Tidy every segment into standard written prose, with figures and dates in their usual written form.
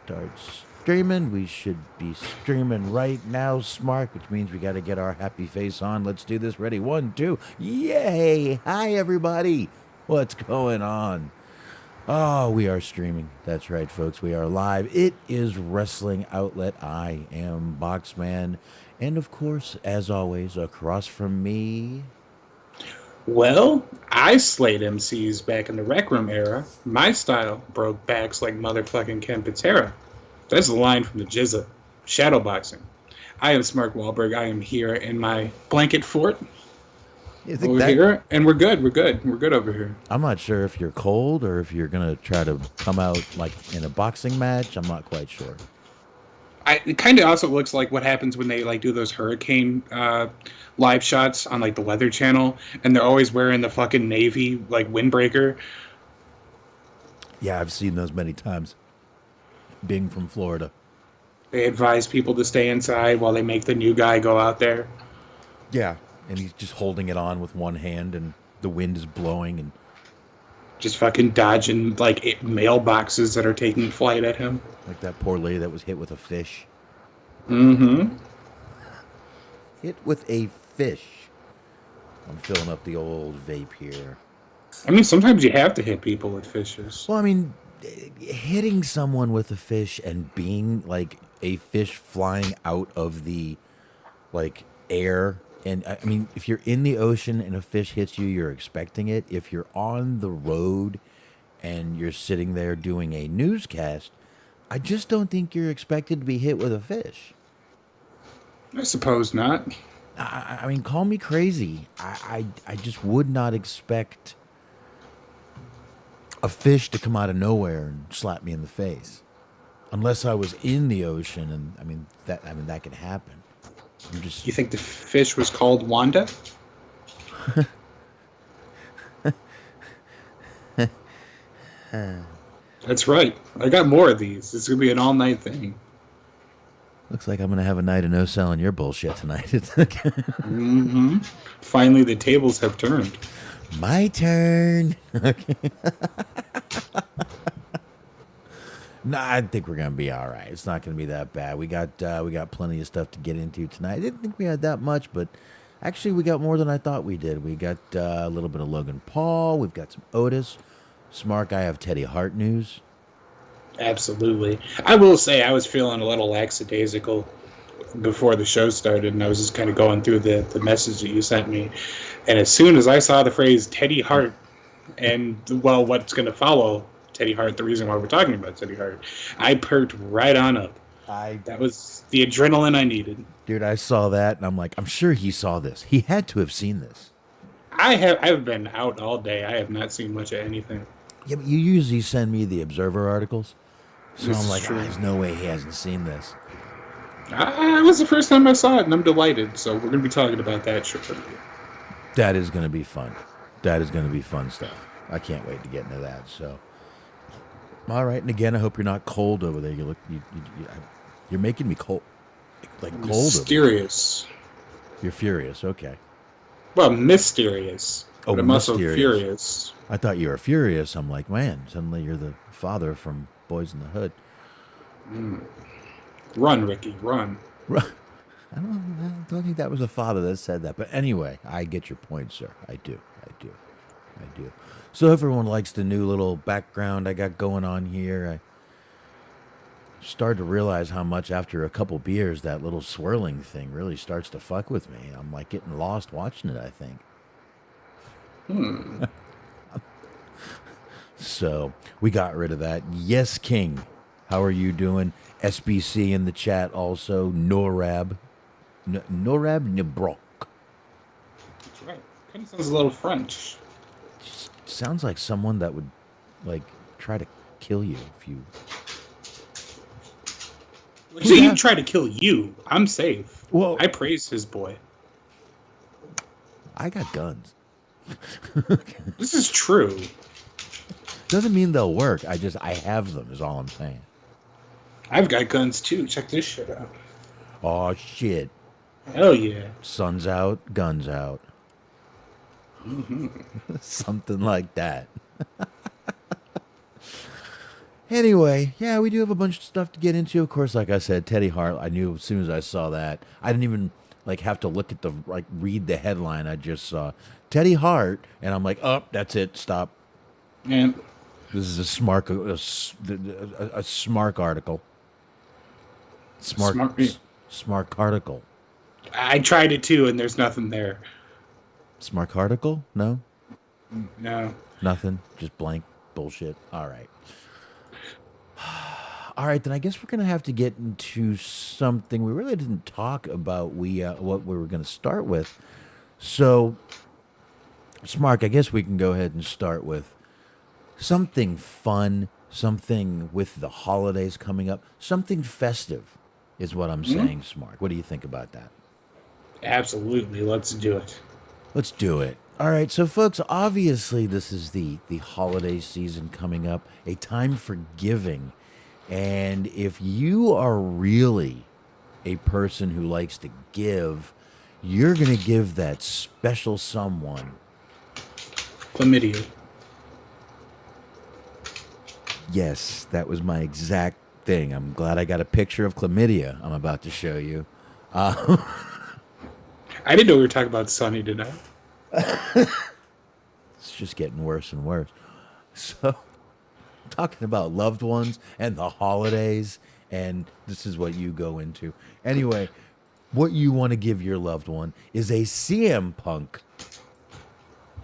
start streaming. We should be streaming right now, Smart, which means we got to get our happy face on. Let's do this. Ready? 1, 2. Yay! Hi, everybody. What's going on? Oh, we are streaming. That's right, folks. We are live. It is Wrestling Outlet. I am Boxman. And of course, as always, across from me. Well, I slayed MCs back in the Rec Room era. My style broke backs like motherfucking Ken Patera. That's a line from the Jizza. Shadowboxing. I am Smart Wahlberg. I am here in my blanket fort. Here, and we're good. We're good over here. I'm not sure if you're cold or if you're going to try to come out like in a boxing match. I'm not quite sure. It kind of also looks like what happens when they like do those hurricane live shots on like the Weather Channel, and they're always wearing the fucking navy like windbreaker. Yeah, I've seen those many times. Being from Florida, they advise people to stay inside while they make the new guy go out there. Yeah, and he's just holding it on with one hand, and the wind is blowing, and just fucking dodging like mailboxes that are taking flight at him. Like that poor lady that was hit with a fish. Mm-hmm. Hit with a fish. I'm filling up the old vape here. I mean, sometimes you have to hit people with fishes. Well, I mean, hitting someone with a fish and being like a fish flying out of the like air. And I mean, if you're in the ocean and a fish hits you, you're expecting it. If you're on the road and you're sitting there doing a newscast, I just don't think you're expected to be hit with a fish. I suppose not. I mean, call me crazy. I just would not expect a fish to come out of nowhere and slap me in the face, unless I was in the ocean. And I mean that could happen. You think the fish was called Wanda? That's right. I got more of these. It's going to be an all-night thing. Looks like I'm going to have a night of no selling your bullshit tonight. Mm-hmm. Finally, the tables have turned. My turn. Okay. No, I think we're going to be all right. It's not going to be that bad. We got plenty of stuff to get into tonight. I didn't think we had that much, but actually we got more than I thought we did. We got a little bit of Logan Paul. We've got some Otis. Smart guy have Teddy Hart news. Absolutely. I will say I was feeling a little lackadaisical before the show started, and I was just kind of going through the message that you sent me. And as soon as I saw the phrase Teddy Hart and, well, what's going to follow Teddy Hart, the reason why we're talking about Teddy Hart, I perked right on up. That was the adrenaline I needed. Dude, I saw that, and I'm like, I'm sure he saw this. He had to have seen this. I've been out all day. I have not seen much of anything. Yeah, but you usually send me the Observer articles. So I'm like, there's no way he hasn't seen this. It was the first time I saw it, and I'm delighted. So we're going to be talking about that shortly. That is going to be fun. That is going to be fun stuff. I can't wait to get into that. So, all right. And again, I hope you're not cold over there. You're making me cold. Like cold. Mysterious. You're furious. Okay. Well, mysterious. Oh, but I'm also furious. I thought you were furious. I'm like, man, suddenly you're the father from Boys in the Hood. Run, Ricky, run. I don't think that was a father that said that. But anyway, I get your point, sir. I do. So everyone likes the new little background I got going on here. I started to realize how much after a couple beers that little swirling thing really starts to fuck with me. I'm like getting lost watching it, I think. So we got rid of that. Yes, King. How are you doing? SBC in the chat also. Norab. Norab Nibrok. That's right. Kind of sounds a little French. Just sounds like someone that would, like, try to kill you if you... He try to kill you. I'm safe. Well, I praise his boy. I got guns. This is true. Doesn't mean they'll work. I have them is all I'm saying. I've got guns too. Check this shit out. Oh, shit. Hell yeah. Sun's out, guns out. Mm-hmm. Something like that. Anyway, yeah, we do have a bunch of stuff to get into. Of course, like I said, Teddy Hart. I knew as soon as I saw that. I didn't even like have to look at the read the headline. I just saw Teddy Hart, and I'm like, oh, that's it. Stop. And This is a smart article. smart. Smart article. I tried it too, and there's nothing there. Smart article? No, No. nothing. Just blank bullshit. All right. All right, then I guess we're gonna have to get into something we really didn't talk about. What we were gonna start with. So, Smark, I guess we can go ahead and start with something fun, something with the holidays coming up, something festive, is what I'm saying. Smark, what do you think about that? Absolutely. Let's do it. Let's do it. All right, so folks, obviously this is the holiday season coming up, a time for giving. And if you are really a person who likes to give, you're going to give that special someone. Chlamydia. Yes, that was my exact thing. I'm glad I got a picture of chlamydia I'm about to show you. I didn't know we were talking about Sunny tonight. It's just getting worse and worse. So, talking about loved ones and the holidays, and this is what you go into. Anyway, what you want to give your loved one is a CM Punk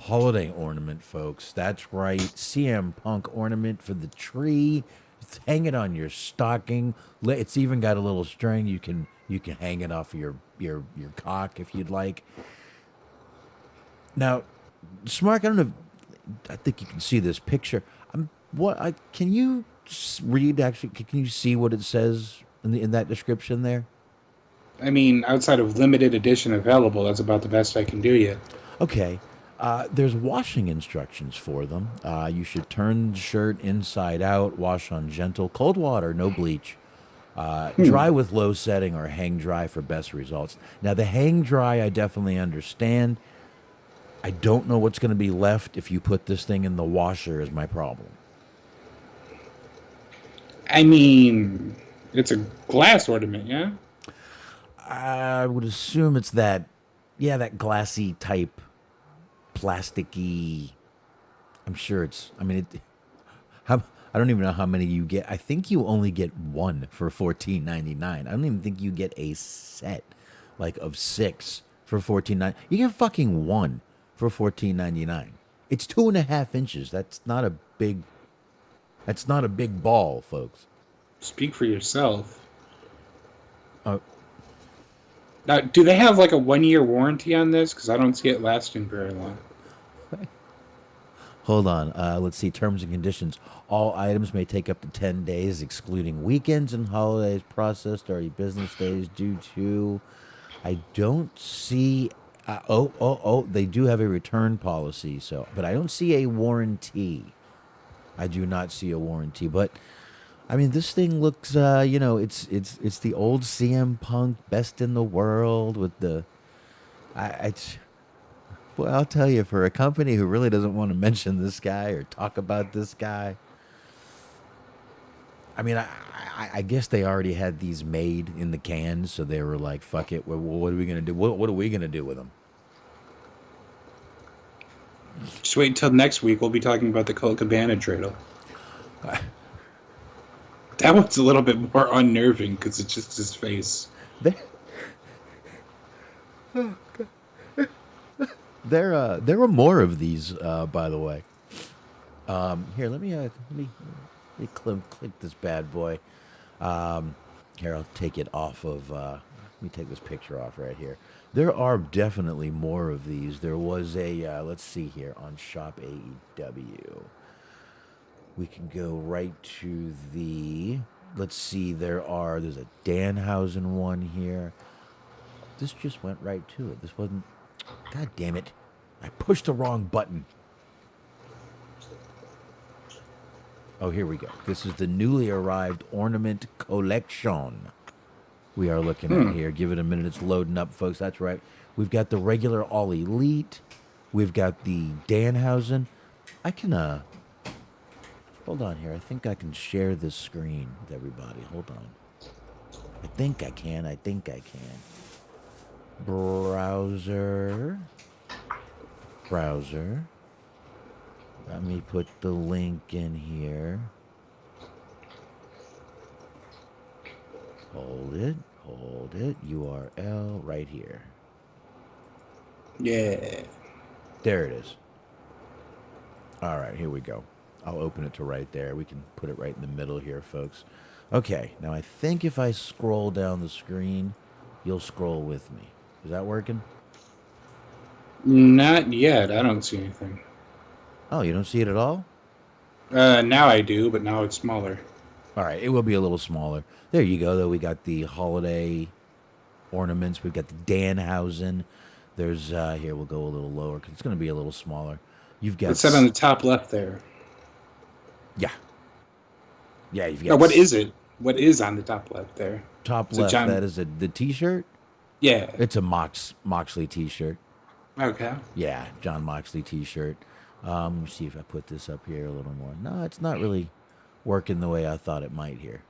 holiday ornament, folks. That's right, CM Punk ornament for the tree. Hang it on your stocking. It's even got a little string. You can hang it off of your cock if you'd like. Now, Smark, I don't know. I think you can see this picture. Can you read? Actually, can you see what it says in that description there? I mean, outside of limited edition available, that's about the best I can do yet. Okay. There's washing instructions for them. You should turn the shirt inside out, wash on gentle, cold water, no bleach. Dry with low setting or hang dry for best results. Now, the hang dry, I definitely understand. I don't know what's going to be left if you put this thing in the washer is my problem. I mean, it's a glass ornament, yeah? I would assume it's that glassy type, plasticky. I'm sure it's, I don't even know how many you get. I think you only get one for $14.99. I don't even think you get a set, like, of 6 for $14.99. You get fucking one for $14.99. It's 2.5 inches. That's not a big ball, folks. Speak for yourself. Oh, Now, do they have like a 1-year warranty on this? Because I don't see it lasting very long. hold on. Let's see. Terms and conditions. All items may take up to 10 days, excluding weekends and holidays, processed 30 business days due to. I don't see. They do have a return policy. So, but I don't see a warranty. I do not see a warranty. But I mean, this thing looks. It's the old CM Punk, best in the world with the. Well, I'll tell you, for a company who really doesn't want to mention this guy or talk about this guy, I mean, I guess they already had these made in the cans, so they were like, fuck it, what are we going to do? What are we going to do with them? Just wait until next week. We'll be talking about the Colt Cabana dreidel. That one's a little bit more unnerving because it's just his face. There are more of these, by the way. Here, let me click this bad boy. Here, I'll take it off of. Let me take this picture off right here. There are definitely more of these. There was a. Let's see here on Shop AEW. We can go right to the. Let's see. There's a Danhausen one here. This just went right to it. This wasn't. God damn it. I pushed the wrong button. Oh, here we go. This is the newly arrived ornament collection we are looking at here. Give it a minute. It's loading up, folks. That's right. We've got the regular All Elite. We've got the Danhausen. I can Hold on here. I think I can share this screen with everybody. Hold on. I think I can. Browser. Let me put the link in here. Hold it. URL right here. Yeah. There it is. All right, here we go. I'll open it to right there. We can put it right in the middle here, folks. Okay, now I think if I scroll down the screen, you'll scroll with me. Is that working? Not yet. I don't see anything. Oh, you don't see it at all? Now I do, but now it's smaller. All right, it will be a little smaller. There you go, though. We got the holiday ornaments. We've got the Danhausen. There's, here, we'll go a little lower because it's going to be a little smaller. You've got... It's set on the top left there. Yeah. Yeah, you've got... No, what is it? What is on the top left there? Top left, that is the T-shirt? Yeah. It's a Moxley T-shirt. Okay. Yeah, John Moxley T-shirt. Let me see if I put this up here a little more. No, it's not really working the way I thought it might here.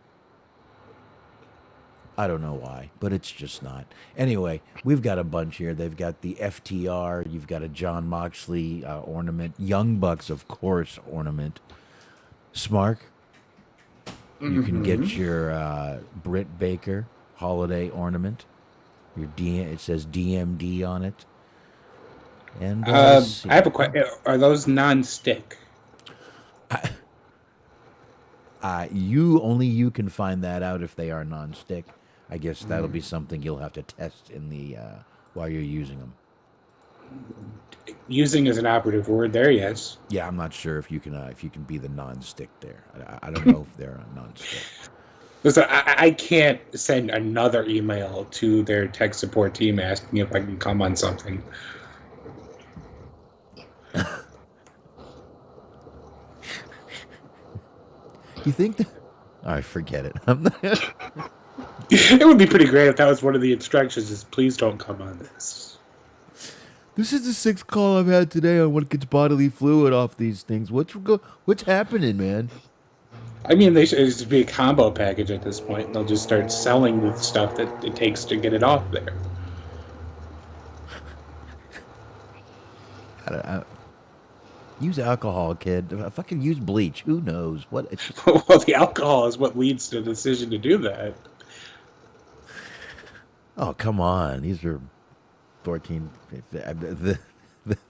I don't know why, but it's just not. Anyway, we've got a bunch here. They've got the FTR. You've got a John Moxley ornament. Young Bucks, of course, ornament. Smark. You can get your Britt Baker holiday ornament. Your it says DMD on it. And I have a question. Are those non-stick? You can find that out if they are non-stick. I guess that'll be something you'll have to test in the while you're using them. Using is an operative word there, yes. Yeah, I'm not sure if you can be the non-stick there. I don't know if they're a non-stick. Listen, I can't send another email to their tech support team asking if I can come on something. You think that? All right, forget it. It would be pretty great if that was one of the instructions is please don't come on this. This is the 6th call I've had today on what gets bodily fluid off these things. What's happening, man? I mean, they should just be a combo package at this point, and they'll just start selling the stuff that it takes to get it off there. Use alcohol, kid. Fucking use bleach. Who knows what? Well, the alcohol is what leads to the decision to do that. Oh, come on. These are 14.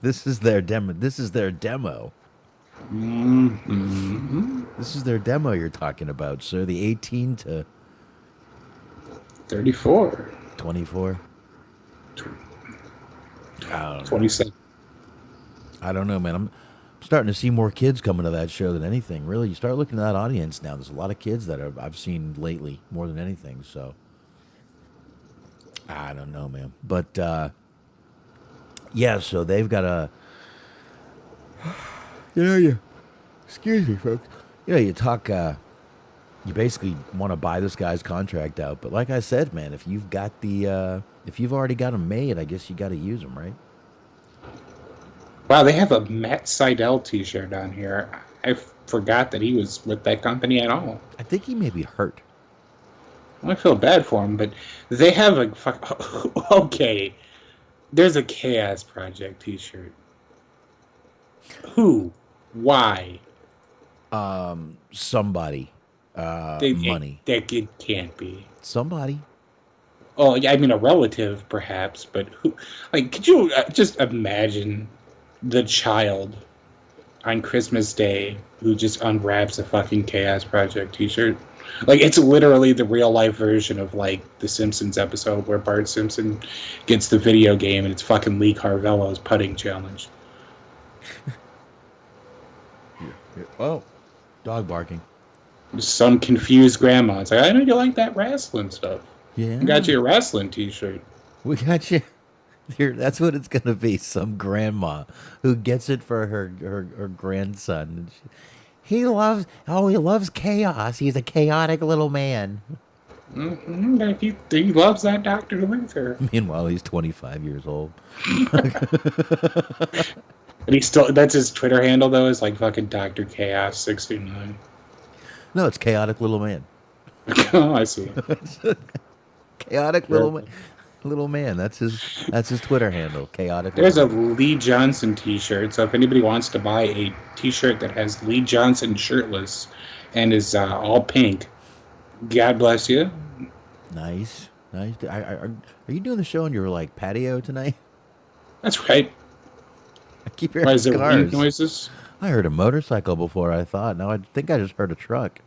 This is their demo. This is their demo. Mm-hmm. This is their demo you're talking about, sir. The 18 to 34. 24. 27. I don't know, man. I'm starting to see more kids coming to that show than anything. Really, you start looking at that audience now. There's a lot of kids that I've seen lately, more than anything. So I don't know, man. But yeah, so they've got a. Excuse me, folks. You talk. You basically want to buy this guy's contract out, but like I said, man, if you've got if you've already got them made, I guess you got to use them, right? Wow, they have a Matt Seidel t-shirt on here. I forgot that he was with that company at all. I think he may be hurt. I feel bad for him, but they have a okay. There's a Chaos Project t-shirt. Who? Why? Somebody. Money. It can't be. Somebody. Oh, yeah, I mean a relative, perhaps, but who? Like, could you just imagine the child on Christmas Day who just unwraps a fucking Chaos Project t-shirt? Like, it's literally the real life version of like the Simpsons episode where Bart Simpson gets the video game and it's fucking Lee Carvello's putting challenge. Oh, dog barking. Some confused grandma. It's like, I know you like that wrestling stuff. Yeah. We got you a wrestling t-shirt. We got you. Here, that's what it's gonna be. Some grandma who gets it for her grandson. He loves chaos. He's a chaotic little man. Mm-hmm. He loves that Dr. Luther. Meanwhile, he's 25 years old. And he's still, that's his Twitter handle though, is like fucking Dr. Chaos 69. No, it's chaotic little man. Oh, I see. Chaotic Sure. little man. That's his Twitter handle. Chaotic There's a little man. Lee Johnson t-shirt, so if anybody wants to buy a t-shirt that has Lee Johnson shirtless and is all pink, God bless you. Nice. Are you doing the show on your like patio tonight? That's right. I keep Why hearing is there wind cars. noises? I heard a motorcycle before. I thought. Now I think I just heard a truck.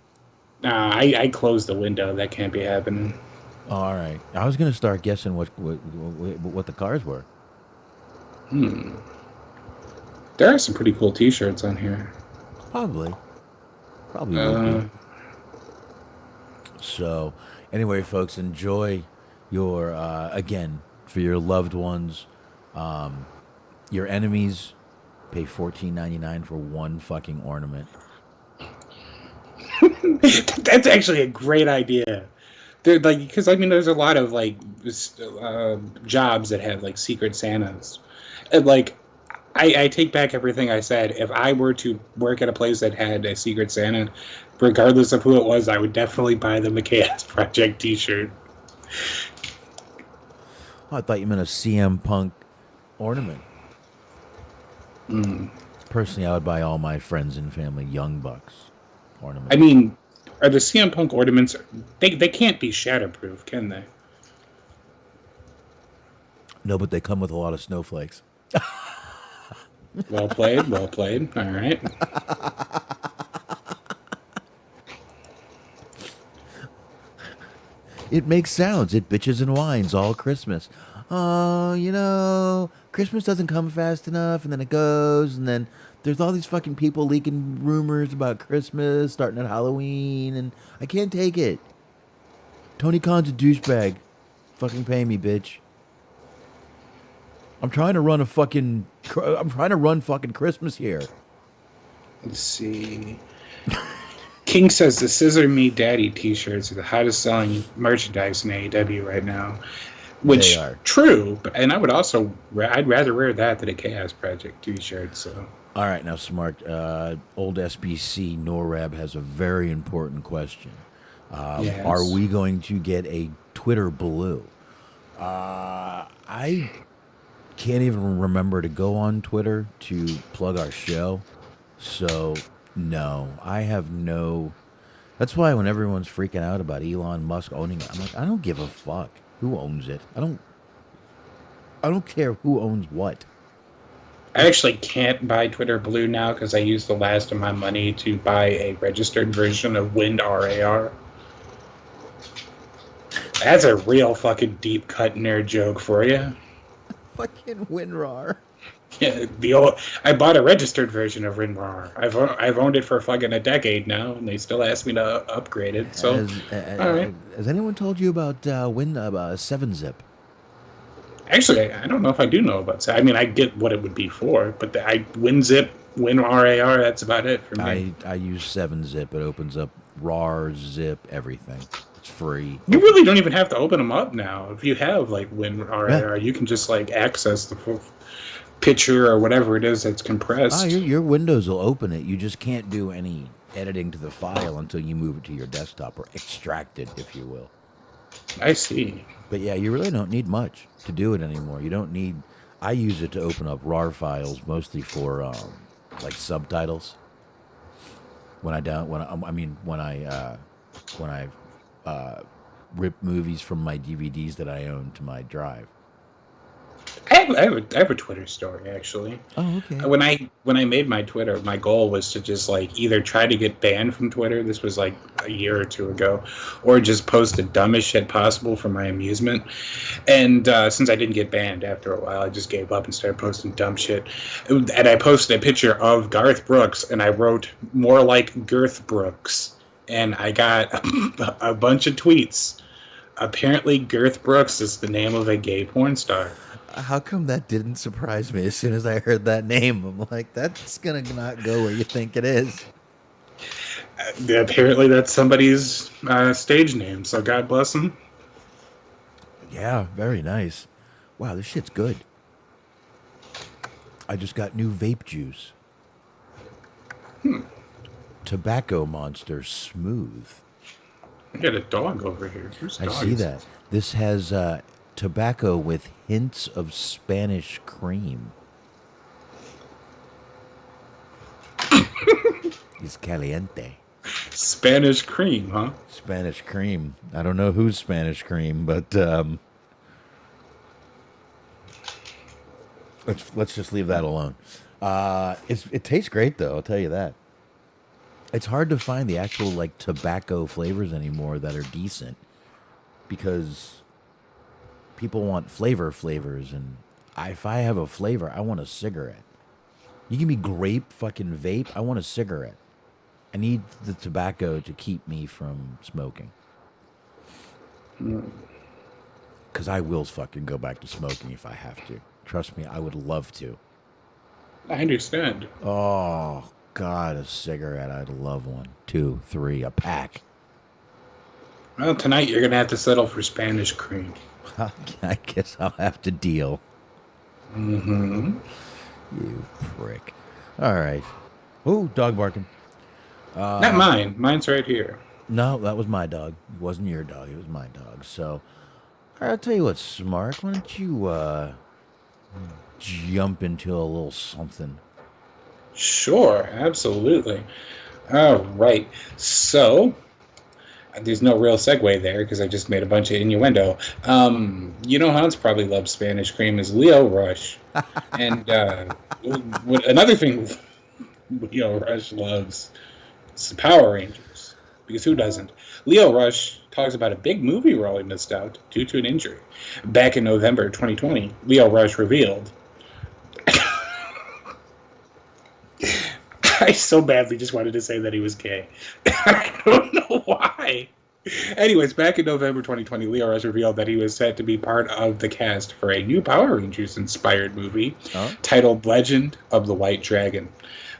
Nah, I closed the window. That can't be happening. All right. I was gonna start guessing what the cars were. Hmm. There are some pretty cool t-shirts on here. Probably would be. Uh, So, anyway, folks, enjoy your again for your loved ones, your enemies. Pay $14.99 for one fucking ornament. that's actually a great idea. They're like, because I mean, there's a lot of like jobs that have like secret Santas, and like, I take back everything I said. If I were to work at a place that had a secret Santa, regardless of who it was, I would definitely buy the Chaos Project T-shirt. Oh, I thought you meant a CM Punk ornament. Mm. Personally, I would buy all my friends and family Young Bucks ornaments. I mean, are the CM Punk ornaments? They can't be shatterproof, can they? No, but they come with a lot of snowflakes. Well played, well played. All right. It makes sounds. It bitches and whines all Christmas. Oh, Christmas doesn't come fast enough, and then it goes, and then there's all these fucking people leaking rumors about Christmas starting at Halloween, and I can't take it. Tony Khan's a douchebag. Fucking pay me, bitch. I'm trying to run fucking Christmas here. Let's see. King says the Scissor Me Daddy t-shirts are the hottest selling merchandise in AEW right now. Which, They are. true, and I would also, I'd rather wear that than a Chaos Project t-shirt, so. All right, now, Smart, old SBC NORAB has a very important question. Yes. Are we going to get a Twitter blue? I can't even remember to go on Twitter to plug our show. So, no, I have no. That's why when everyone's freaking out about Elon Musk owning it, I'm like, I don't give a fuck who owns it. I don't care who owns what. I actually can't buy Twitter Blue now because I used the last of my money to buy a registered version of Wind RAR. That's a real fucking deep cut nerd joke for you. Fucking WinRAR. Yeah, I bought a registered version of WinRAR. I've owned it for fucking a decade now, and they still ask me to upgrade it. So, all right. Has anyone told you about 7-Zip? Actually, I don't know if I do know about that. I mean, I get what it would be for, but WinZip, WinRAR, that's about it for me. I use 7-Zip. It opens up RAR, zip, everything. It's free. You really don't even have to open them up now. If you have like WinRAR, you can just like access the full picture or whatever it is that's compressed. Your Windows will open it. You just can't do any editing to the file until you move it to your desktop or extract it, if you will. I see. But yeah, you really don't need much to do it anymore. You don't need. I use it to open up RAR files mostly for like subtitles. When I rip movies from my DVDs that I own to my drive. I have a Twitter story actually. Oh, okay. When I made my Twitter, my goal was to just like either try to get banned from Twitter. This was like a year or two ago, or just post the dumbest shit possible for my amusement. And since I didn't get banned after a while, I just gave up and started posting dumb shit. And I posted a picture of Garth Brooks, and I wrote more like Girth Brooks, and I got a bunch of tweets. Apparently, Girth Brooks is the name of a gay porn star. How come that didn't surprise me as soon as I heard that name? I'm like, that's gonna not go where you think it is. Apparently, that's somebody's stage name, so God bless him. Yeah, very nice. Wow, this shit's good. I just got new vape juice. Tobacco Monster Smooth. I got a dog over here. Whose I dog see is that. This has tobacco with hints of Spanish cream. It's caliente. Spanish cream, huh? Spanish cream. I don't know who's Spanish cream, but let's just leave that alone. It tastes great though. I'll tell you that. It's hard to find the actual like tobacco flavors anymore that are decent because people want flavors, and if I have a flavor, I want a cigarette. You give me grape fucking vape, I want a cigarette. I need the tobacco to keep me from smoking. Because I will fucking go back to smoking if I have to. Trust me, I would love to. I understand. Oh, God, a cigarette. I'd love one. 2, 3, a pack. Well, tonight you're going to have to settle for Spanish cream. I guess I'll have to deal. Mm-hmm. You prick. All right. Ooh, dog barking. Not mine. Mine's right here. No, that was my dog. It wasn't your dog. It was my dog. So, all right, I'll tell you what, Smark. Why don't you jump into a little something? Sure, absolutely. All right. So, there's no real segue there because I just made a bunch of innuendo. You know, Hans probably loves Spanish cream is Leo Rush. And another thing Leo Rush loves is the Power Rangers. Because who doesn't? Leo Rush talks about a big movie role he missed out due to an injury. Back in November 2020, Leo Rush revealed, I so badly just wanted to say that he was gay. I don't know why. Anyways, back in November 2020, Leo Rush revealed that he was set to be part of the cast for a new Power Rangers-inspired movie titled Legend of the White Dragon.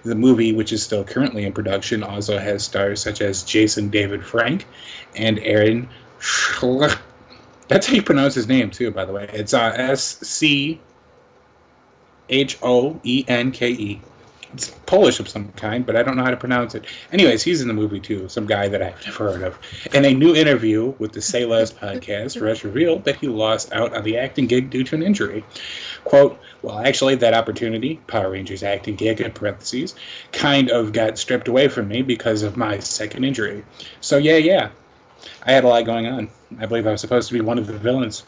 The movie, which is still currently in production, also has stars such as Jason David Frank and Aaron Schlecht. That's how you pronounce his name, too, by the way. It's Schonke. It's Polish of some kind, but I don't know how to pronounce it. Anyways, he's in the movie, too. Some guy that I've never heard of. In a new interview with the Say Less podcast, Rush revealed that he lost out on the acting gig due to an injury. Quote, well, actually, that opportunity, Power Rangers acting gig in parentheses, kind of got stripped away from me because of my second injury. So, yeah. I had a lot going on. I believe I was supposed to be one of the villains.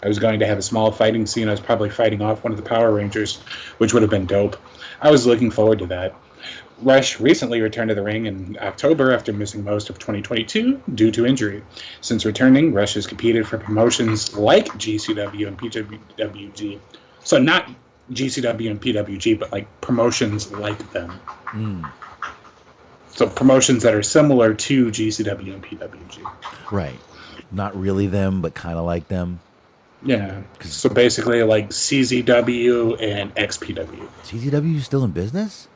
I was going to have a small fighting scene. I was probably fighting off one of the Power Rangers, which would have been dope. I was looking forward to that. Rush recently returned to the ring in October after missing most of 2022 due to injury. Since returning, Rush has competed for promotions like GCW and PWG. So not GCW and PWG, but like promotions like them. So promotions that are similar to GCW and PWG. Right. Not really them, but kind of like them. Yeah. So basically like CZW and XPW. CZW is still in business?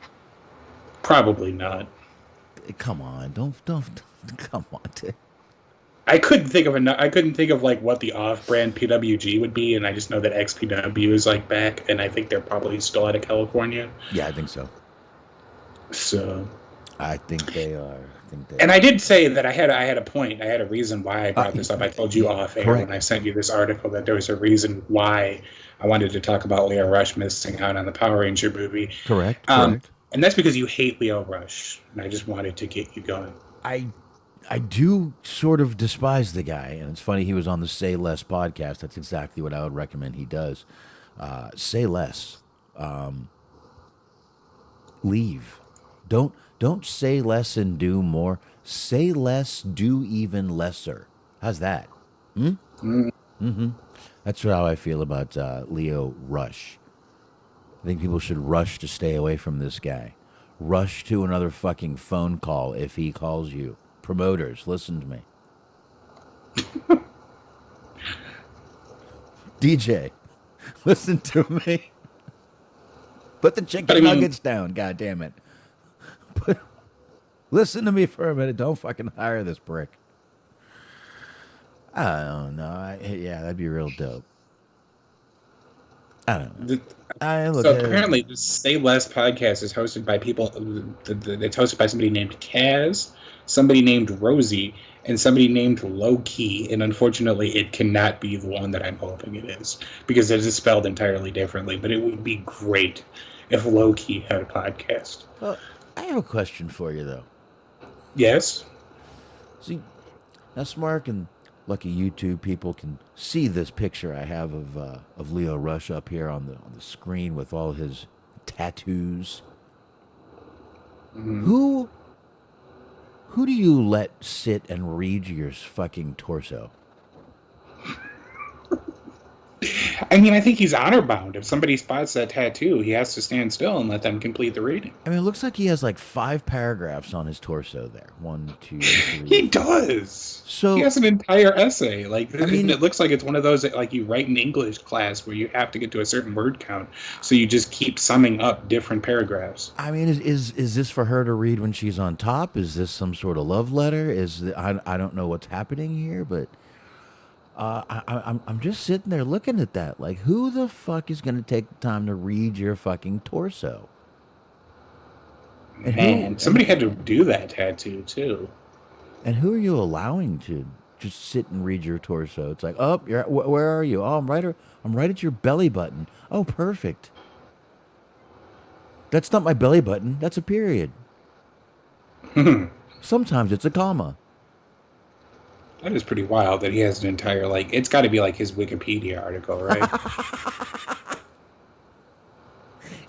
Probably not. Come on. Don't come on. I couldn't think of like what the off-brand PWG would be, and I just know that XPW is like back, and I think they're probably still out of California. Yeah, I think so. So I think they are. And I did say that I had a point. I had a reason why I brought this up. I told you off air when I sent you this article that there was a reason why I wanted to talk about Leo Rush missing out on the Power Ranger movie. Correct. And that's because you hate Leo Rush, and I just wanted to get you going. I do sort of despise the guy, and it's funny he was on the Say Less podcast. That's exactly what I would recommend he does. Say less. Leave. Don't say less and do more. Say less, do even lesser. How's that? That's how I feel about Leo Rush. I think people should rush to stay away from this guy. Rush to another fucking phone call if he calls you. Promoters, listen to me. DJ, listen to me. Put the chicken nuggets down, goddammit. Listen to me for a minute. Don't fucking hire this prick. I don't know. Yeah, that'd be real dope. I don't know. The, I look so at apparently, the Say Less podcast is hosted by people. It's hosted by somebody named Kaz, somebody named Rosie, and somebody named Low Key. And unfortunately, it cannot be the one that I'm hoping it is because it is spelled entirely differently. But it would be great if Low Key had a podcast. Well, I have a question for you though. Yes. See, now Smark and lucky YouTube people can see this picture I have of Leo Rush up here on the screen with all his tattoos. Mm-hmm. Who do you let sit and read your fucking torso? I mean, I think he's honor bound. If somebody spots that tattoo, he has to stand still and let them complete the reading. I mean, it looks like he has like 5 paragraphs on his torso there. 1, 2, 3. He does. So he has an entire essay. Like, I mean, it looks like it's one of those that, like, you write in English class where you have to get to a certain word count, so you just keep summing up different paragraphs. I mean, is this for her to read when she's on top? Is this some sort of love letter? I don't know what's happening here, but I'm just sitting there looking at that. Like, who the fuck is going to take the time to read your fucking torso? And somebody had to do that tattoo too. And who are you allowing to just sit and read your torso? It's like, oh, where are you? Oh, I'm right at your belly button. Oh, perfect. That's not my belly button. That's a period. Sometimes it's a comma. That is pretty wild that he has an entire, like, it's got to be like his Wikipedia article, right?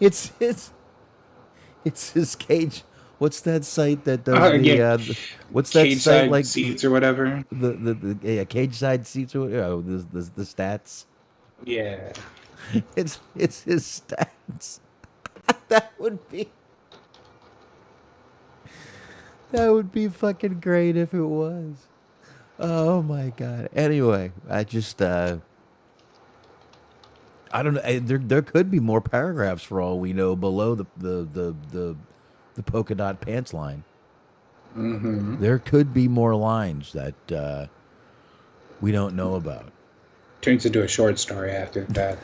It's his cage. What's that site that does what's that cage site side like seats or whatever? The cage side seats or the stats. Yeah, it's his stats. That would be fucking great if it was. Oh my god. Anyway, I just I don't know. There could be more paragraphs for all we know below the polka dot pants line. Mm-hmm. There could be more lines that we don't know about. Turns into a short story after that.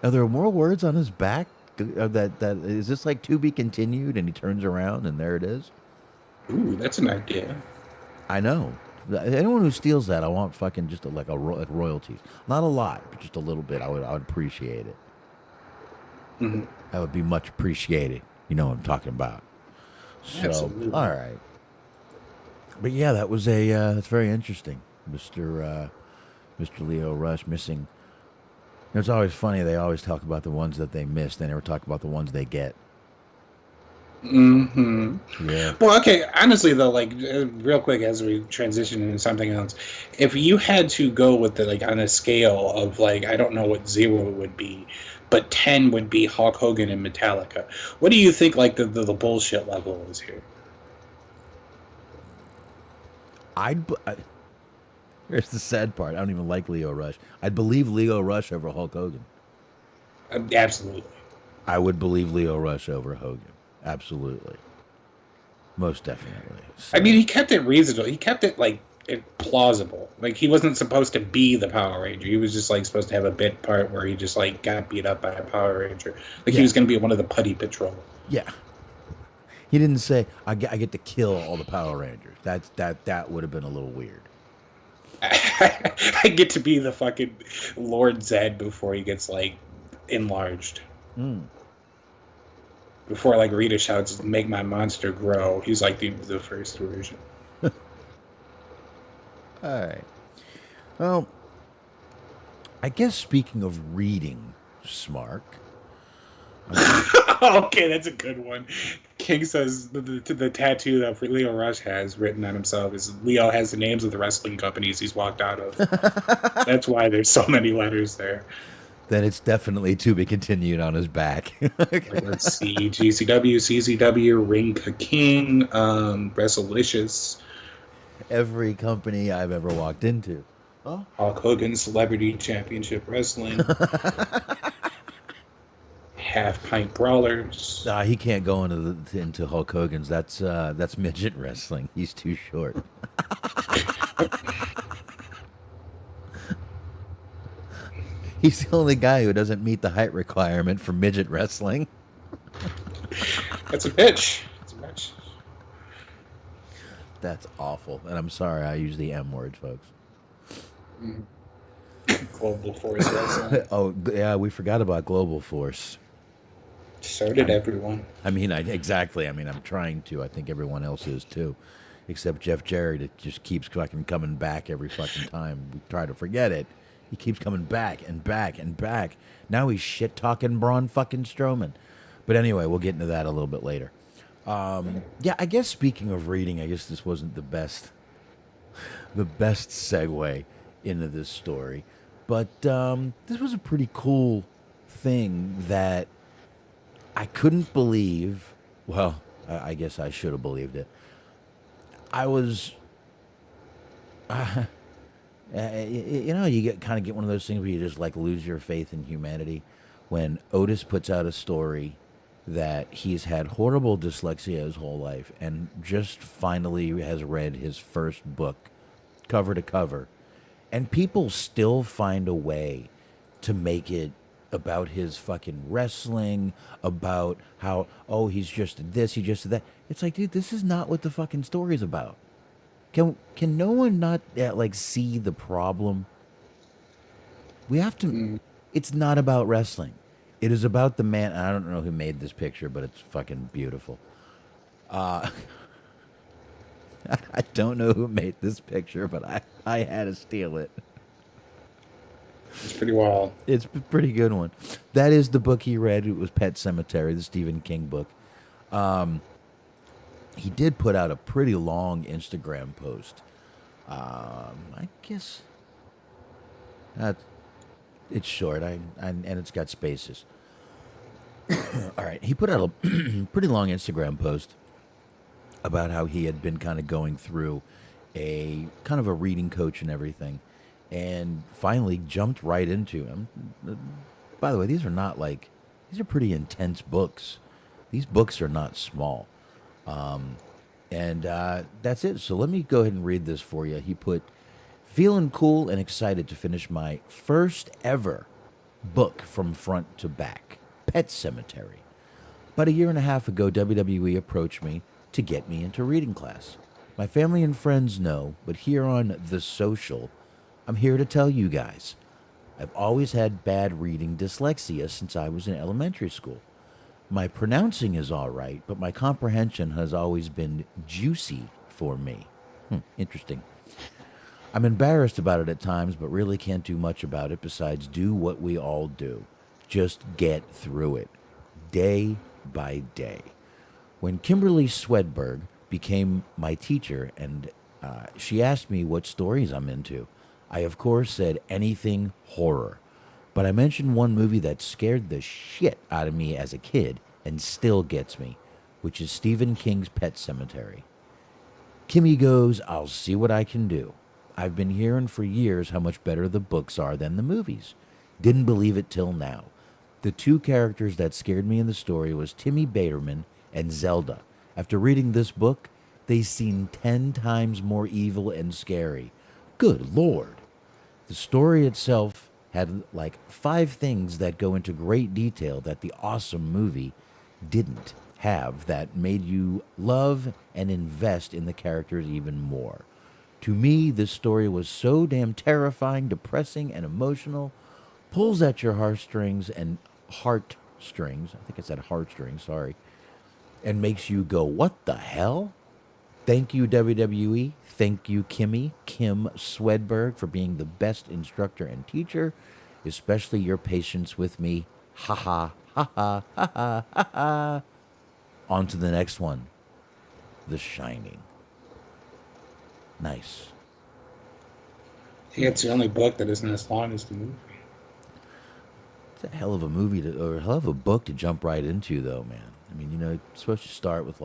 Are there more words on his back? That is this like to be continued? And he turns around and there it is. Ooh, that's an idea. I know. Anyone who steals that, I want fucking just like royalties. Not a lot, but just a little bit. I would appreciate it. Mm-hmm. That would be much appreciated. You know what I'm talking about. So, absolutely. All right. But yeah, that was that's very interesting, Mr. Leo Rush missing. It's always funny. They always talk about the ones that they miss. They never talk about the ones they get. Mm-hmm. Yeah. Well, okay. Honestly, though, like real quick as we transition into something else, if you had to go with the like on a scale of like I don't know what 0 would be, but 10 would be Hulk Hogan and Metallica. What do you think like the bullshit level is here? Here's the sad part. I don't even like Leo Rush. I'd believe Leo Rush over Hulk Hogan. Absolutely. I would believe Leo Rush over Hogan. Absolutely. Most definitely. So. I mean, he kept it reasonable. He kept it, like, plausible. Like, he wasn't supposed to be the Power Ranger. He was just, like, supposed to have a bit part where he just, like, got beat up by a Power Ranger. Like, he was going to be one of the Putty Patrol. Yeah. He didn't say, I get to kill all the Power Rangers. That would have been a little weird. I get to be the fucking Lord Zed before he gets, like, enlarged. Before, like, Rita shouts, "Make my monster grow." He's, like, the first version. All right. Well, I guess speaking of reading, Smark. Okay, that's a good one. King says the tattoo that Leo Rush has written on himself is Leo has the names of the wrestling companies he's walked out of. That's why there's so many letters there. Then it's definitely to be continued on his back. Let's see. GCW, CZW, Ring King, WrestleLicious. Every company I've ever walked into. Oh? Hulk Hogan Celebrity Championship Wrestling. Half Pint Brawlers. He can't go into Hulk Hogan's. That's midget wrestling. He's too short. He's the only guy who doesn't meet the height requirement for midget wrestling. That's a pitch. It's a pitch. That's awful. And I'm sorry I use the M word, folks. Global Force Wrestling. Oh, yeah, we forgot about Global Force. So did everyone. I mean, exactly. I mean, I'm trying to. I think everyone else is too. Except Jeff Jarrett, it just keeps fucking coming back every fucking time. We try to forget it. He keeps coming back and back and back. Now he's shit-talking Braun fucking Strowman. But anyway, we'll get into that a little bit later. Yeah, I guess speaking of reading, I guess this wasn't the best segue into this story. But this was a pretty cool thing that I couldn't believe. Well, I guess I should have believed it. I was, you know, you kind of get one of those things where you just like lose your faith in humanity when Otis puts out a story that he's had horrible dyslexia his whole life and just finally has read his first book cover to cover. And people still find a way to make it about his fucking wrestling, about how, oh, he's just this, he just did that. It's like, dude, this is not what the fucking story's about. Can no one not like see the problem? We have to. It's not about wrestling. It is about the man. I don't know who made this picture, but it's fucking beautiful. I don't know who made this picture, but I had to steal it. It's pretty wild. It's a pretty good one. That is the book he read. It was Pet Sematary, the Stephen King book. He did put out a pretty long Instagram post. I guess it's short. And it's got spaces. All right, he put out a pretty long Instagram post about how he had been kind of going through a kind of a reading coach and everything, and finally jumped right into him. By the way, these are pretty intense books. These books are not small. And that's it. So let me go ahead and read this for you. He put, feeling cool and excited to finish my first ever book from front to back, Pet Cemetery. About a year and a half ago, WWE approached me to get me into reading class. My family and friends know, but here on The Social, I'm here to tell you guys. I've always had bad reading dyslexia since I was in elementary school. My pronouncing is all right, but my comprehension has always been juicy for me. Interesting. I'm embarrassed about it at times, but really can't do much about it besides do what we all do. Just get through it, day by day. When Kimberly Swedberg became my teacher and she asked me what stories I'm into, I of course said anything horror. But I mentioned one movie that scared the shit out of me as a kid and still gets me, which is Stephen King's Pet Sematary. Kimmy goes, I'll see what I can do. I've been hearing for years how much better the books are than the movies. Didn't believe it till now. The two characters that scared me in the story was Timmy Baterman and Zelda. After reading this book, they seem 10 times more evil and scary. Good Lord. The story itself had like 5 things that go into great detail that the awesome movie didn't have that made you love and invest in the characters even more. To me, this story was so damn terrifying, depressing, and emotional, pulls at your heartstrings, I think I said heartstrings, sorry, and makes you go, what the hell? Thank you, WWE. Thank you, Kim Swedberg, for being the best instructor and teacher, especially your patience with me. Ha ha, ha ha, ha ha, ha ha. On to the next one. The Shining. Nice. I think it's the only book that isn't as long as the movie. It's a hell of a movie or a hell of a book to jump right into, though, man. I mean, it's supposed to start with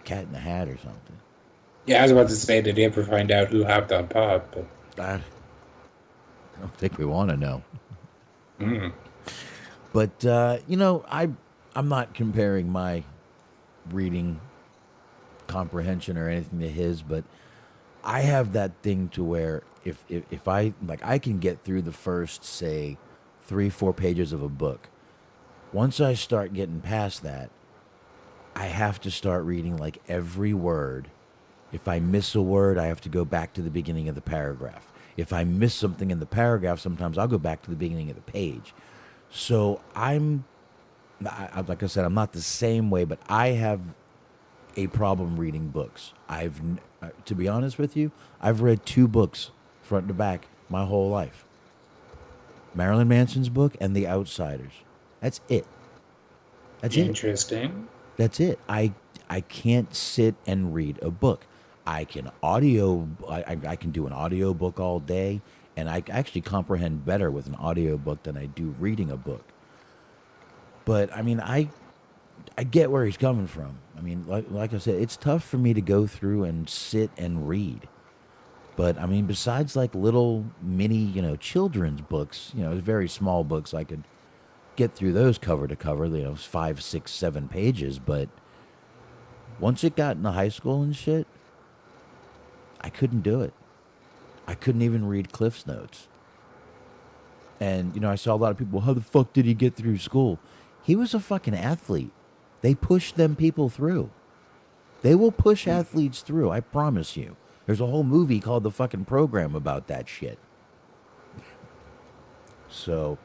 Cat in the Hat or something. Yeah, I was about to say, did you ever find out who hopped on Pop? But I don't think we want to know. Mm. But, I'm not comparing my reading comprehension or anything to his, but I have that thing to where if I like I can get through the first say 3-4 pages of a book. Once I start getting past that, I have to start reading like every word. If I miss a word, I have to go back to the beginning of the paragraph. If I miss something in the paragraph, sometimes I'll go back to the beginning of the page. So like I said, I'm not the same way, but I have a problem reading books. To be honest with you, I've read 2 books front to back my whole life. Marilyn Manson's book and The Outsiders. That's it. That's it. Interesting. That's it. I can't sit and read a book. I can I can do an audio book all day, and I actually comprehend better with an audio book than I do reading a book. But I mean, I get where he's coming from. I mean, like I said, it's tough for me to go through and sit and read. But I mean, besides like little mini, children's books, very small books, I could get through those cover to cover, 5, 6, 7 pages. But once it got into high school and shit, I couldn't do it. I couldn't even read Cliff's Notes. And, I saw a lot of people, how the fuck did he get through school? He was a fucking athlete. They push them people through. They will push athletes through, I promise you. There's a whole movie called The Fucking Program about that shit. So,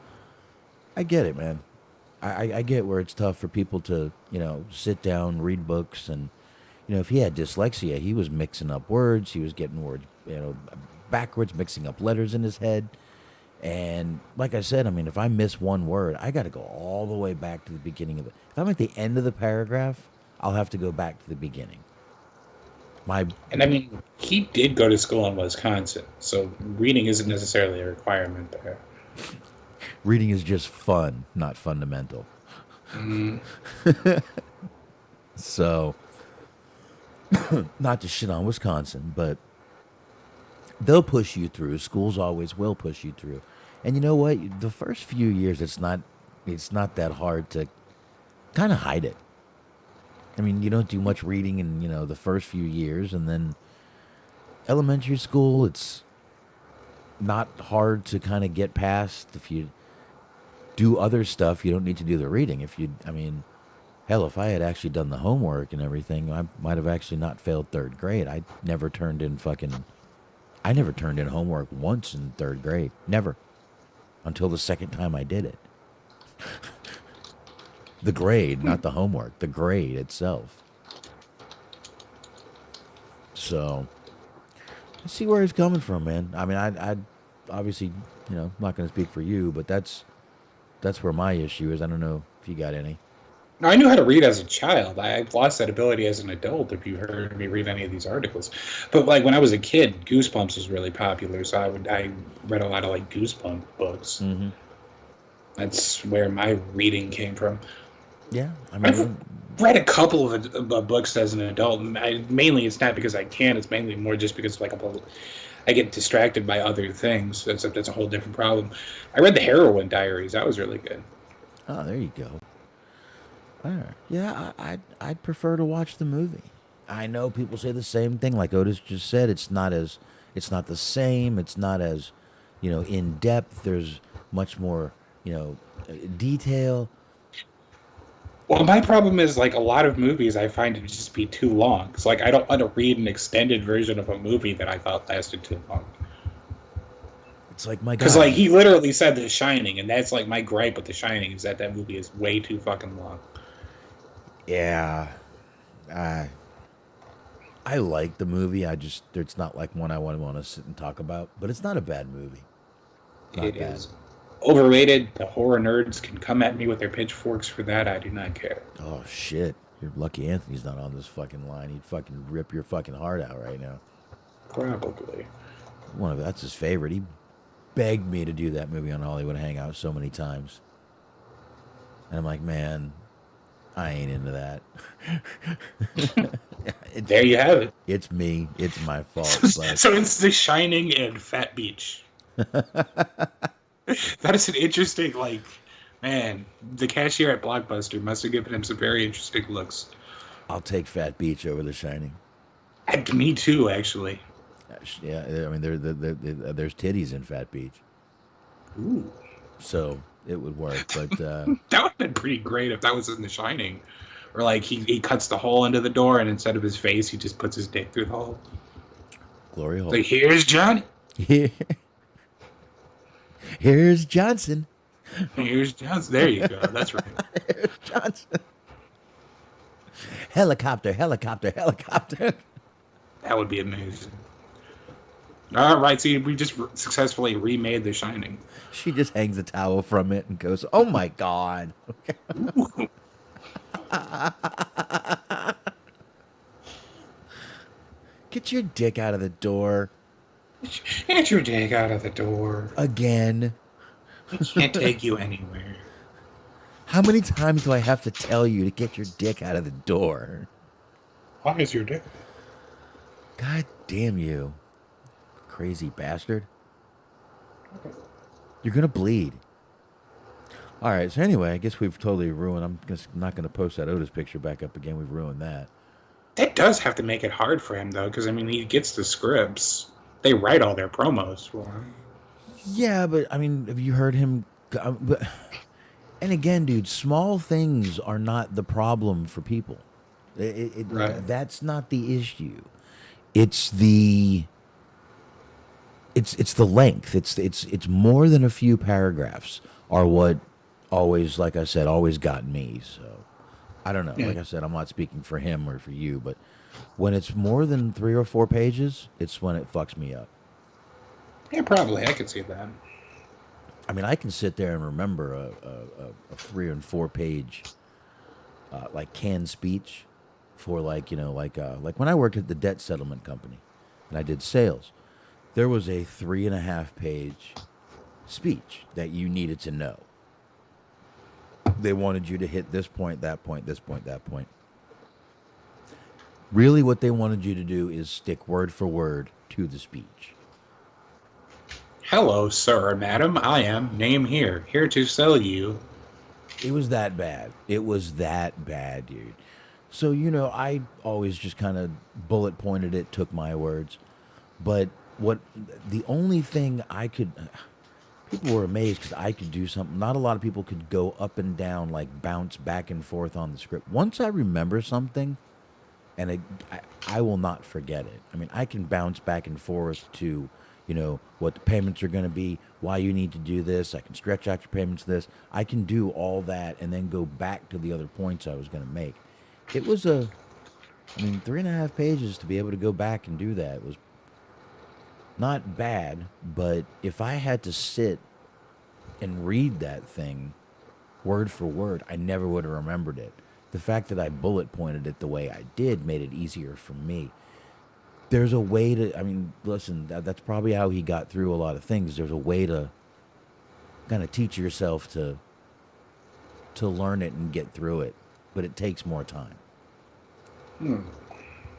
I get it, man. I get where it's tough for people to, sit down, read books, and, if he had dyslexia, he was mixing up words, he was getting words, backwards, mixing up letters in his head. And like I said, I mean, if I miss one word, I got to go all the way back to the beginning of it. If I'm at the end of the paragraph, I'll have to go back to the beginning. And I mean, he did go to school in Wisconsin, so reading isn't necessarily a requirement there. Reading is just fun, not fundamental. So, not to shit on Wisconsin, but they'll push you through. Schools always will push you through. And you know what? The first few years, it's not that hard to kind of hide it. I mean, you don't do much reading in, the first few years. And then elementary school, it's not hard to kind of get past. If you do other stuff, you don't need to do the reading. Hell, if I had actually done the homework and everything, I might have actually not failed 3rd grade. I never turned in homework once in 3rd grade. Never. Until the second time I did it. The grade, not the homework. The grade itself. So, I see where he's coming from, man. I mean, I obviously, I'm not going to speak for you, but that's where my issue is. I don't know if you got any. Now, I knew how to read as a child. I've lost that ability as an adult, if you heard me read any of these articles. But, like, when I was a kid, Goosebumps was really popular, so I read a lot of, like, Goosebump books. Mm-hmm. That's where my reading came from. Yeah. I've read a couple of books as an adult. Mainly, it's not because I can. It's mainly more just because, like, I get distracted by other things. That's a whole different problem. I read the Heroin Diaries. That was really good. Oh, there you go. Yeah, I'd prefer to watch the movie. I know people say the same thing, like Otis just said. It's not the same. It's not as, in depth. There's much more, detail. Well, my problem is, like, a lot of movies I find to just be too long. It's like I don't want to read an extended version of a movie that I thought lasted too long. It's like my guy. Because, like, he literally said The Shining, and that's, like, my gripe with The Shining is that movie is way too fucking long. Yeah. I like the movie. It's not like one I want to sit and talk about, but it's not a bad movie. It is overrated. The horror nerds can come at me with their pitchforks for that. I do not care. Oh, shit. You're lucky Anthony's not on this fucking line. He'd fucking rip your fucking heart out right now. Probably. That's his favorite. He begged me to do that movie on Hollywood Hangout so many times. And I'm like, man, I ain't into that. There you have it. It's me. It's my fault. So it's The Shining and Fat Beach. That is an interesting, like, man, the cashier at Blockbuster must have given him some very interesting looks. I'll take Fat Beach over The Shining. And me too, actually. Yeah, I mean, there's titties in Fat Beach, Ooh. so it would work. But That would have been pretty great if that was in The Shining. Or like he cuts the hole into the door and instead of his face, he just puts his dick through the hole. glory hole. Like, here's Johnny. Here's Johnson. Here's Johnson. There you go. That's right. Here's Johnson. Helicopter, helicopter, helicopter. That would be amazing. All right, see, we just successfully remade The Shining. She just hangs a towel from it and goes, "Oh my god." Get your dick out of the door. Get your dick out of the door. Again. I can't take you anywhere. How many times do I have to tell you to get your dick out of the door? Why is your dick? God damn you. Crazy bastard. You're going to bleed. All right, so anyway, I guess we've totally ruined. I'm just not going to post that Otis picture back up again. We've ruined that. That does have to make it hard for him, though, because, I mean, he gets the scripts. They write all their promos for him. Yeah, but, I mean, have you heard him? And again, dude, small things are not the problem for people. Right. That's not the issue. It's the length. It's more than a few paragraphs are what always, like I said, always got me. So I don't know. Yeah. Like I said, I'm not speaking for him or for you, but when it's more than 3 or 4 pages, it's when it fucks me up. Yeah, probably. I could see that. I mean, I can sit there and remember a 3 and 4 page like canned speech for like when I worked at the debt settlement company and I did sales. There was a 3.5 page speech that you needed to know. They wanted you to hit this point, that point, this point, that point. Really, what they wanted you to do is stick word for word to the speech. Hello, sir or madam. I am, name here to sell you. It was that bad. It was that bad, dude. So, I always just kind of bullet pointed it, took my words. But the only thing I could, people were amazed because I could do something. Not a lot of people could go up and down, like bounce back and forth on the script. Once I remember something, and I will not forget it. I mean, I can bounce back and forth to, what the payments are going to be, why you need to do this. I can stretch out your payments to this. I can do all that and then go back to the other points I was going to make. It was 3.5 pages to be able to go back and do that was not bad, but if I had to sit and read that thing word for word, I never would have remembered it. The fact that I bullet pointed it the way I did made it easier for me. There's a way to, listen, that's probably how he got through a lot of things. There's a way to kind of teach yourself to learn it and get through it, but it takes more time.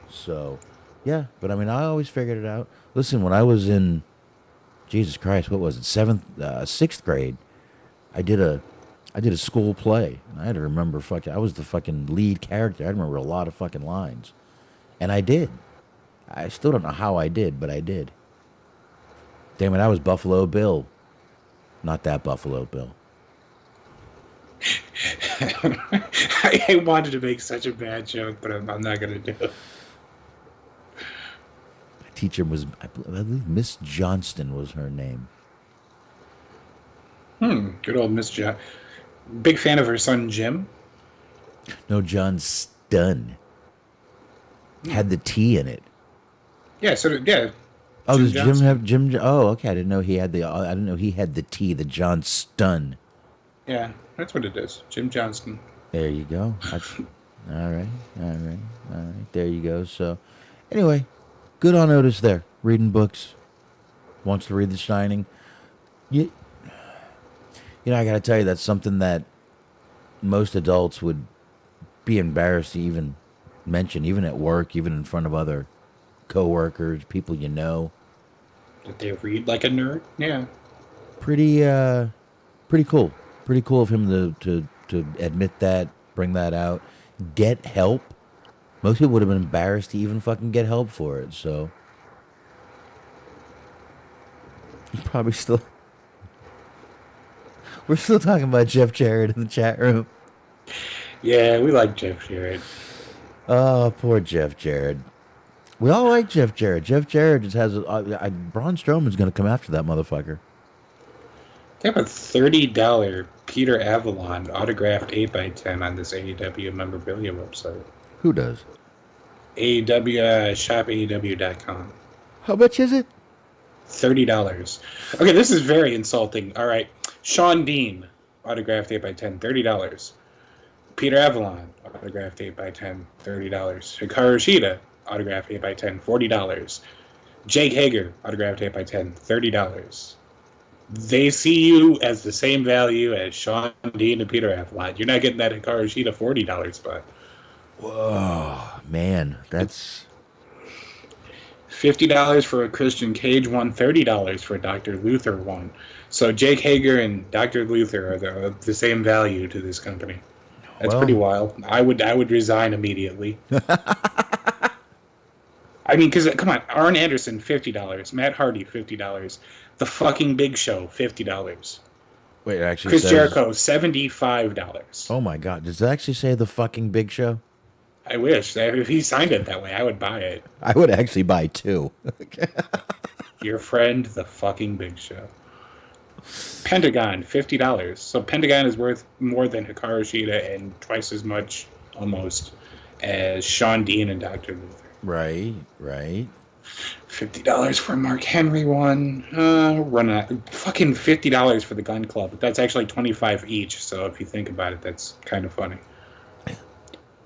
So, yeah, but I always figured it out. Listen, when I was in, Jesus Christ, what was it, 6th grade, I did a school play, and I had to remember I was the fucking lead character. I remember a lot of fucking lines, and I did. I still don't know how I did, but I did. Damn it, I was Buffalo Bill. Not that Buffalo Bill. I wanted to make such a bad joke, but I'm not going to do it. My teacher was, I believe Miss Johnston was her name. Good old Miss John. Big fan of her son, Jim? No, John Stun. Had the T in it. Yeah, yeah. Oh, does Jim have Jim? Oh, okay. I didn't know he had the T, the John Stun. Yeah, that's what it is. Jim Johnston. There you go. All right. There you go. So, anyway, good on Otis there. Reading books. Wants to read The Shining. I got to tell you, that's something that most adults would be embarrassed to even mention, even at work, even in front of other coworkers, people you know. That they read like a nerd? Yeah. Pretty cool. Pretty cool of him to admit that, bring that out, get help. Most people would have been embarrassed to even fucking get help for it. So, Probably still. We're still talking about Jeff Jarrett in the chat room. Yeah, we like Jeff Jarrett. Oh, poor Jeff Jarrett. We all like Jeff Jarrett. Jeff Jarrett just has Braun Strowman's going to come after that motherfucker. They have a $30 Peter Avalon autographed 8x10 on this AEW memorabilia website. Who does? AEW, shopaew.com. How much is it? $30. Okay, this is very insulting. All right. Sean Dean, autographed 8x10, $30. Peter Avalon, autographed 8x10, $30. Hikaru Shida, autographed 8x10, $40. Jake Hager, autographed 8x10, $30. They see you as the same value as Sean Dean and Peter Avalon. You're not getting that Hikaru Shida $40 spot. Whoa, man, that's $50 for a Christian Cage one, $30 for a Dr. Luther one. So Jake Hager and Dr. Luther are the same value to this company. That's pretty wild. I would resign immediately. I mean, because come on, Arn Anderson $50, Matt Hardy $50, the fucking Big Show $50. Wait, it actually Chris says... Jericho $75. Oh my God, does it actually say the fucking Big Show? I wish if he signed it that way, I would buy it. I would actually buy two. Your friend, the fucking Big Show. Pentagon $50. So Pentagon is worth more than Hikaru Shida and twice as much, almost, as Sean Dean and Dr. Luther. Right. $50 for a Mark Henry one. Run out. Fucking $50 for the Gun Club. That's actually $25 each. So if you think about it, that's kind of funny.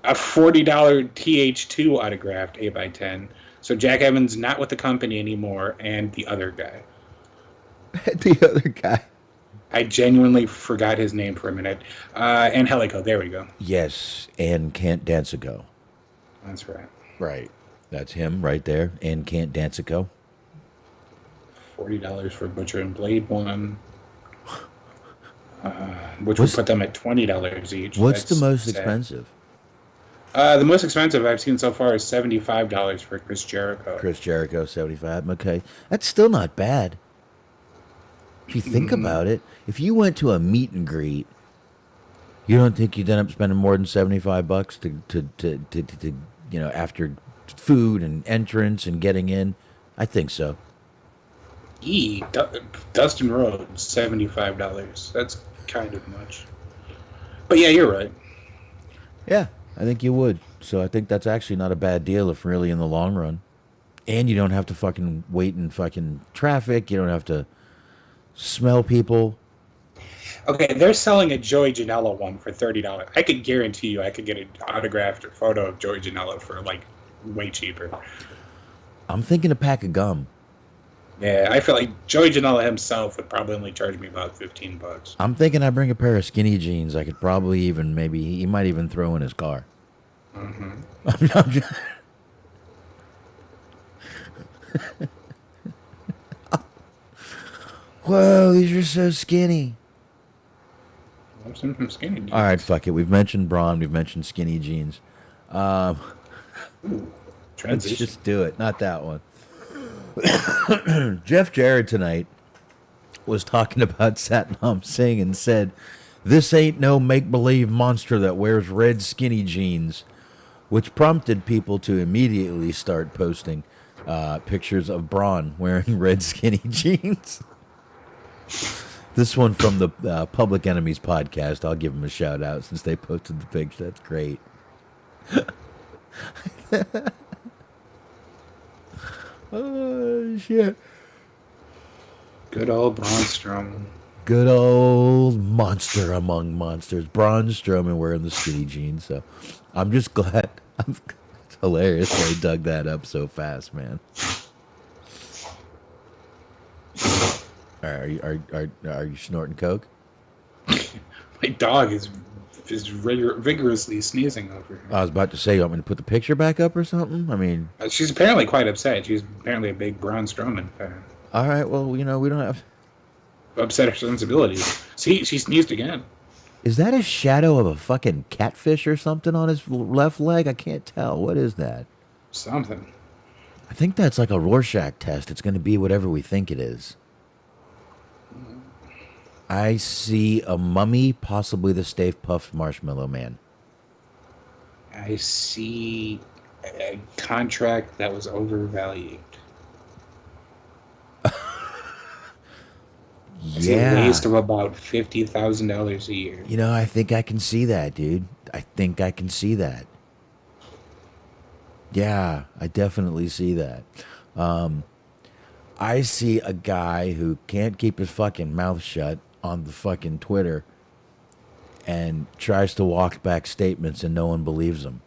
A $40 TH2 autographed 8x10. So Jack Evans not with the company anymore, and the other guy. The other guy. I genuinely forgot his name for a minute. Angelico, there we go. Yes, and Can't Dance a Go. That's right. Right. That's him right there. And Can't Dance a Go. $40 for Butcher and Blade one. Which would put them at $20 each. What's the most expensive? The most expensive I've seen so far is $75 for Chris Jericho. Chris Jericho, $75. Okay. That's still not bad. If you think about it, if you went to a meet and greet, you don't think you'd end up spending more than $75 to after food and entrance and getting in? I think so. Dustin Rhodes, $75. That's kind of much. But yeah, you're right. Yeah, I think you would. So I think that's actually not a bad deal if really in the long run. And you don't have to fucking wait in fucking traffic. You don't have to smell people. Okay, they're selling a Joey Janela one for $30. I could guarantee you I could get an autographed photo of Joey Janela for, like, way cheaper. I'm thinking a pack of gum. Yeah, I feel like Joey Janela himself would probably only charge me about $15. I'm thinking I bring a pair of skinny jeans. I could probably even he might even throw in his car. Mm-hmm. Whoa, these are so skinny. I've seen some skinny jeans. All right, fuck it. We've mentioned Braun. We've mentioned skinny jeans. Ooh, let's just do it. Not that one. Jeff Jarrett tonight was talking about Satnam Singh and said, "This ain't no make-believe monster that wears red skinny jeans," which prompted people to immediately start posting pictures of Braun wearing red skinny jeans. This one from the Public Enemies podcast. I'll give them a shout out since they posted the picture. That's great. Oh, shit. Good old Braun Strowman. Good old monster among monsters. Braun Strowman wearing the skinny jeans. So I'm just glad. It's hilarious that I dug that up so fast, man. Are you snorting coke? My dog is vigorously sneezing over here. I was about to say, you want me to put the picture back up or something? I mean... She's apparently quite upset. She's apparently a big Braun Strowman fan. All right, well, we don't have... Upset her sensibilities. See, she sneezed again. Is that a shadow of a fucking catfish or something on his left leg? I can't tell. What is that? Something. I think that's like a Rorschach test. It's going to be whatever we think it is. I see a mummy, possibly the Stay Puft Marshmallow Man. I see a contract that was overvalued. I see a Yeah. waste of about $50,000 a year. You know, I think I can see that, dude. I think I can see that. Yeah, I definitely see that. I see a guy who can't keep his fucking mouth shut on the fucking Twitter and tries to walk back statements and no one believes him.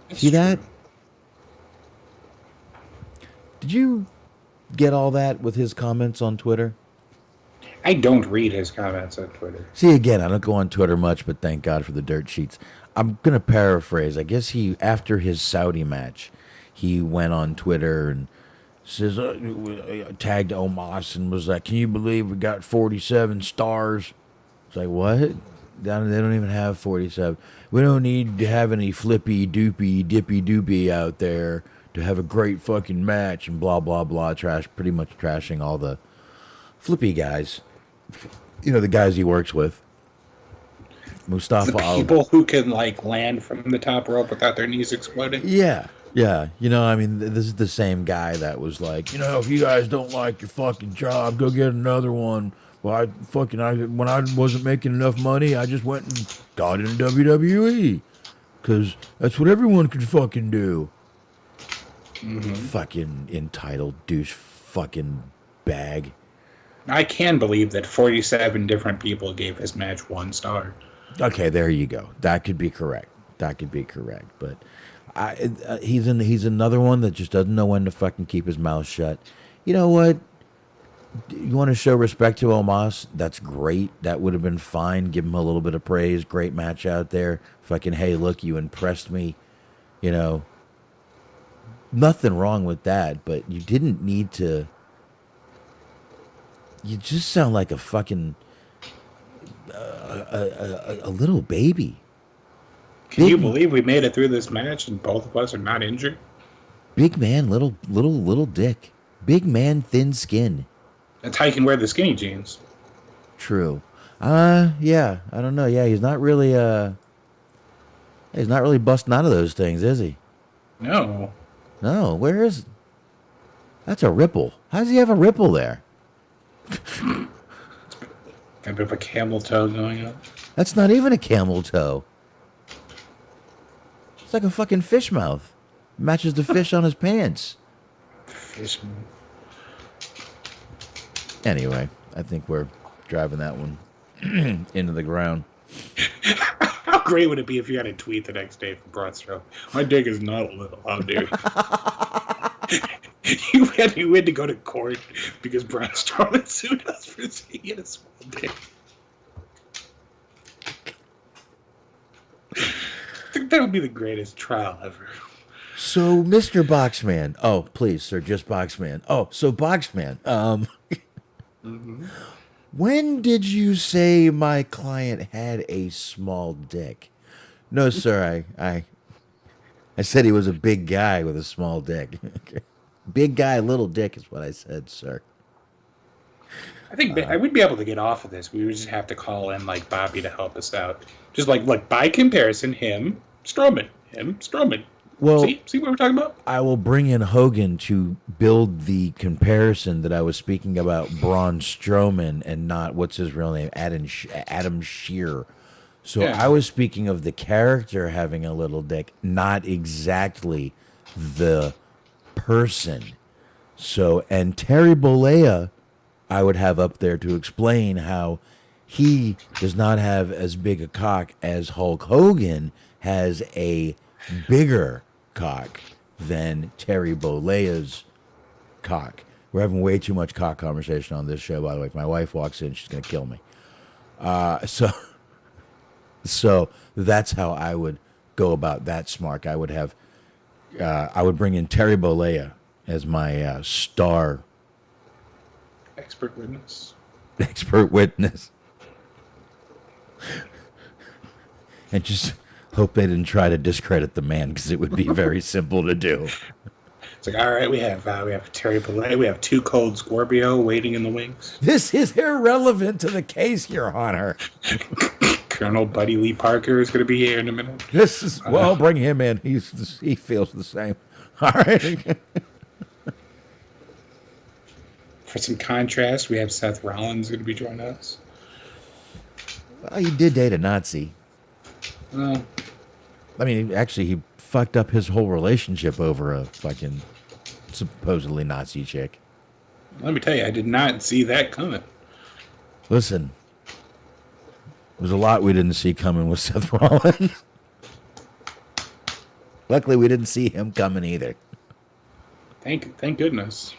That's See that? true. Did you get all that with his comments on Twitter? I don't read his comments on Twitter. See, again, I don't go on Twitter much, but thank God for the dirt sheets. I'm going to paraphrase. I guess after his Saudi match, he went on Twitter and says, tagged Omos and was like, "Can you believe we got 47 stars?" It's like, what? They don't even have 47. We don't need to have any flippy doopy dippy doopy out there to have a great fucking match and blah blah blah. Pretty much trashing all the flippy guys. You know, the guys he works with. Mustafa The Ali. people who can like land from the top rope without their knees exploding. Yeah, yeah. You know, I mean, this is the same guy that was like, you know, if you guys don't like your fucking job, go get another one. Well, when I wasn't making enough money, I just went and got into WWE. Because that's what everyone could fucking do. Fucking entitled douche fucking bag. I can believe that 47 different people gave his match 1 star. Okay, there you go. That could be correct. But he's another one that just doesn't know when to fucking keep his mouth shut. You know what? You want to show respect to Omos? That's great. That would have been fine. Give him a little bit of praise. Great match out there. Fucking, hey, look, you impressed me. You know, nothing wrong with that, but you didn't need to. You just sound like a fucking a little baby. Can you believe we made it through this match and both of us are not injured? Big man, little dick. Big man, thin skin. That's how you can wear the skinny jeans. True. Yeah. I don't know. Yeah, he's not really busting out of those things, is he? No. No. Where is? That's a ripple. How does he have a ripple there? Got a bit of a camel toe going on. That's not even a camel toe. It's like a fucking fish mouth. Matches the fish on his pants. Fishman. Anyway, I think we're driving that one into the ground. How great would it be if you had a tweet the next day from Braun Strowman? My dick is not a little. How dare you? You had to go to court because Braun Strowman sued us for saying he had a small dick. I think that would be the greatest trial ever. So, Mr. Boxman. Oh, please, sir, just Boxman. Oh, so Boxman. When did you say my client had a small dick? No, sir. I said he was a big guy with a small dick. Big guy, little dick is what I said, sir. I think I would be able to get off of this. We would just have to call in like Bobby to help us out. Just like by comparison, him, Strowman. Well, see what we're talking about? I will bring in Hogan to build the comparison that I was speaking about Braun Strowman and not, what's his real name, Adam Shear. So Yeah. I was speaking of the character having a little dick, not exactly the person. So, and Terry Bollea, I would have up there to explain how he does not have as big a cock as Hulk Hogan has a bigger cock than Terry Bollea's cock. We're having way too much cock conversation on this show, by the way. If my wife walks in, she's going to kill me. So that's how I would go about that, Smark. I would bring in Terry Bollea as my star Expert witness. expert witness. And just hope they didn't try to discredit the man, because it would be very simple to do. It's like, all right, we have Terry Bollea, we have Too Cold Scorpio waiting in the wings. This is irrelevant to the case, Your Honor. Colonel Buddy Lee Parker is going to be here in a minute. This is well, bring him in. He feels the same. All right. For some contrast, we have Seth Rollins going to be joining us. Well, he did date a Nazi. Well, I mean, actually, he fucked up his whole relationship over a fucking supposedly Nazi chick. let me tell you, I did not see that coming. Listen, there's a lot we didn't see coming with Seth Rollins. Luckily, we didn't see him coming either. Thank goodness.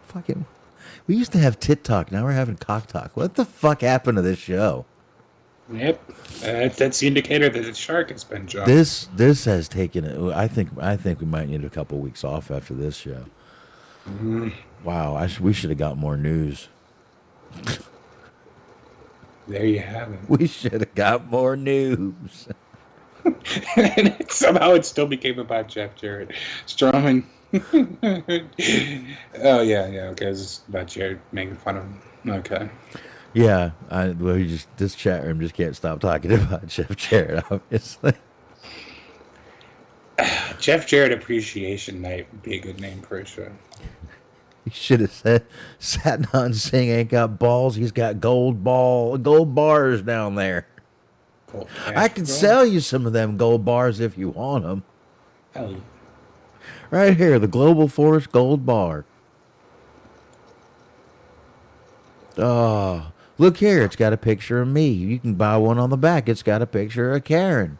Fucking, we used to have tit talk. Now we're having cock talk. What the fuck happened to this show? Yep, that's the indicator that the shark has been jumped. This has taken. I think we might need a couple weeks off after this show. Mm-hmm. Wow, we should have got more news. There you have it. We should have got more news. And somehow it still became about Jeff Jarrett. Strowman. Oh yeah, okay. It's about Jarrett making fun of him. Okay. Yeah, this chat room just can't stop talking about Jeff Jarrett, obviously. Jeff Jarrett Appreciation Night would be a good name for a show. He should have said Satnam Singh ain't got balls, he's got gold bars down there. Cool. I can sell you some of them gold bars if you want them. Hell yeah. Right here, the Global Force Gold Bar. Oh, look here, it's got a picture of me. You can buy one on the back. It's got a picture of Karen.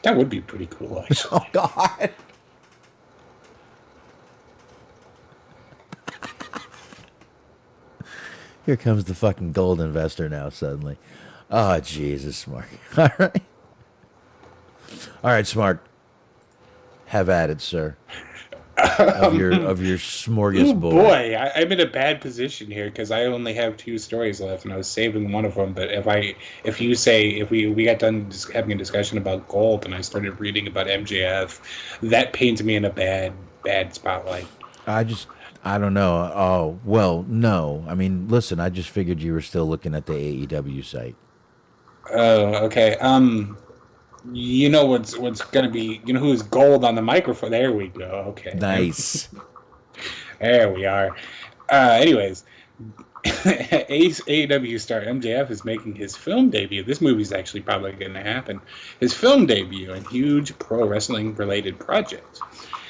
That would be pretty cool, actually. Oh, God. Here comes the fucking gold investor now, suddenly. Oh, Jesus, Mark. All right. All right, Smart. Have at it, sir. Of your smorgasbord. Oh boy, I'm in a bad position here because I only have 2 stories left, and I was saving one of them. But if we got done having a discussion about gold, and I started reading about MJF, that paints me in a bad spotlight. I don't know. Oh, well, no. I mean, listen, I just figured you were still looking at the AEW site. Oh, okay. You know what's going to be, you know who's gold on the microphone? There we go. Okay. Nice. There we are. Anyways, AEW star MJF is making his film debut. This movie's actually probably going to happen. His film debut in huge pro wrestling related project.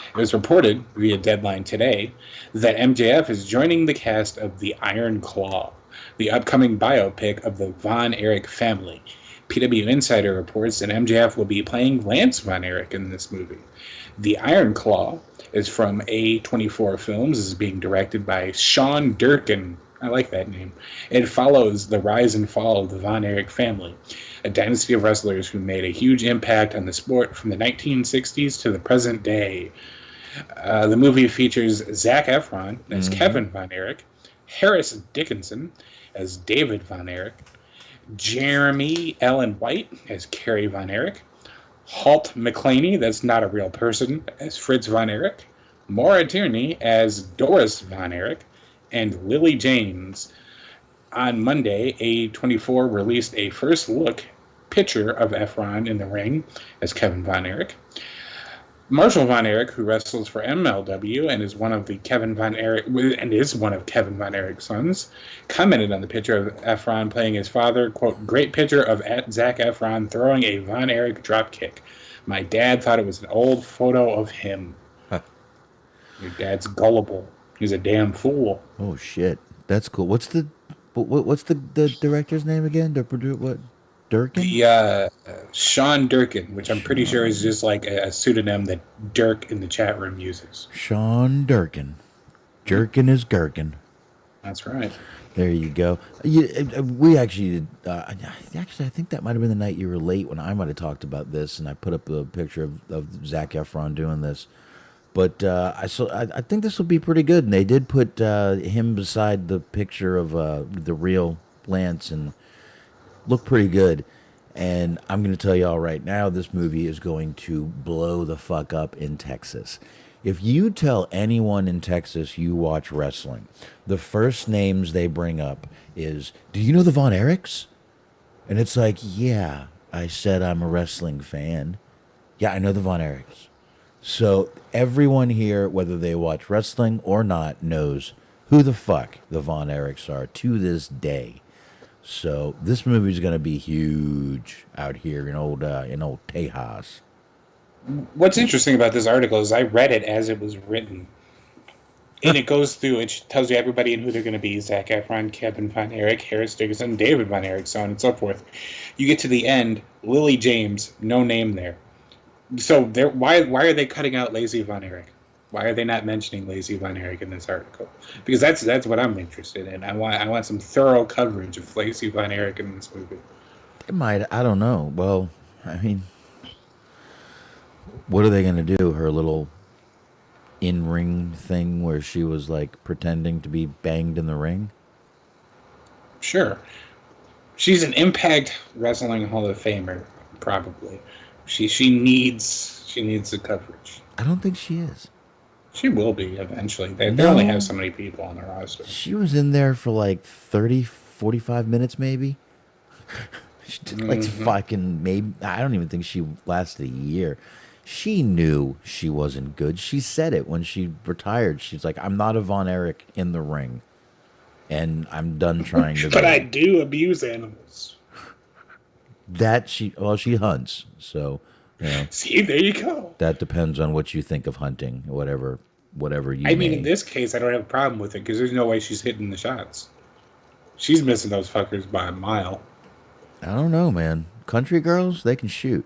It was reported via Deadline today that MJF is joining the cast of The Iron Claw, the upcoming biopic of the Von Erich family. PW Insider reports that MJF will be playing Lance Von Erich in this movie. The Iron Claw is from A24 Films. Is being directed by Sean Durkin. I like that name. It follows the rise and fall of the Von Erich family, a dynasty of wrestlers who made a huge impact on the sport from the 1960s to the present day. The movie features Zac Efron as Kevin Von Erich, Harris Dickinson as David Von Erich, Jeremy Allen White as Kerry Von Erich, Halt McClaney, that's not a real person, as Fritz Von Erich, Maura Tierney as Doris Von Erich, and Lily James. On Monday, A24 released a first look picture of Efron in the ring as Kevin Von Erich. Marshall Von Erich, who wrestles for MLW and is one of Kevin Von Erich's sons, commented on the picture of Efron playing his father, quote, "Great picture of Zac Efron throwing a Von Erich dropkick. My dad thought it was an old photo of him." Huh. Your dad's gullible. He's a damn fool. Oh shit, that's cool. What's the director's name again? What? Durkin? Sean Durkin, which I'm pretty sure is just like a pseudonym that Dirk in the chat room uses. Sean Durkin. Jerkin is Gherkin. That's right. There you go. We actually did. Actually, I think that might have been the night you were late when I might have talked about this, and I put up a picture of Zac Efron doing this. But I think this will be pretty good, and they did put him beside the picture of the real Lance, and look pretty good. And I'm going to tell y'all right now, this movie is going to blow the fuck up in Texas. If you tell anyone in Texas you watch wrestling, the first names they bring up is, do you know the Von Erichs? And it's like, yeah, I said I'm a wrestling fan. Yeah, I know the Von Erichs. So everyone here, whether they watch wrestling or not, knows who the fuck the Von Erichs are to this day. So this movie is going to be huge out here in old Tejas. What's interesting about this article is I read it as it was written. And it goes through, it tells you everybody and who they're going to be: Zac Efron, Kevin Von Erich, Harris Dickinson, David Von Erich, so on and so forth. You get to the end, Lily James, no name there. So why are they cutting out Lazy Von Erich? Why are they not mentioning Lazy Von Erich in this article? Because that's what I'm interested in. I want some thorough coverage of Lazy Von Erich in this movie. It might, I don't know. Well, I mean, what are they going to do? Her little in-ring thing where she was like pretending to be banged in the ring? Sure. She's an Impact Wrestling Hall of Famer, probably. She needs the coverage. I don't think she is. She will be eventually. They only have so many people on the roster. She was in there for like 30, 45 minutes maybe. She did like fucking maybe, I don't even think she lasted a year. She knew she wasn't good. She said it when she retired. She's like, I'm not a Von Erich in the ring. And I'm done trying to But I do abuse animals. She hunts. So, you know. See, there you go. That depends on what you think of hunting, whatever you I mean, in this case, I don't have a problem with it because there's no way she's hitting the shots. She's missing those fuckers by a mile. I don't know, man. Country girls, they can shoot.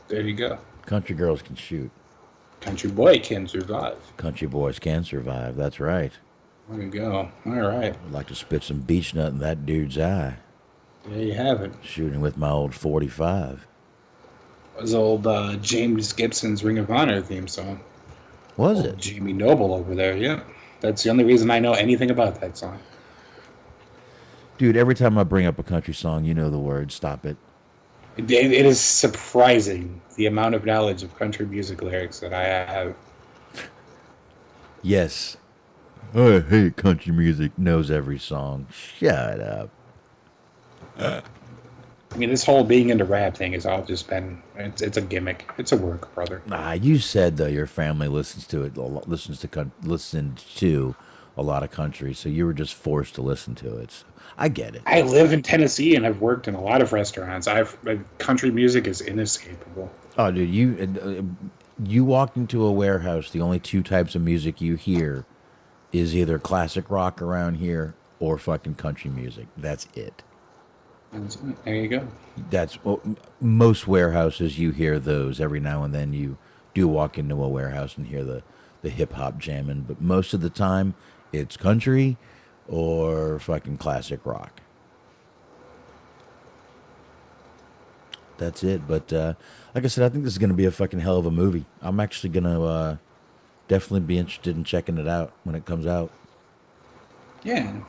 There you go. Country girls can shoot. Country boy can survive. Country boys can survive. That's right. There you go. All right. I'd like to spit some beach nut in that dude's eye. There you have it. Shooting with my old 45. It was old James Gibson's Ring of Honor theme song. Was old it? Jamie Noble over there, yeah. That's the only reason I know anything about that song. Dude, every time I bring up a country song, you know the words. Stop it. It is surprising the amount of knowledge of country music lyrics that I have. Yes. I hate country music. Knows every song. Shut up. I mean, this whole being into rap thing has all just been, it's a gimmick. It's a work, brother. You said, though, your family listens to a lot of country, so you were just forced to listen to it. So I get it. I live in Tennessee, and I've worked in a lot of restaurants. Country music is inescapable. Oh, dude, you walked into a warehouse, the only two types of music you hear is either classic rock around here or fucking country music. That's it. There you go. Most warehouses, you hear those. Every now and then you do walk into a warehouse and hear the hip-hop jamming, but most of the time it's country or fucking classic rock. That's it. But like I said, I think this is going to be a fucking hell of a movie. I'm actually going to definitely be interested in checking it out when it comes out. Yeah.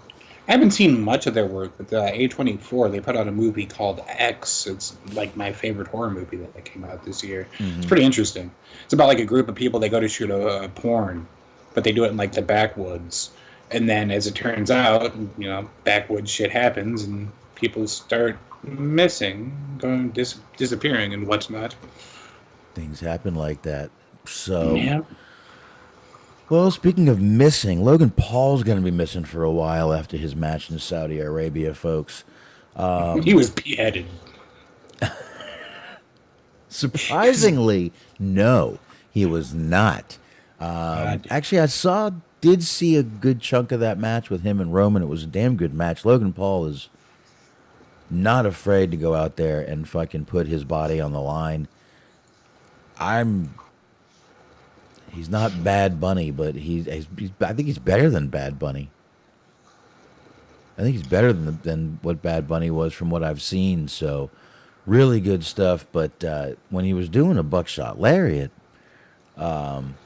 I haven't seen much of their work, but A24, they put out a movie called X. It's like my favorite horror movie that came out this year. Mm-hmm. It's pretty interesting. It's about like a group of people, they go to shoot a porn, but they do it in like the backwoods. And then as it turns out, backwoods shit happens and people start missing, disappearing and whatnot. Things happen like that. So... Yeah. Well, speaking of missing, Logan Paul's going to be missing for a while after his match in Saudi Arabia, folks. He was beheaded. Surprisingly, no, he was not. Actually, I did see a good chunk of that match with him and Roman. It was a damn good match. Logan Paul is not afraid to go out there and fucking put his body on the line. He's not Bad Bunny, but I think he's better than Bad Bunny. I think he's better than what Bad Bunny was from what I've seen. So, really good stuff. But when he was doing a buckshot lariat, looks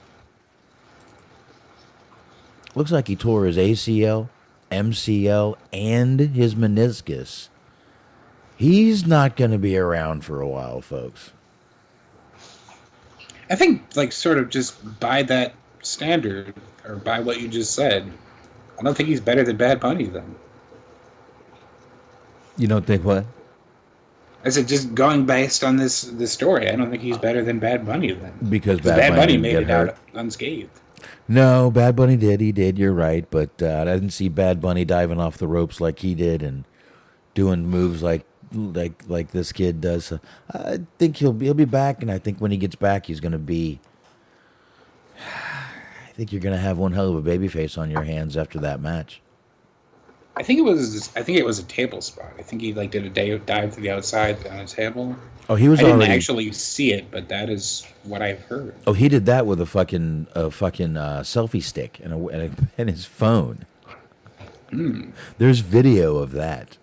like he tore his ACL, MCL, and his meniscus He's not going to be around for a while, folks. I think, like, sort of just by that standard, or by what you just said, I don't think he's better than Bad Bunny, then. You don't think what? I said, just going based on this story, I don't think he's better than Bad Bunny, then. Because Bad Bunny didn't made get it hurt. out unscathed. No, Bad Bunny did. He did. You're right. But I didn't see Bad Bunny diving off the ropes like he did and doing moves like this kid does. So I think he'll be back, and I think when he gets back, he's going to be. I think you're going to have one hell of a babyface on your hands after that match. I think it was a table spot. I think he like did a dive to the outside on a table. Oh, he was I didn't already actually see it, but that is what I've heard. Oh, he did that with a fucking selfie stick and his phone. There's video of that.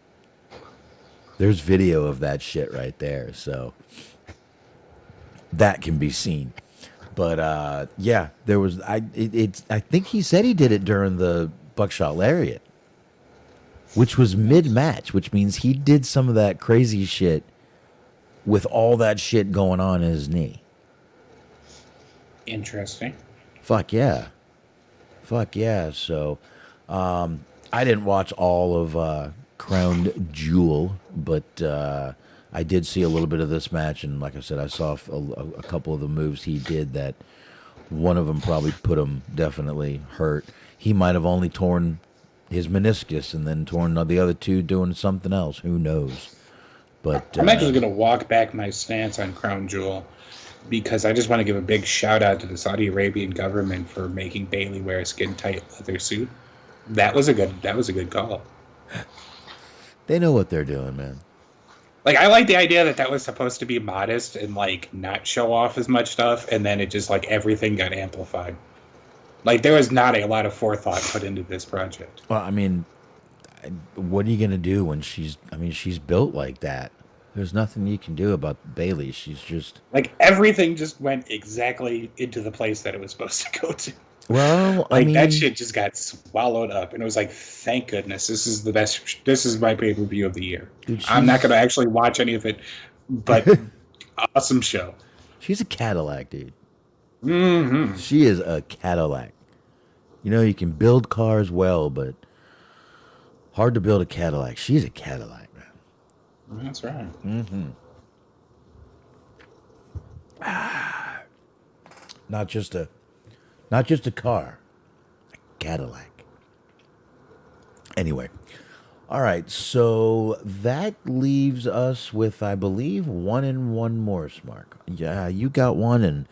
There's video of that shit right there, so that can be seen. But yeah, there was I think he said he did it during the Buckshot Lariat, which was mid-match, which means he did some of that crazy shit with all that shit going on in his knee. Interesting. Fuck yeah. So, I didn't watch all of Crown Jewel, but I did see a little bit of this match, and like I said, I saw a couple of the moves he did that one of them probably put him definitely hurt. He might have only torn his meniscus and then torn the other two doing something else. Who knows? But I'm actually going to walk back my stance on Crown Jewel because I just want to give a big shout out to the Saudi Arabian government for making Bayley wear a skin tight leather suit. That was a good call. They know what they're doing, man. Like, I like the idea that was supposed to be modest and like not show off as much stuff, and then it just like everything got amplified. Like, there was not a lot of forethought put into this project. Well, I mean, what are you going to do when she's built like that? There's nothing you can do about Bayley. She's just... Like, everything just went exactly into the place that it was supposed to go to. Well, like, I mean... that shit just got swallowed up. And it was like, thank goodness, this is the best... This is my pay-per-view of the year. Dude, I'm not going to actually watch any of it, but awesome show. She's a Cadillac, dude. Mm-hmm. She is a Cadillac. You know, you can build cars well, but hard to build a Cadillac. She's a Cadillac, man. That's right. Mm-hmm. Not just a car, a Cadillac. Anyway, all right. So that leaves us with, I believe, one and one more, Mark. Yeah, you got one, and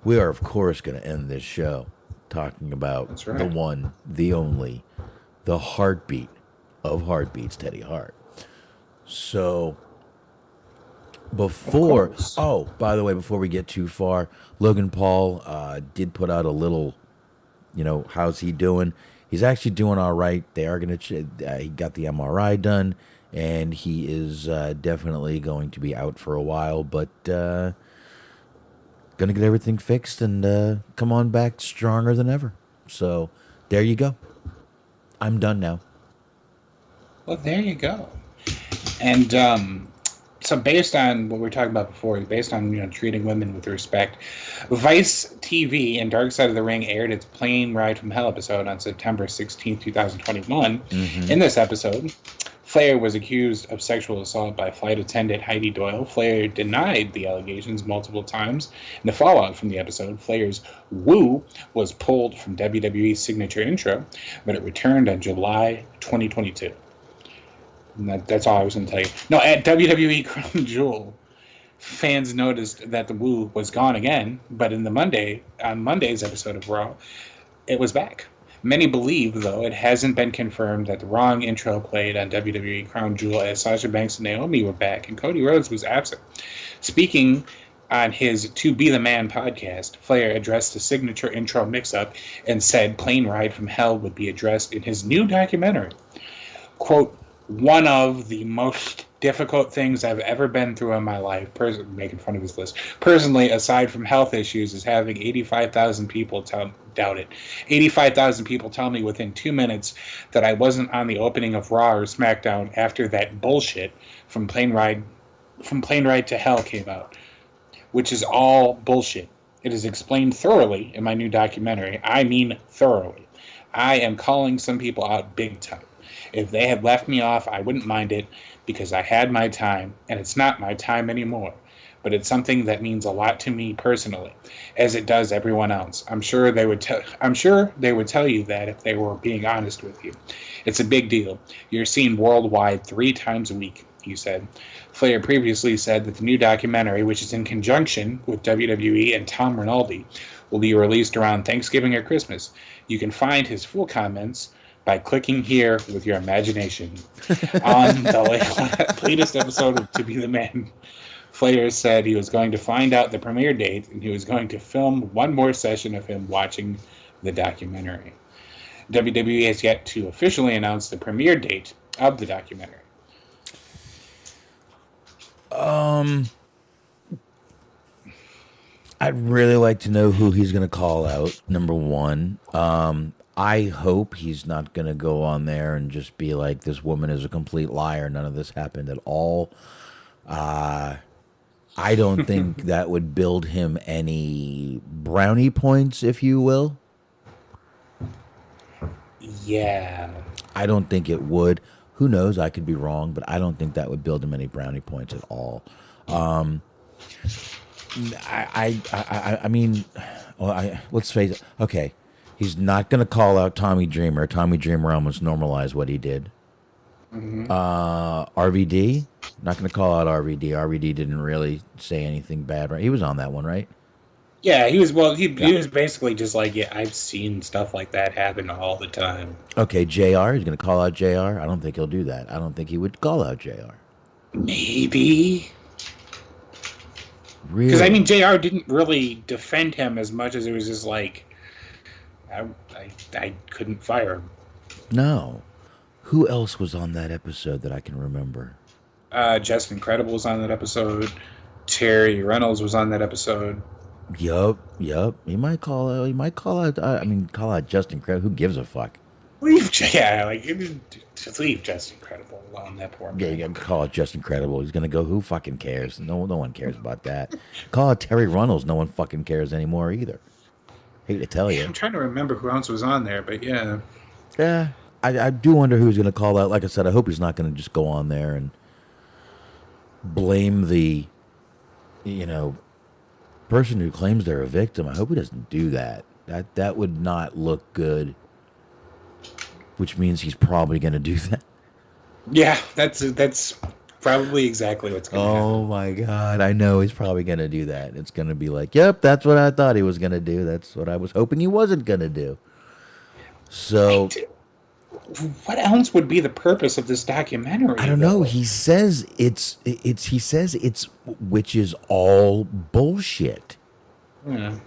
we are, of course, going to end this show talking about the one, the only, the heartbeat of heartbeats, Teddy Hart. So before, by the way, before we get too far, Logan Paul did put out a little, how's he doing? He's actually doing all right. They are going to, he got the MRI done, and he is definitely going to be out for a while, but going to get everything fixed and come on back stronger than ever. So there you go. I'm done now. Well, there you go. And so based on what we were talking about before, based on treating women with respect, Vice TV and Dark Side of the Ring aired its Plane Ride from Hell episode on September 16, 2021. Mm-hmm. In this episode, Flair was accused of sexual assault by flight attendant Heidi Doyle. Flair denied the allegations multiple times. In the fallout from the episode, Flair's Woo was pulled from WWE's signature intro, but it returned on July 2022. And that's all I was going to tell you. No, at WWE Crown Jewel, fans noticed that the Woo was gone again, but on Monday's episode of Raw, it was back. Many believe, though, it hasn't been confirmed that the wrong intro played on WWE Crown Jewel as Sasha Banks and Naomi were back and Cody Rhodes was absent. Speaking on his To Be the Man podcast, Flair addressed the signature intro mix-up and said Plane Ride from Hell would be addressed in his new documentary. Quote, one of the most difficult things I've ever been through in my life, making fun of his list, personally, aside from health issues, is having 85,000 people doubt it. 85,000 people tell me within 2 minutes that I wasn't on the opening of Raw or SmackDown after that bullshit from Plane Ride to Hell came out, which is all bullshit. It is explained thoroughly in my new documentary. I mean thoroughly. I am calling some people out big time. If they had left me off, I wouldn't mind it because I had my time, and it's not my time anymore. But it's something that means a lot to me personally, as it does everyone else. I'm sure they would tell you that if they were being honest with you. It's a big deal. You're seen worldwide 3 times a week, he said. Flair previously said that the new documentary, which is in conjunction with WWE and Tom Rinaldi, will be released around Thanksgiving or Christmas. You can find his full comments by clicking here with your imagination. On the latest episode of To Be the Man, Flair said he was going to find out the premiere date and he was going to film one more session of him watching the documentary. WWE has yet to officially announce the premiere date of the documentary. I'd really like to know who he's going to call out, number one. I hope he's not going to go on there and just be like, this woman is a complete liar. None of this happened at all. I don't think that would build him any brownie points, if you will. Yeah. I don't think it would. Who knows? I could be wrong, but I don't think that would build him any brownie points at all. I mean, let's face it. Okay, he's not going to call out Tommy Dreamer. Tommy Dreamer almost normalized what he did. Mm-hmm. RVD, not going to call out RVD. RVD didn't really say anything bad, right? He was on that one, right? Yeah, he was. Well, he was basically just like, yeah, I've seen stuff like that happen all the time. Okay, JR, he's going to call out JR. I don't think he'll do that. I don't think he would call out JR. Maybe. Really? Because, I mean, JR didn't really defend him as much as it was just like, I couldn't fire him. No. Who else was on that episode that I can remember? Justin Credible was on that episode. Terry Reynolds was on that episode. Yup. He might call out. Call out Justin Credible. Who gives a fuck? Leave Justin Credible alone. That poor man. Yeah, you gotta call out Justin Credible. He's gonna go. Who fucking cares? No one cares about that. Call out Terry Reynolds. No one fucking cares anymore either. Hate to tell you. I'm trying to remember who else was on there, but yeah. Yeah, I do wonder who's gonna call out. Like I said, I hope he's not gonna just go on there and blame the, person who claims they're a victim. I hope he doesn't do that. That would not look good. Which means he's probably going to do that. Yeah, that's probably exactly what's going to happen. Oh my God, I know he's probably going to do that. It's going to be like, yep, that's what I thought he was going to do. That's what I was hoping he wasn't going to do. So, what else would be the purpose of this documentary? I don't know. He says it's which is all bullshit. Yeah.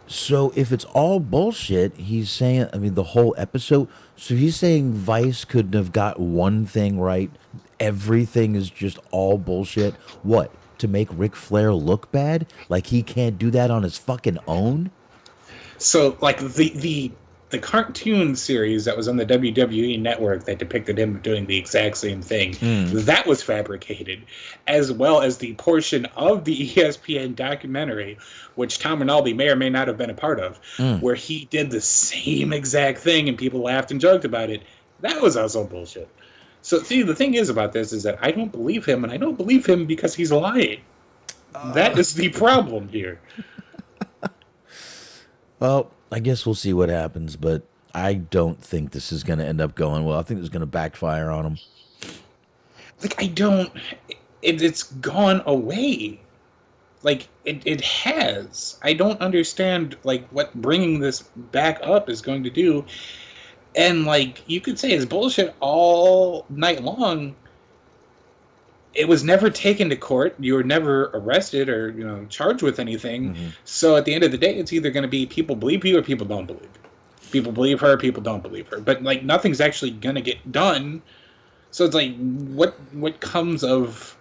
So if it's all bullshit, he's saying, the whole episode. So he's saying Vice couldn't have got one thing right. Everything is just all bullshit. What? To make Ric Flair look bad? Like he can't do that on his fucking own? So like the cartoon series that was on the WWE network that depicted him doing the exact same thing, that was fabricated, as well as the portion of the ESPN documentary, which Tom Rinaldi may or may not have been a part of, where he did the same exact thing and people laughed and joked about it. That was also bullshit. So, see, the thing is about this is that I don't believe him, and I don't believe him because he's lying. That is the problem here. Well, I guess we'll see what happens, but I don't think this is going to end up going well. I think this is going to backfire on him. Like, it's gone away. Like, it has. I don't understand, like, what bringing this back up is going to do. And, like, you could say it's bullshit all night long. It was never taken to court. You were never arrested or, charged with anything. Mm-hmm. So at the end of the day, it's either going to be people believe you or people don't believe you. People believe her, people don't believe her. But, like, nothing's actually going to get done. So it's like, what comes of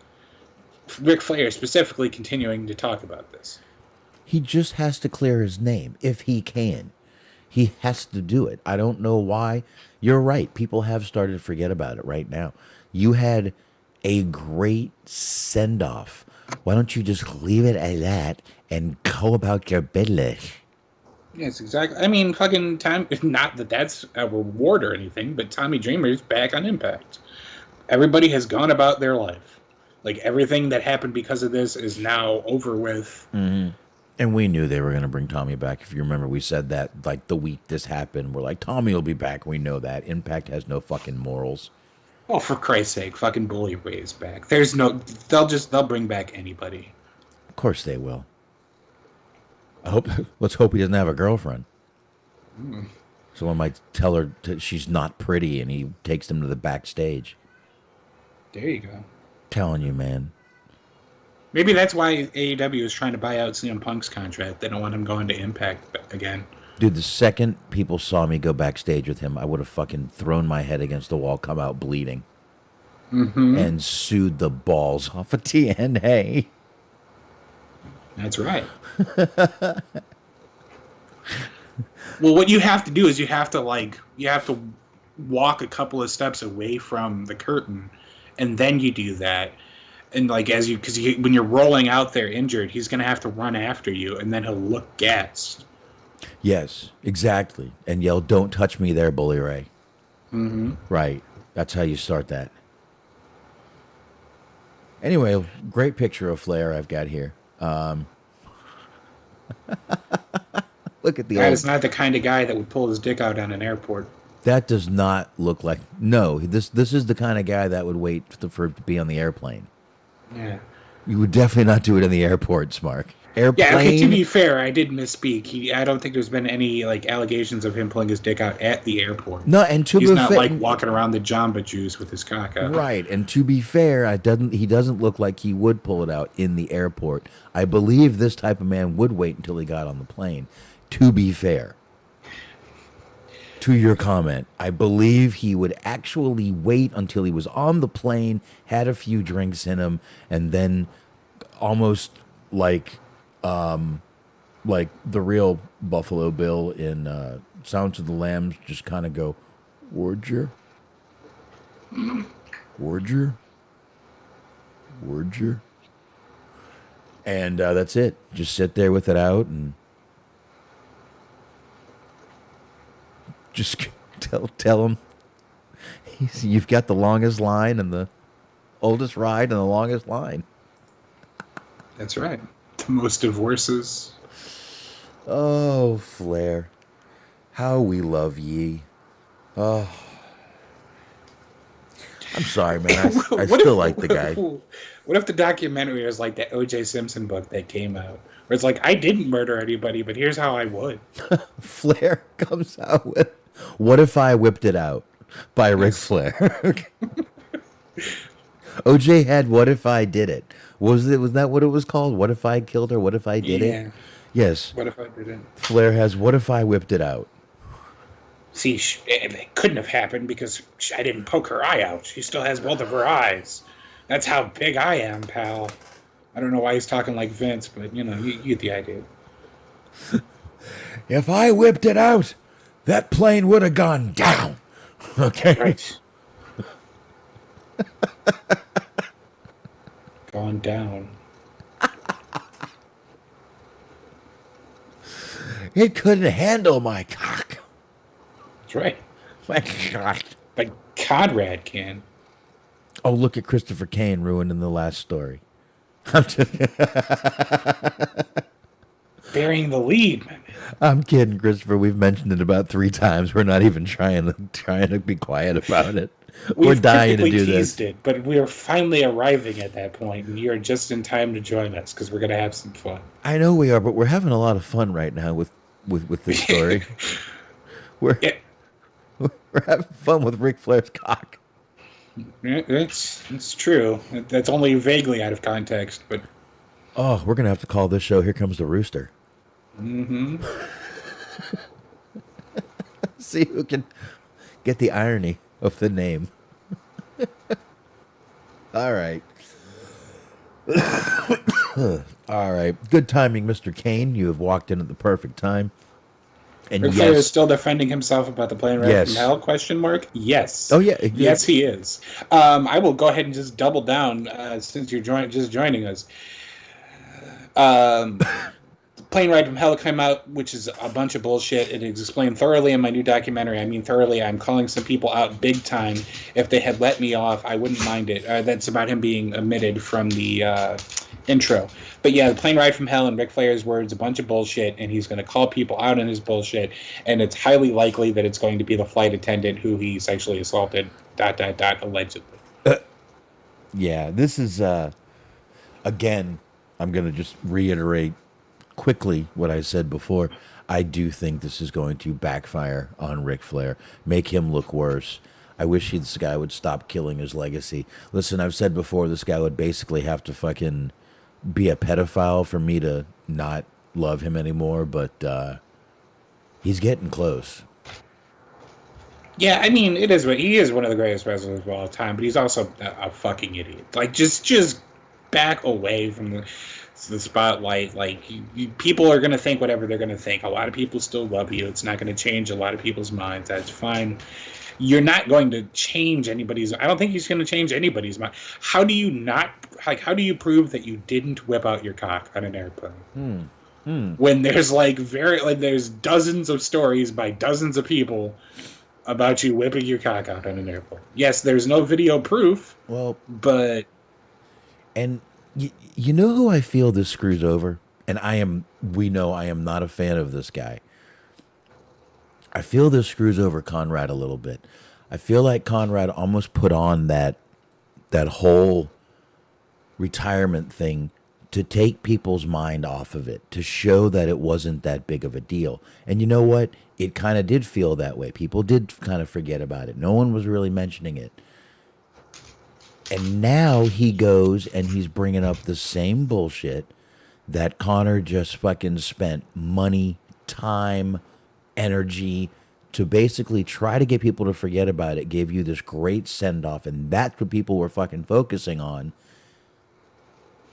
Ric Flair specifically continuing to talk about this? He just has to clear his name, if he can. He has to do it. I don't know why. You're right. People have started to forget about it right now. You had a great send off. Why don't you just leave it at that and go about your business? Yes, exactly. I mean, fucking time. Not that that's a reward or anything, but Tommy Dreamer's back on Impact. Everybody has gone about their life. Like, everything that happened because of this is now over with. Mm-hmm. And we knew they were going to bring Tommy back. If you remember, we said that like the week this happened. We're like, Tommy will be back. We know that. Impact has no fucking morals. Oh, for Christ's sake, fucking Bully Ray's back. There's no. They'll bring back anybody. Of course they will. Let's hope he doesn't have a girlfriend. Someone might tell her she's not pretty, and he takes them to the backstage. There you go. Telling you, man. Maybe that's why AEW is trying to buy out CM Punk's contract. They don't want him going to Impact again. Dude, the second people saw me go backstage with him, I would have fucking thrown my head against the wall, come out bleeding, and sued the balls off of TNA. That's right. Well, what you have to do is you have to walk a couple of steps away from the curtain, and then you do that. And like because when you're rolling out there injured, he's gonna have to run after you, and then he'll look gassed. Yes, exactly, and yell, "Don't touch me there, Bully Ray." Mm-hmm. Right, that's how you start that. Anyway, great picture of Flair I've got here. Look at the. That is not the kind of guy that would pull his dick out on an airport. That does not look like. No, this is the kind of guy that would wait for it to be on the airplane. Yeah. You would definitely not do it in the airport, Smark. Airplane. Yeah, okay, to be fair, I did misspeak. I don't think there's been any like allegations of him pulling his dick out at the airport. No, and he's not like walking around the Jamba Juice with his cock out. Right, and to be fair, he doesn't look like he would pull it out in the airport. I believe this type of man would wait until he got on the plane. To be fair. To your comment, I believe he would actually wait until he was on the plane, had a few drinks in him, and then almost like the real Buffalo Bill in Sounds of the Lambs, just kind of go, "Would you? Would you? Would you?" And that's it. Just sit there with it out and just tell him you've got the longest line and the oldest ride and the longest line. That's right. The most divorces. Oh, Flair. How we love ye. Oh. I'm sorry, man. I still like the guy. What if the documentary was like the O.J. Simpson book that came out? Where it's like, I didn't murder anybody, but here's how I would. Flair comes out with, "What if I whipped it out?" by Ric Flair. OJ had "What if I did it?" Was that what it was called? What if I killed her? What if I did it? Yes. What if I didn't? Flair has "What if I whipped it out?" See, it couldn't have happened because I didn't poke her eye out. She still has both of her eyes. That's how big I am, pal. I don't know why he's talking like Vince, but you get the idea. If I whipped it out, that plane would have gone down. Okay. Right. Gone down. It couldn't handle my cock. That's right. My God. Like Conrad can. Oh, look at Christopher Kane ruined in the last story. I'm just burying the lead, man. I'm kidding, Christopher. We've mentioned it about 3 times. We're not even trying to be quiet about it. We're dying to do this. It, but we are finally arriving at that point, and you're just in time to join us because we're going to have some fun. I know we are, but we're having a lot of fun right now with this story. We're having fun with Ric Flair's cock. It's true. That's only vaguely out of context, but oh, we're gonna have to call this show "Here Comes the Rooster." Mm-hmm. See who can get the irony of the name. All right. All right. Good timing, Mr. Kane. You have walked in at the perfect time. And Ric Flair is still defending himself about the plane ride from hell? Question mark. Yes. Oh yeah. Yes, he is. I will go ahead and just double down since you're just joining us. Plane Ride from Hell came out, which is a bunch of bullshit. It is explained thoroughly in my new documentary. I mean thoroughly. I'm calling some people out big time. If they had let me off, I wouldn't mind it. That's about him being omitted from the intro. But yeah, the Plane Ride from Hell, in Ric Flair's words, a bunch of bullshit, and he's going to call people out on his bullshit, and it's highly likely that it's going to be the flight attendant who he sexually assaulted, ... allegedly. Yeah, this is, again, I'm going to just reiterate quickly what I said before. I do think this is going to backfire on Ric Flair, make him look worse. I wish this guy would stop killing his legacy. Listen, I've said before, this guy would basically have to fucking be a pedophile for me to not love him anymore, but he's getting close. Yeah, I mean, he is one of the greatest wrestlers of all time, but he's also a fucking idiot. Like, just back away from the spotlight. Like, people are going to think whatever they're going to think. A lot of people still love you. It's not going to change a lot of people's minds. That's fine. You're not going to change anybody's. I don't think he's going to change anybody's mind. How do you prove that you didn't whip out your cock on an airplane? When there's there's dozens of stories by dozens of people about you whipping your cock out on an airplane. Yes, there's no video proof. Well, but and you know who I feel this screws over? And we know I am not a fan of this guy. I feel this screws over Conrad a little bit. I feel like Conrad almost put on that whole retirement thing to take people's mind off of it, to show that it wasn't that big of a deal. And you know what? It kind of did feel that way. People did kind of forget about it. No one was really mentioning it. And now he goes and he's bringing up the same bullshit that Connor just fucking spent money, time, energy to basically try to get people to forget about it, gave you this great send-off, and that's what people were fucking focusing on.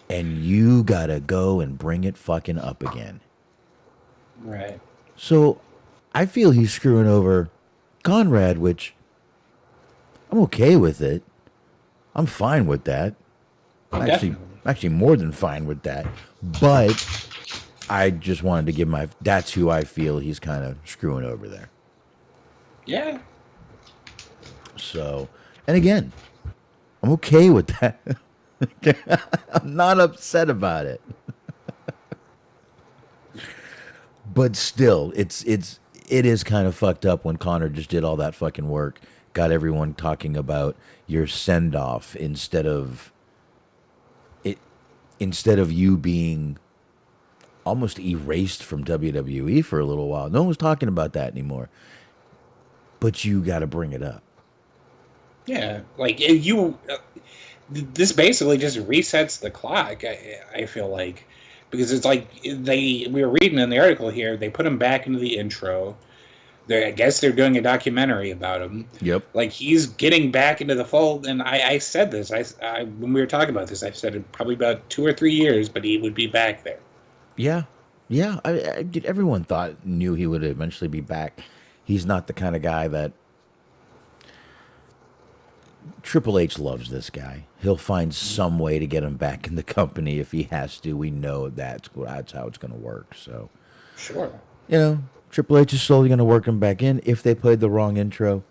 And you gotta go and bring it fucking up again. Right. So I feel he's screwing over Conrad, which I'm okay with it. I'm fine with that. Actually more than fine with that. But I just wanted to give that's who I feel he's kind of screwing over there. Yeah. So, and again, I'm okay with that. I'm not upset about it. But still, it is kind of fucked up when Connor just did all that fucking work, got everyone talking about your send-off instead of you being almost erased from WWE for a little while. No one was talking about that anymore. But you got to bring it up. Yeah, like this basically just resets the clock. I feel like, because it's like we were reading in the article here, they put him back into the intro. I guess they're doing a documentary about him. Yep. Like, he's getting back into the fold, and I said this. I when we were talking about this, I said it probably about 2 or 3 years, but he would be back there. Yeah. Everyone knew he would eventually be back. He's not the kind of guy that Triple H loves. This guy. He'll find some way to get him back in the company if he has to. We know that's how it's going to work. So, sure. Triple H is slowly going to work him back in. If they played the wrong intro,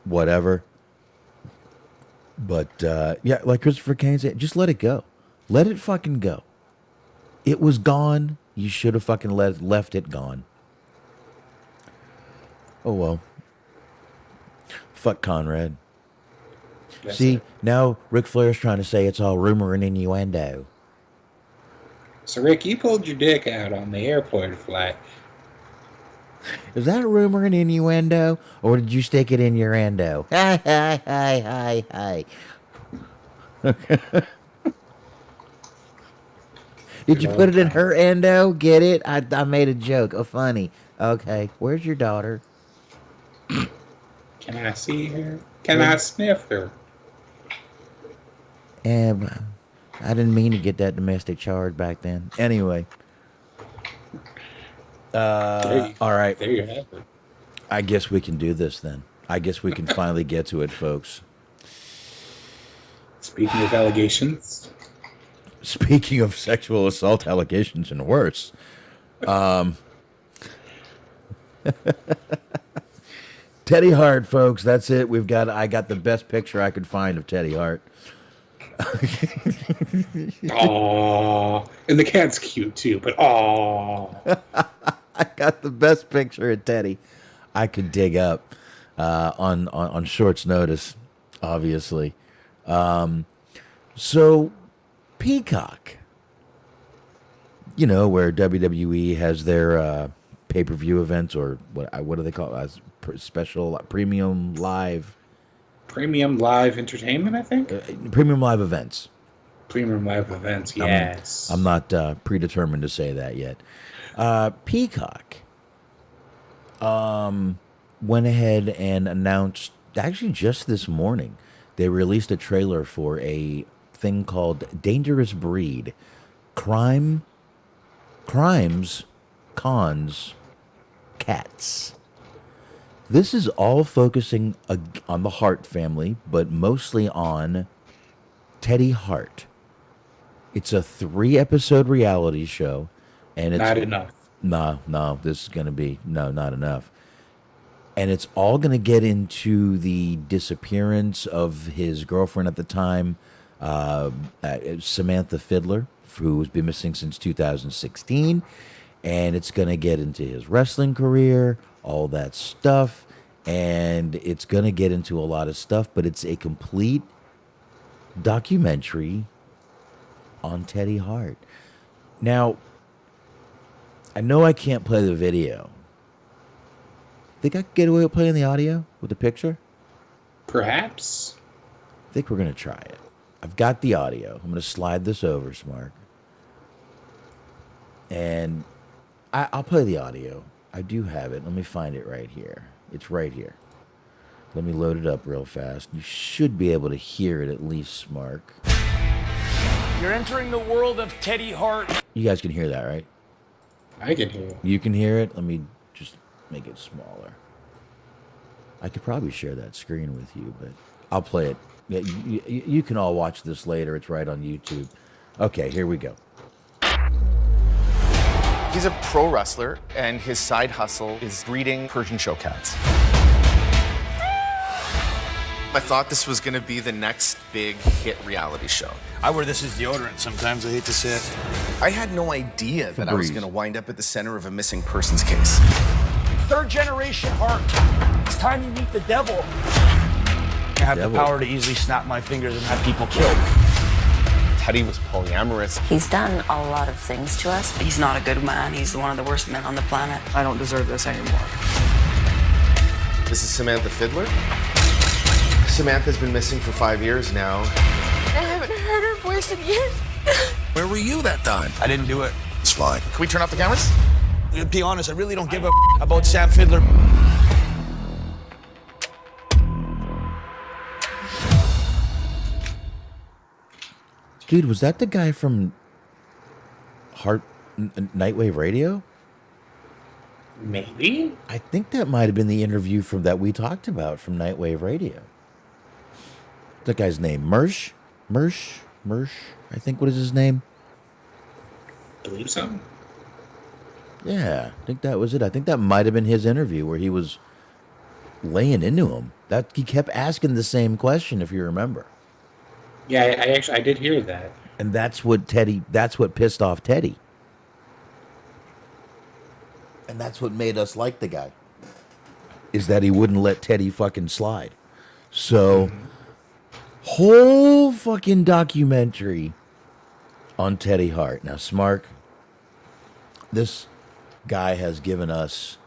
whatever. But, yeah, like Christopher Kane said, just let it go. Let it fucking go. It was gone. You should have fucking left it gone. Oh, well. Fuck Conrad. That's See, it. now Ric Flair's trying to say it's all rumor and innuendo. So, Rick, you pulled your dick out on the airport flight. Is that a rumor and innuendo, or did you stick it in your endo? Hi. Did you put it in her endo? Get it? I made a joke. Oh, funny. Okay. Where's your daughter? Can I see her? Can I sniff her? I didn't mean to get that domestic charge back then. Anyway. All right. There you have it. I guess we can do this then. I guess we can finally get to it, folks. Speaking of allegations, Speaking of sexual assault allegations and worse, Teddy Hart, folks. That's it. I got the best picture I could find of Teddy Hart. aww, and the cat's cute too. But aww, I got the best picture of Teddy I could dig up on short's notice, obviously. So Peacock, where WWE has their pay-per-view events, or what do they call it? Special premium live entertainment. I think premium live events. premium live events. Yes, I'm not predetermined to say that yet. Peacock went ahead and announced, actually just this morning, they released a trailer for a thing called Dangerous Breed. Crimes, Cons, Cats. This is all focusing on the Hart family, but mostly on Teddy Hart. It's a 3-episode reality show, and it's not enough. No, this is going to be not enough. And it's all going to get into the disappearance of his girlfriend at the time, Samantha Fiddler, who has been missing since 2016. And it's going to get into his wrestling career, all that stuff. And it's going to get into a lot of stuff, but it's a complete documentary on Teddy Hart. Now, I know I can't play the video. Think I could get away with playing the audio with the picture? Perhaps. I think we're going to try it. I've got the audio. I'm going to slide this over, Smart. And I'll play the audio. I do have it. Let me find it right here. It's right here. Let me load it up real fast. You should be able to hear it at least, Mark. You're entering the world of Teddy Hart. You guys can hear that, right? I can hear. You can hear it? Let me just make it smaller. I could probably share that screen with you, but I'll play it. Yeah, you can all watch this later. It's right on YouTube. Okay, here we go. He's a pro wrestler, and his side hustle is breeding Persian show cats. I thought this was going to be the next big hit reality show. I wear this as deodorant sometimes. I hate to say it. I had no idea that I was going to wind up at the center of a missing persons case. 3rd generation Hart. It's time you meet the devil. I have the power to easily snap my fingers and have people killed. Teddy was polyamorous. He's done a lot of things to us. He's not a good man. He's one of the worst men on the planet. I don't deserve this anymore. This is Samantha Fiddler. Samantha's been missing for 5 years now. I haven't heard her voice in years. Where were you that time? I didn't do it. It's fine. Can we turn off the cameras? To be honest, I really don't give a about Sam Fiddler. Dude, was that the guy from Hart Nightwave Radio? Maybe. I think that might have been the interview that we talked about from Nightwave Radio. That guy's name, Mersh, I think. What is his name? Believe so. Yeah, I think that was it. I think that might have been his interview where he was laying into him. That he kept asking the same question, if you remember. Yeah, I did hear that. And that's what pissed off Teddy. And that's what made us like the guy. Is that he wouldn't let Teddy fucking slide. So, whole fucking documentary on Teddy Hart. Now, Smark, this guy has given us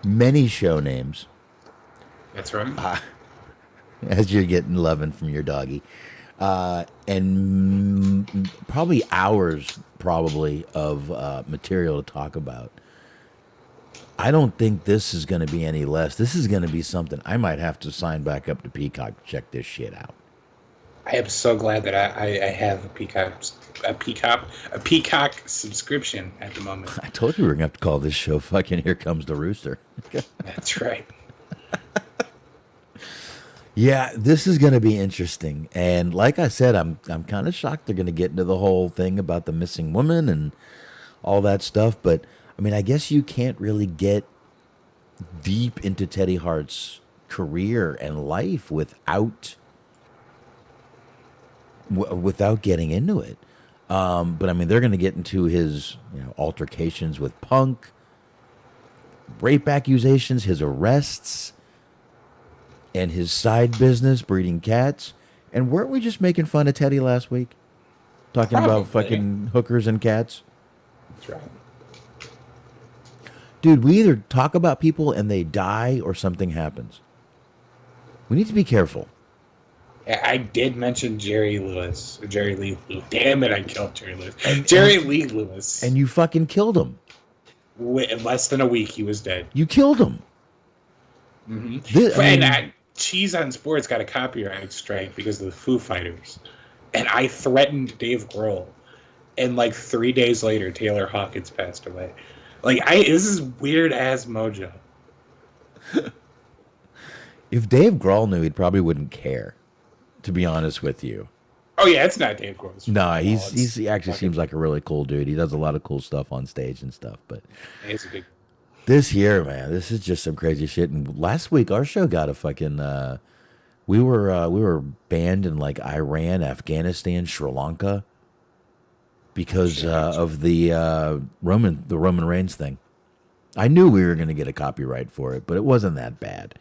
many show names. That's right. As you're getting loving from your doggy. And probably hours, of material to talk about. I don't think this is going to be any less. This is going to be something I might have to sign back up to Peacock to check this shit out. I am so glad that I have a Peacock subscription at the moment. I told you we were gonna have to call this show fucking Here Comes the Rooster. That's right. Yeah, this is gonna be interesting. And like I said, I'm kind of shocked they're gonna get into the whole thing about the missing woman and all that stuff. But I mean, I guess you can't really get deep into Teddy Hart's career and life without getting into it. But I mean, they're going to get into his altercations with Punk, rape accusations, his arrests, and his side business breeding cats. And weren't we just making fun of Teddy last week, talking about fucking hookers and cats? That's right. Dude, we either talk about people and they die or something happens. We need to be careful. I did mention Jerry Lee Lewis. Damn it, I killed Jerry Lewis. Jerry Lee Lewis. And you fucking killed him. In less than a week, he was dead. You killed him. Mm-hmm. Cheese on Sports got a copyright strike because of the Foo Fighters. And I threatened Dave Grohl. And like 3 days later, Taylor Hawkins passed away. This is weird ass mojo. If Dave Grohl knew, he probably wouldn't care, to be honest with you. Oh yeah, it's not Dave Grohl's. No, he actually seems like a really cool dude. He does a lot of cool stuff on stage and stuff. But he's a big. This year, man, this is just some crazy shit. And last week, our show got a fucking. We were banned in like Iran, Afghanistan, Sri Lanka because of the Roman Reigns thing. I knew we were going to get a copyright for it, but it wasn't that bad.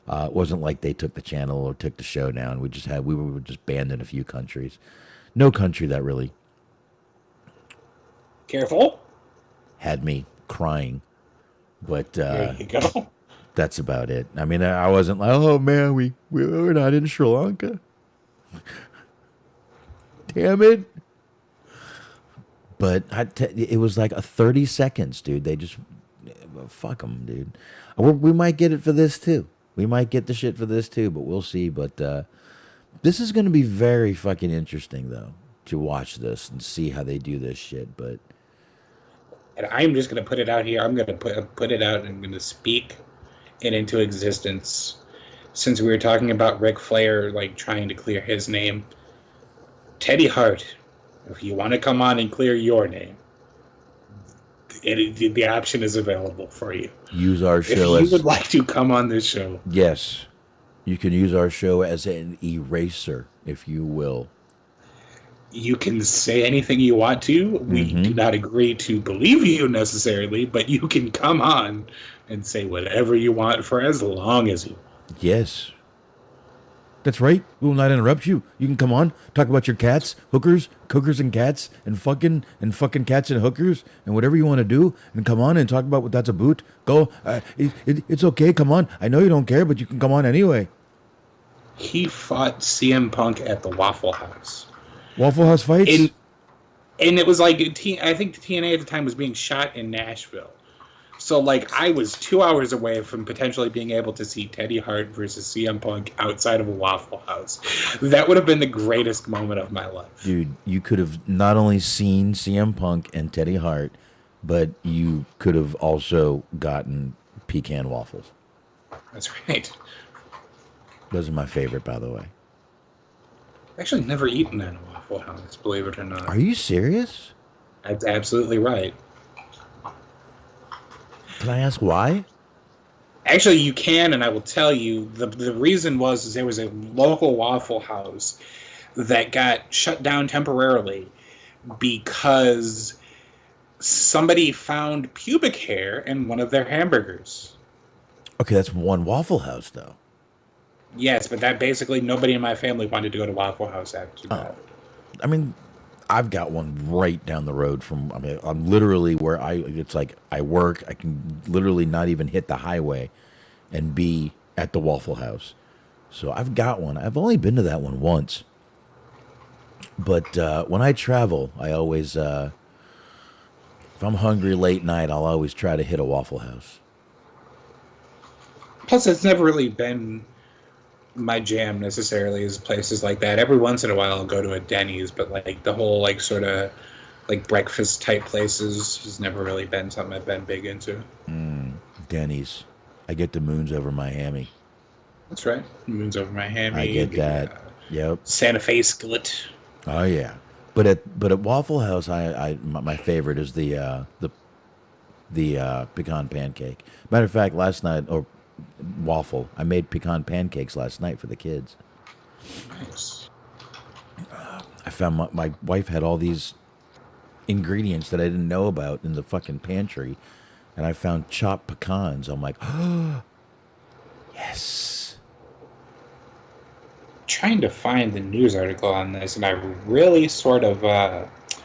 It wasn't like they took the channel or took the show down. We were just banned in a few countries. No country that really careful had me crying, but there you go. That's about it. I mean, I wasn't like, oh man, we're not in Sri Lanka. Damn it. But it was like a 30 seconds, dude. They just fuck them, dude. We might get it for this too. We might get the shit for this too, but we'll see. But this is going to be very fucking interesting, though, to watch this and see how they do this shit. But and I'm just going to put it out here. I'm going to put it out and I'm going to speak it into existence. Since we were talking about Ric Flair, like trying to clear his name, Teddy Hart, if you want to come on and clear your name, the option is available for you. Use our show if you would like to come on this show. Yes. You can use our show as an eraser, if you will. You can say anything you want to. We do not agree to believe you necessarily, but you can come on and say whatever you want for as long as you want. Yes. That's right. We will not interrupt you. You can come on, talk about your cats, hookers, cookers, and cats, and fucking cats and hookers, and whatever you want to do, and come on and talk about what that's a boot. Go. It's okay. Come on. I know you don't care, but you can come on anyway. He fought CM Punk at the Waffle House. Waffle House fights? And it was like, I think the TNA at the time was being shot in Nashville. So, like, I was 2 hours away from potentially being able to see Teddy Hart versus CM Punk outside of a Waffle House. That would have been the greatest moment of my life. Dude, you could have not only seen CM Punk and Teddy Hart, but you could have also gotten pecan waffles. That's right. Those are my favorite, by the way. I've actually never eaten at a Waffle House, believe it or not. Are you serious? That's absolutely right. Can I ask why? Actually, you can, and I will tell you. The reason was there was a local Waffle House that got shut down temporarily because somebody found pubic hair in one of their hamburgers. Okay, that's one Waffle House, though. Yes, but that basically nobody in my family wanted to go to Waffle House after that. I mean, I've got one right down the road from. I mean, I'm literally where it's like I work. I can literally not even hit the highway, and be at the Waffle House. So I've got one. I've only been to that one once. But when I travel, I always, if I'm hungry late night, I'll always try to hit a Waffle House. Plus, it's never really been my jam necessarily is places like that. Every once in a while I'll go to a Denny's, but like the whole like sort of like breakfast type places has never really been something I've been big into. Denny's. I get the moons over Miami. That's right. Moons over Miami. I get that. Yep. Santa Fe skillet. Oh yeah. But at Waffle House, my favorite is the pecan pancake. Matter of fact, last night waffle. I made pecan pancakes last night for the kids. Nice. I found my wife had all these ingredients that I didn't know about in the fucking pantry, and I found chopped pecans. I'm like, oh, yes. Trying to find the news article on this, and I really sort of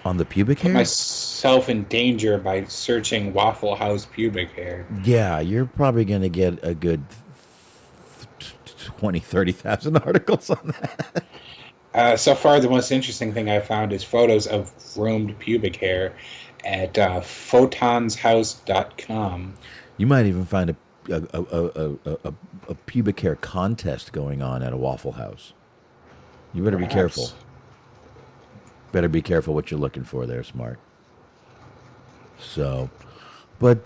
on the pubic put hair? myself in danger by searching Waffle House pubic hair. Yeah, you're probably going to get a good 20, 30,000 articles on that. So far, the most interesting thing I found is photos of groomed pubic hair at photonshouse.com. You might even find a pubic hair contest going on at a Waffle House. You better be careful. Better be careful what you're looking for there, Smart. So, but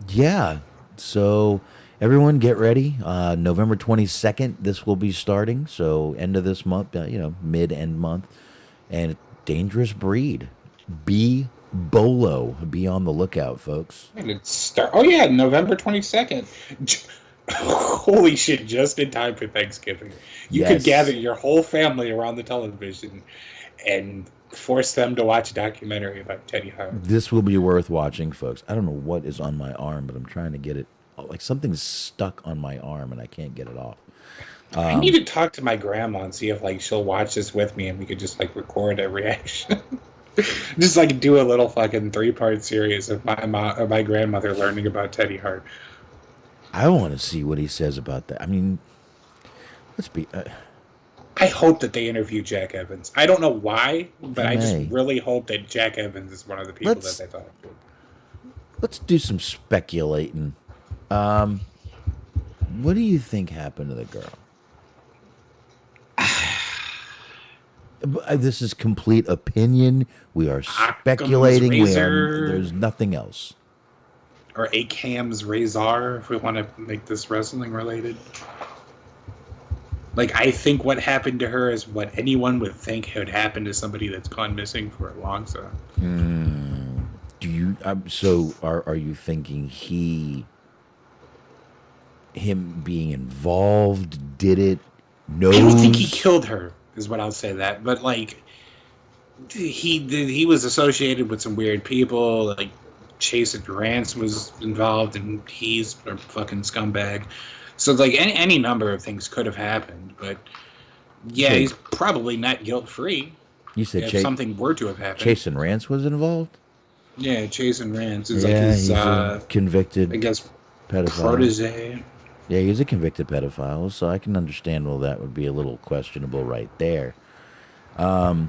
yeah. So everyone get ready. November 22nd, this will be starting. So end of this month, mid-end month. And Dangerous Breed. Be Bolo. Be on the lookout, folks. And oh yeah, November 22nd. Holy shit, just in time for Thanksgiving. You could gather your whole family around the television and force them to watch a documentary about Teddy Hart. This will be worth watching, folks. I don't know what is on my arm, but I'm trying to get it. Like something's stuck on my arm and I can't get it off. I need to talk to my grandma and see if like she'll watch this with me and we could just like record a reaction. Just like do a little fucking 3-part series of my grandmother learning about Teddy Hart. I want to see what he says about that. I mean, let's be. I hope that they interview Jack Evans. I don't know why, but I just really hope that Jack Evans is one of the people that they thought of. Let's do some speculating. What do you think happened to the girl? This is complete opinion. We are speculating. There's nothing else. Or Akam's Razor, if we want to make this wrestling related. Like, I think what happened to her is what anyone would think would happen to somebody that's gone missing for a long time. Do you? So, are you thinking him being involved did it? Knows? I don't think he killed her, is what I'll say that. But like, he was associated with some weird people. Like, Chase Durance was involved, and he's a fucking scumbag. So, like, any number of things could have happened, but yeah, he's probably not guilt-free. You said if something were to have happened. Chase and Rance was involved? Yeah, Chase and Rance is like his, he's a convicted, I guess, pedophile. protege. Yeah, he's a convicted pedophile, so I can understand well that would be a little questionable right there. Yeah,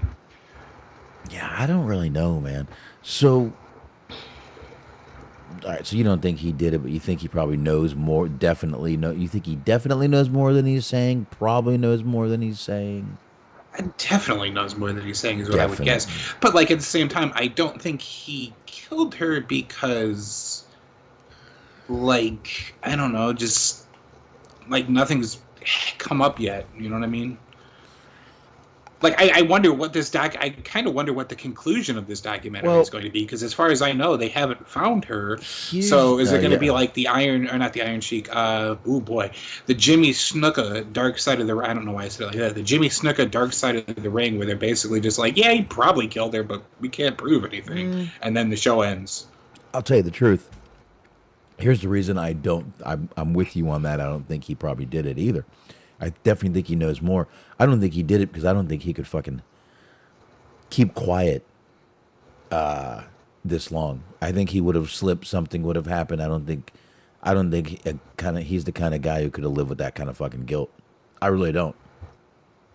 I don't really know, man. So, all right, so you don't think he did it, but you think he probably knows more, you think he definitely knows more than he's saying, probably knows more than he's saying? Definitely knows more than he's saying is what I would guess. But, like, at the same time, I don't think he killed her because, like, I don't know, just, like, nothing's come up yet. You know what I mean? Like, I wonder what I kind of wonder what the conclusion of this documentary is going to be, because as far as I know, they haven't found her. So is it going to be like the not the Iron Sheik, the Jimmy Snuka Dark Side of the Ring? I don't know why I said it like that. The Jimmy Snuka Dark Side of the Ring, where they're basically just like, yeah, he probably killed her, but we can't prove anything. And then the show ends. I'll tell you the truth. Here's the reason I'm with you on that. I don't think he probably did it either. I definitely think he knows more. I don't think he did it because I don't think he could fucking keep quiet this long. I think he would have slipped. Something would have happened. I don't think he's the kind of guy who could have lived with that kind of fucking guilt. I really don't.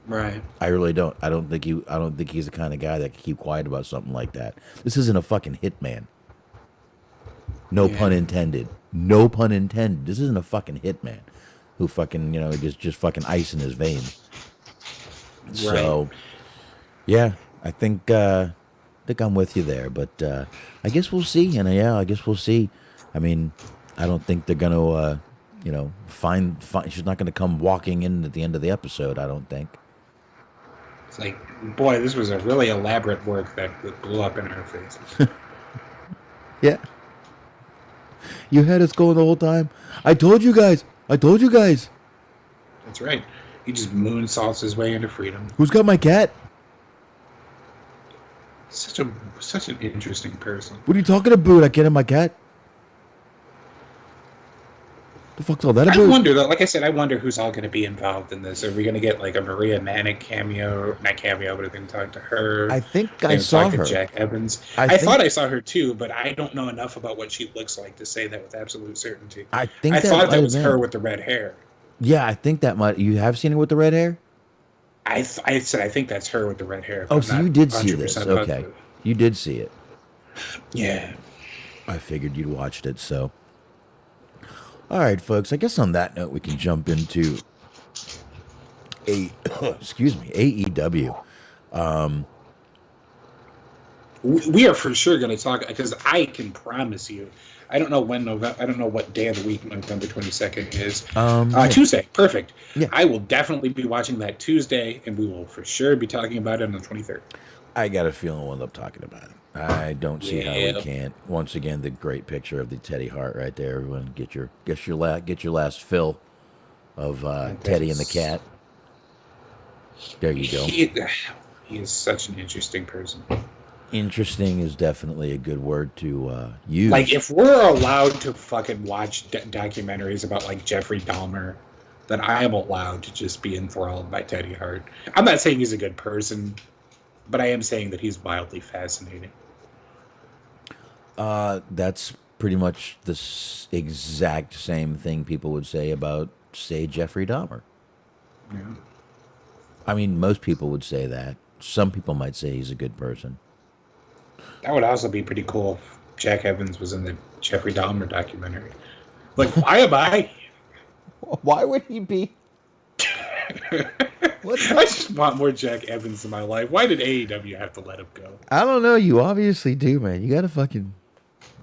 Right. I really don't. I don't think he's the kind of guy that can keep quiet about something like that. This isn't a fucking hitman. No pun intended. No pun intended. This isn't a fucking hitman. who fucking, just fucking ice in his veins. So, yeah, I think I'm with you there, but I guess we'll see. And I guess we'll see. I mean, I don't think they're gonna, find. She's not gonna come walking in at the end of the episode. I don't think. It's like, boy, this was a really elaborate work that blew up in our faces. Yeah. You had us going the whole time. I told you guys. That's right. He just moonsaults his way into freedom. Who's got my cat? Such an interesting person. What are you talking about? I can't have my cat. The fuck's all that about? I wonder though. Like I said, I wonder who's all going to be involved in this. Are we going to get like a Maria Manic cameo? Not cameo, but are they going to talk to her? I think I saw her. Jack Evans. I thought I saw her too, but I don't know enough about what she looks like to say that with absolute certainty. I thought that was her with the red hair. Yeah, I think that might. You have seen her with the red hair? I said I think that's her with the red hair. Oh, so you did see this? Okay, you did see it. Yeah. I figured you'd watched it, so. All right, folks. I guess on that note, we can jump into AEW. We are for sure going to talk, because I can promise you, I don't know what day of the week November 22nd is. Tuesday. Perfect. Yeah. I will definitely be watching that Tuesday, and we will for sure be talking about it on the 23rd. I got a feeling we'll end up talking about it. I don't see how we can't. Once again, the great picture of the Teddy Hart right there. Everyone, get your last fill of Teddy and the cat. There you go. He is such an interesting person. Interesting is definitely a good word to use. Like, if we're allowed to fucking watch documentaries about like Jeffrey Dahmer, then I am allowed to just be enthralled by Teddy Hart. I'm not saying he's a good person, but I am saying that he's wildly fascinating. That's pretty much the exact same thing people would say about, say, Jeffrey Dahmer. Yeah. I mean, most people would say that. Some people might say he's a good person. That would also be pretty cool if Jack Evans was in the Jeffrey Dahmer documentary. Like, why am I? Why would he be? I just want more Jack Evans in my life. Why did AEW have to let him go? I don't know. You obviously do, man. You got to fucking...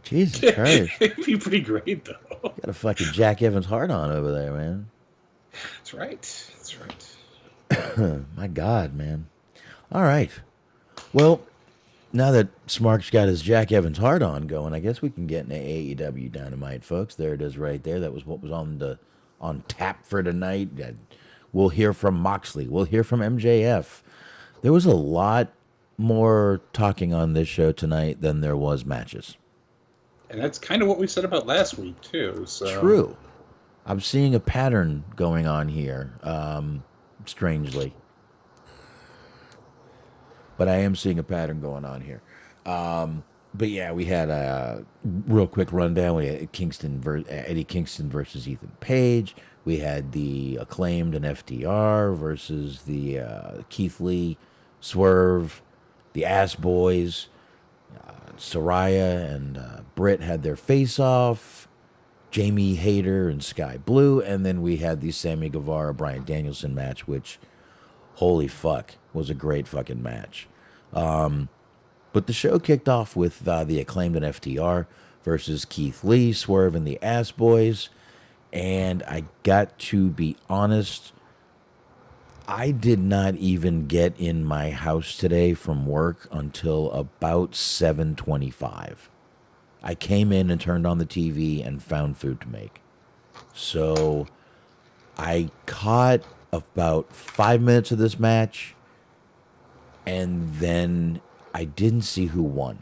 Jesus Christ. It'd be pretty great, though. You got a fucking Jack Evans heart on over there, man. That's right. My God, man. All right. Well, now that Smark's got his Jack Evans heart on going, I guess we can get into AEW Dynamite, folks. There it is right there. That was what was on tap for tonight. We'll hear from Moxley. We'll hear from MJF. There was a lot more talking on this show tonight than there was matches. And that's kind of what we said about last week, too. So. True. I'm seeing a pattern going on here, strangely. But I am seeing a pattern going on here. But yeah, we had a real quick rundown. We had Eddie Kingston versus Ethan Page. We had the Acclaimed and FTR versus the Keith Lee, Swerve, the Ass Boys. Saraya and Britt had their face-off. Jamie Hayter and Sky Blue. And then we had the Sammy Guevara, Bryan Danielson match, which, holy fuck, was a great fucking match. But the show kicked off with the Acclaimed and FTR versus Keith Lee, Swerve, and the Ass Boys. And I got to be honest, I did not even get in my house today from work until about 7:25. I came in and turned on the TV and found food to make. So I caught about 5 minutes of this match, and then I didn't see who won.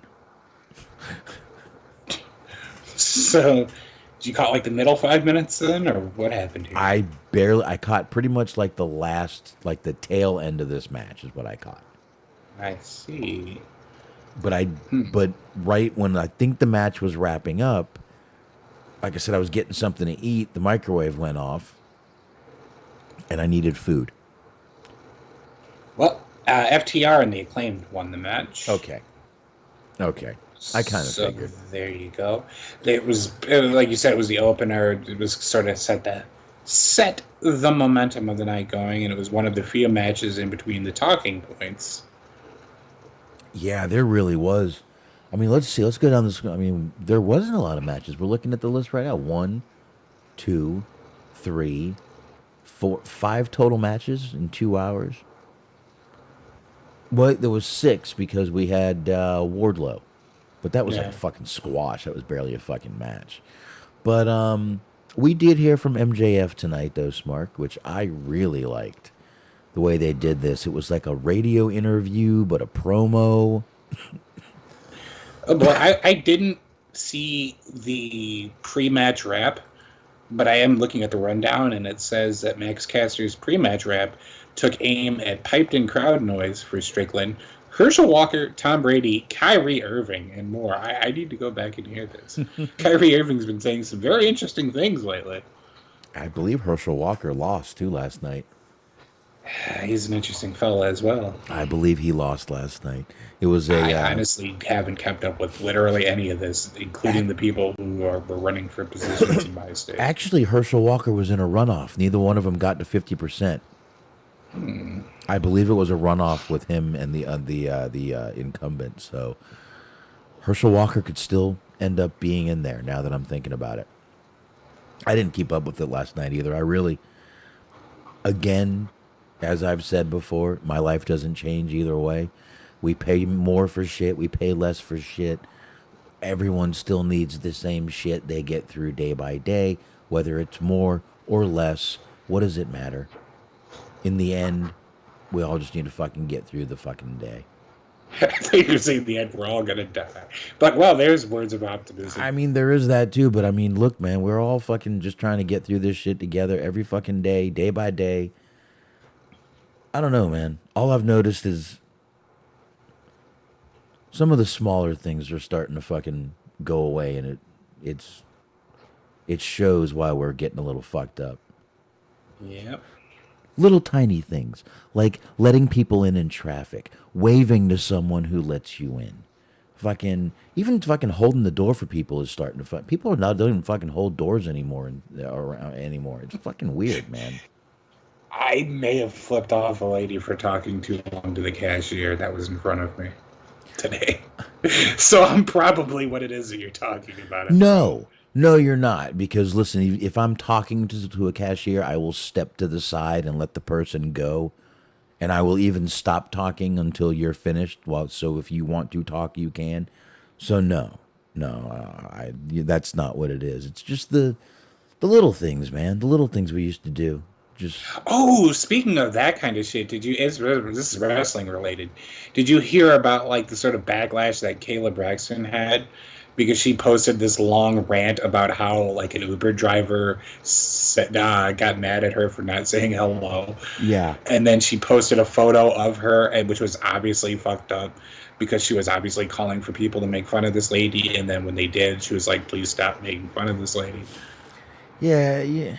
So, did you caught like the middle 5 minutes then, or what happened here? I caught pretty much like the tail end of this match is what I caught. I see. But right when I think the match was wrapping up, like I said, I was getting something to eat. The microwave went off, and I needed food. Well, FTR and the Acclaimed won the match. Okay. I kind of figured. There you go. It was like you said, it was the opener. It was sort of set set the momentum of the night going, and it was one of the few matches in between the talking points. Yeah, there really was. I mean, let's see. Let's go down this. I mean, there wasn't a lot of matches. We're looking at the list right now. 1, 2, 3, 4, 5 total matches in 2 hours. Well, there was 6 because we had Wardlow, but that was like a fucking squash. That was barely a fucking match. But we did hear from MJF tonight, though, Smark, which I really liked. The way they did this, it was like a radio interview, but a promo. Oh boy, I didn't see the pre-match rap, but I am looking at the rundown, and it says that Max Caster's pre-match rap took aim at piped-in crowd noise for Strickland, Herschel Walker, Tom Brady, Kyrie Irving, and more. I need to go back and hear this. Kyrie Irving's been saying some very interesting things lately. I believe Herschel Walker lost, too, last night. He's an interesting fella as well. I believe he lost last night. It was a. I honestly haven't kept up with literally any of this, including the people who were running for positions in my state. Actually, Herschel Walker was in a runoff. Neither one of them got to 50%. I believe it was a runoff with him and the incumbent. So Herschel Walker could still end up being in there. Now that I'm thinking about it, I didn't keep up with it last night either. I really, again, as I've said before, my life doesn't change either way. We pay more for shit. We pay less for shit. Everyone still needs the same shit they get through day by day, whether it's more or less. What does it matter? In the end, we all just need to fucking get through the fucking day. I think you're saying the end, we're all going to die. But, well, there's words of optimism. I mean, there is that too, but I mean, look, man, we're all fucking just trying to get through this shit together every fucking day, day by day. I don't know, man. All I've noticed is some of the smaller things are starting to fucking go away, and it shows why we're getting a little fucked up. Yep. Little tiny things, like letting people in traffic, waving to someone who lets you in. Even holding the door for people is starting to people don't even fucking hold doors anymore. It's fucking weird, man. I may have flipped off a lady for talking too long to the cashier that was in front of me today. So I'm probably what it is that you're talking about. No, you're not. Because listen, if I'm talking to a cashier, I will step to the side and let the person go. And I will even stop talking until you're finished. So if you want to talk, you can. So no, that's not what it is. It's just the little things, man. The little things we used to do. Speaking of that kind of shit, this is wrestling related. Did you hear about like the sort of backlash that Kayla Braxton had because she posted this long rant about how like an Uber driver got mad at her for not saying hello? Yeah. And then she posted a photo of her, which was obviously fucked up because she was obviously calling for people to make fun of this lady. And then when they did, she was like, please stop making fun of this lady. Yeah.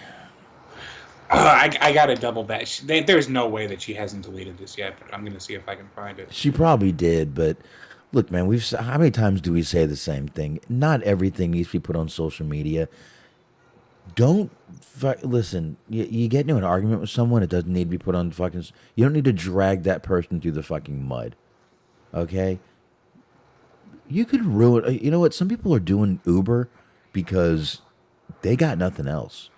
I got to double back. There's no way that she hasn't deleted this yet, but I'm going to see if I can find it. She probably did, but look, man, how many times do we say the same thing? Not everything needs to be put on social media. Listen, you get into an argument with someone, it doesn't need to be put on fucking... You don't need to drag that person through the fucking mud, okay? You could ruin... You know what? Some people are doing Uber because they got nothing else.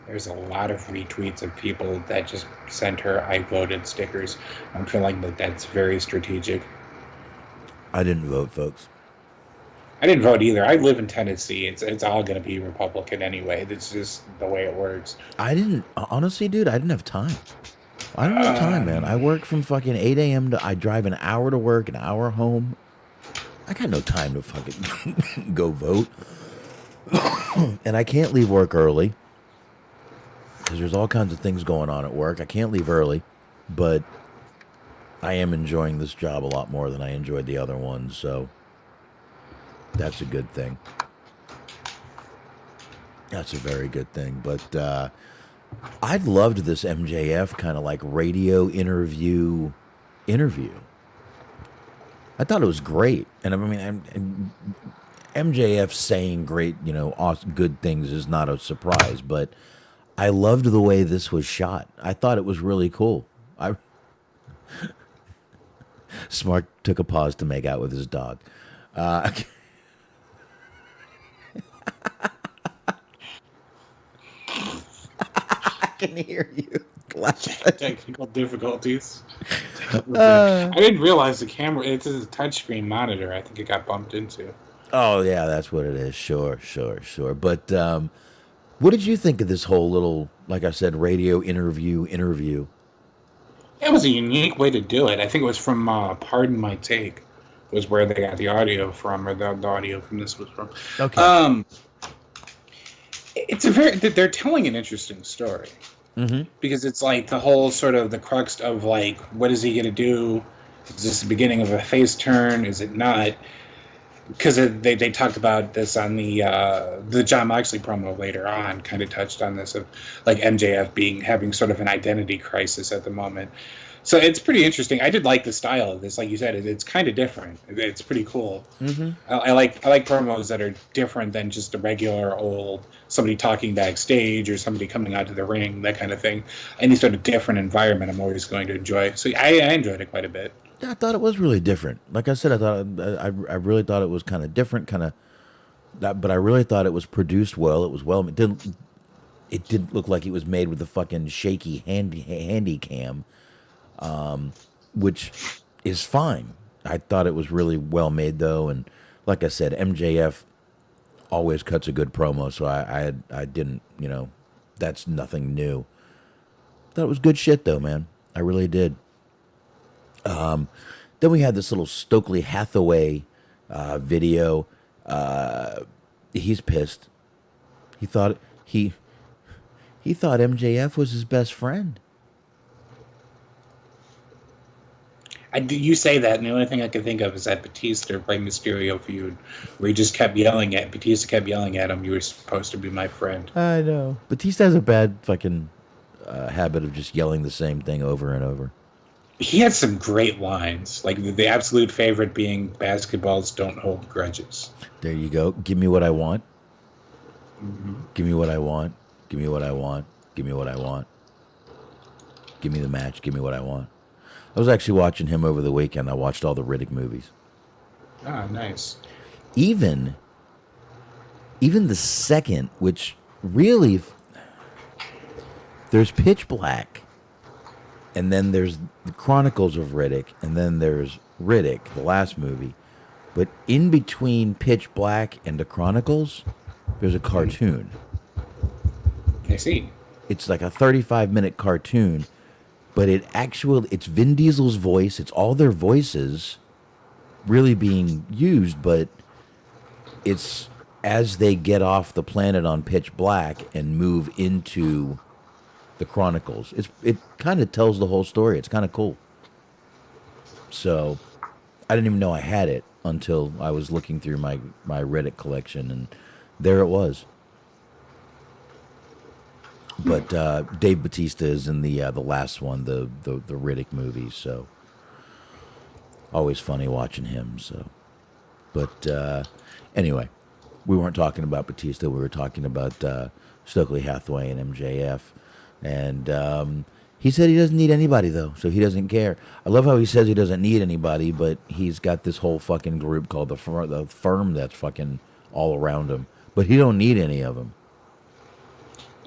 There's a lot of retweets of people that just sent her "I voted" stickers. I'm feeling that that's very strategic. I didn't vote, folks. I didn't vote either. I live in Tennessee. It's all going to be Republican anyway. That's just the way it works. Honestly, dude, I didn't have time. I don't have time, man. I work from fucking 8 a.m. I drive an hour to work, an hour home. I got no time to fucking go vote. And I can't leave work early. Because there's all kinds of things going on at work. I can't leave early, but I am enjoying this job a lot more than I enjoyed the other one, so that's a good thing. That's a very good thing. But I loved this MJF kind of like radio interview. I thought it was great. And I mean, MJF saying great, awesome, good things is not a surprise, but I loved the way this was shot. I thought it was really cool. Smart took a pause to make out with his dog. I can hear you laughing. Technical difficulties. I didn't realize the camera. It's a touchscreen monitor. I think it got bumped into. Oh yeah, that's what it is. Sure. But what did you think of this whole little, like I said, radio interview? It was a unique way to do it. I think it was from Pardon My Take, was where they got the audio from, or the audio from this was from. Okay. It's they're telling an interesting story. Mm-hmm. Because it's like the whole sort of the crux of like, what is he going to do? Is this the beginning of a face turn? Is it not? Because they talked about this on the John Moxley promo later on, kind of touched on this of like MJF having sort of an identity crisis at the moment. So it's pretty interesting. I did like the style of this. Like you said, it's kind of different. It's pretty cool. Mm-hmm. I like promos that are different than just a regular old somebody talking backstage or somebody coming out to the ring, that kind of thing. Any sort of different environment, I'm always going to enjoy. So I enjoyed it quite a bit. Yeah, I thought it was really different. Like I said, I really thought it was kind of different, but I really thought it was produced well. It was well. It didn't look like it was made with the fucking shaky handy cam. Which is fine. I thought it was really well made though, and like I said, MJF always cuts a good promo, so I didn't, that's nothing new. Thought it was good shit though, man. I really did. Then we had this little Stokely Hathaway video. He's pissed. He thought MJF was his best friend. You say that, and the only thing I can think of is that Batista Rey Mysterio feud, where Batista kept yelling at him, "You were supposed to be my friend." I know. Batista has a bad fucking habit of just yelling the same thing over and over. He had some great lines, like the absolute favorite being "Basketballs don't hold grudges." There you go. Give me what I want. Mm-hmm. Give me what I want. Give me what I want. Give me what I want. Give me the match. Give me what I want. I was actually watching him over the weekend. I watched all the Riddick movies. Ah, nice. Even the second, which really, there's Pitch Black, and then there's the Chronicles of Riddick, and then there's Riddick, the last movie. But in between Pitch Black and the Chronicles, there's a cartoon. I see. It's like a 35-minute cartoon. But it's Vin Diesel's voice. It's all their voices really being used, but it's as they get off the planet on Pitch Black and move into the Chronicles. It kind of tells the whole story. It's kind of cool. So I didn't even know I had it until I was looking through my Reddit collection, and there it was. But Dave Bautista is in the last one, the Riddick movie, so always funny watching him. So, but anyway, we weren't talking about Bautista. We were talking about Stokely Hathaway and MJF, and he said he doesn't need anybody though, so he doesn't care. I love how he says he doesn't need anybody, but he's got this whole fucking group called the Firm that's fucking all around him, but he don't need any of them.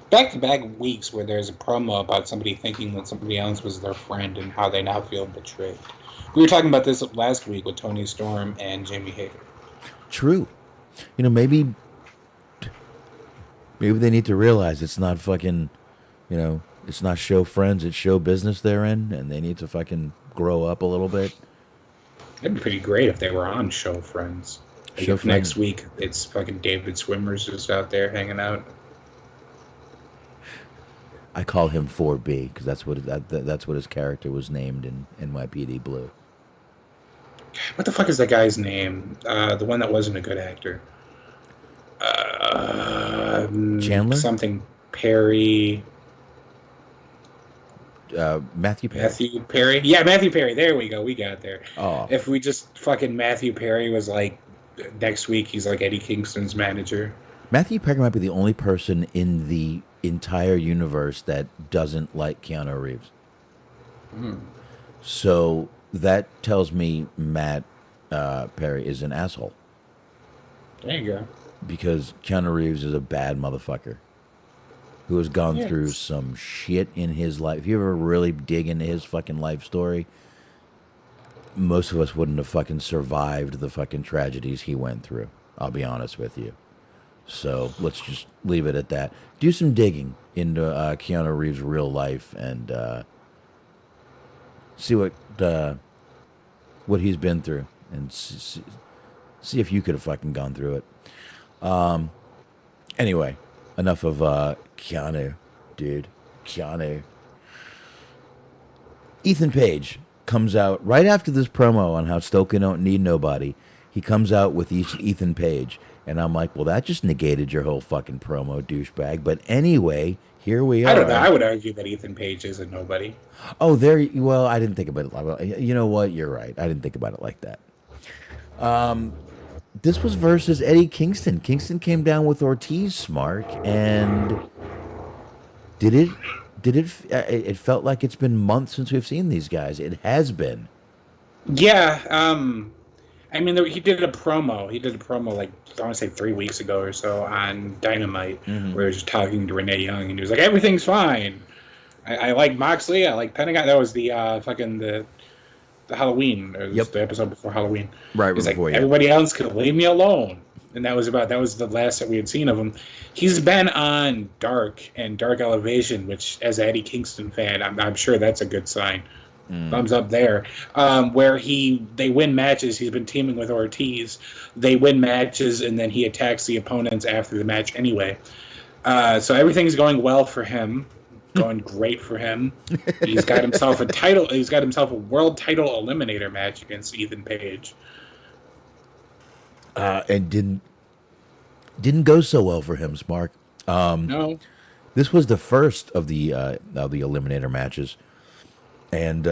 Back-to-back weeks where there's a promo about somebody thinking that somebody else was their friend and how they now feel betrayed. We were talking about this last week with Tony Storm and Jamie Hayter. True. Maybe they need to realize it's not fucking, it's not show friends, it's show business they're in, and they need to fucking grow up a little bit. It'd be pretty great if they were on Show Friends. Show Friends. Next week, it's fucking David Swimmer's just out there hanging out. I call him 4B because that's what his character was named in NYPD Blue. What the fuck is that guy's name? The one that wasn't a good actor. Chandler? Something Perry. Matthew Perry. Matthew Perry? Yeah, Matthew Perry. There we go. We got there. Oh. If we just fucking Matthew Perry was like, next week he's like Eddie Kingston's manager. Matthew Perry might be the only person in the entire universe that doesn't like Keanu Reeves. So that tells me Matt Perry is an asshole. There you go. Because Keanu Reeves is a bad motherfucker who has gone through some shit in his life. If you ever really dig into his fucking life story, most of us wouldn't have fucking survived the fucking tragedies he went through. I'll be honest with you. So let's just leave it at that. Do some digging into Keanu Reeves' real life and see what he's been through, and see if you could have fucking gone through it. Anyway, enough of Keanu, dude. Keanu. Ethan Page comes out right after this promo on how Stokely don't need nobody. He comes out with Ethan Page, and I'm like, well, that just negated your whole fucking promo, douchebag. But anyway, here we are. I don't know. I would argue that Ethan Page is a nobody. Oh, well, I didn't think about it like that. You know what? You're right. I didn't think about it like that. This was versus Eddie Kingston. Kingston came down with Ortiz, Mark, and it felt like it's been months since we've seen these guys. It has been. Yeah. I mean, he did a promo. He did a promo, like, I want to say 3 weeks ago or so on Dynamite, where he was just talking to Renee Young, and he was like, everything's fine. I like Moxley. I like Pentagon. That was the the Halloween, or the episode before Halloween. Right, he's before, like, everybody else could leave me alone. And that was the last that we had seen of him. He's been on Dark and Dark Elevation, which, as an Eddie Kingston fan, I'm sure that's a good sign. Thumbs up there. Where they win matches. He's been teaming with Ortiz. They win matches, and then he attacks the opponents after the match anyway. So everything's going well for him. Going great for him. He's got himself a title. He's got himself a world title eliminator match against Ethan Page. And didn't go so well for him, Smark. No. This was the first of the eliminator matches. And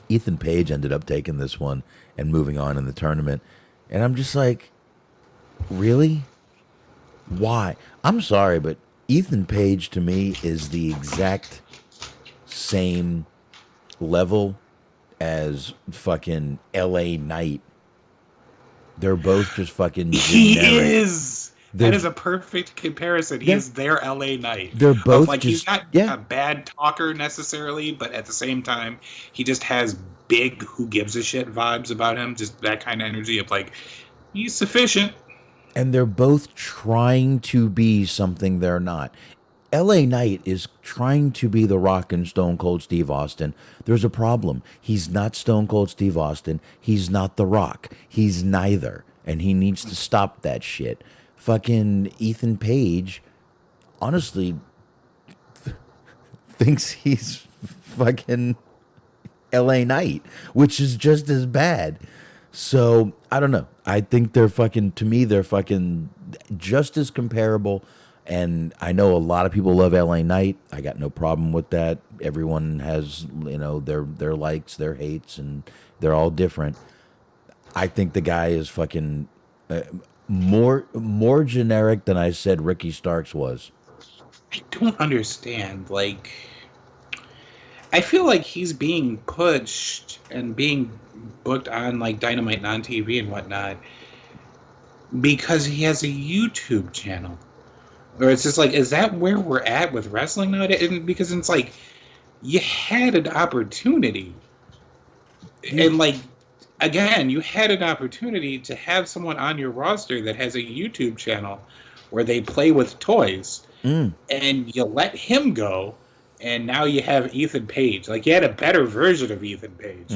Ethan Page ended up taking this one and moving on in the tournament. And I'm just like, really? Why? I'm sorry, but Ethan Page to me is the exact same level as fucking LA Knight. They're both just fucking generic. He is. That is a perfect comparison. He is their LA Knight. They're both like, just, he's not a bad talker necessarily, but at the same time, he just has big who gives a shit vibes about him. Just that kind of energy of like, he's sufficient. And they're both trying to be something they're not. LA Knight is trying to be The Rock and Stone Cold Steve Austin. There's a problem. He's not Stone Cold Steve Austin. He's not The Rock. He's neither. And he needs to stop that shit. Fucking Ethan Page, honestly, thinks he's fucking LA Knight, which is just as bad. So, I don't know. I think they're fucking just as comparable. And I know a lot of people love LA Knight. I got no problem with that. Everyone has, their likes, their hates, and they're all different. I think the guy is fucking more generic than I said Ricky Starks was. I don't understand. Like, I feel like he's being pushed and being booked on like Dynamite and on TV and whatnot because he has a YouTube channel. Or it's just like, is that where we're at with wrestling nowadays? Because it's like, you had an opportunity. And like, again, you had an opportunity to have someone on your roster that has a YouTube channel where they play with toys. And you let him go. And now you have Ethan Page. Like, you had a better version of Ethan Page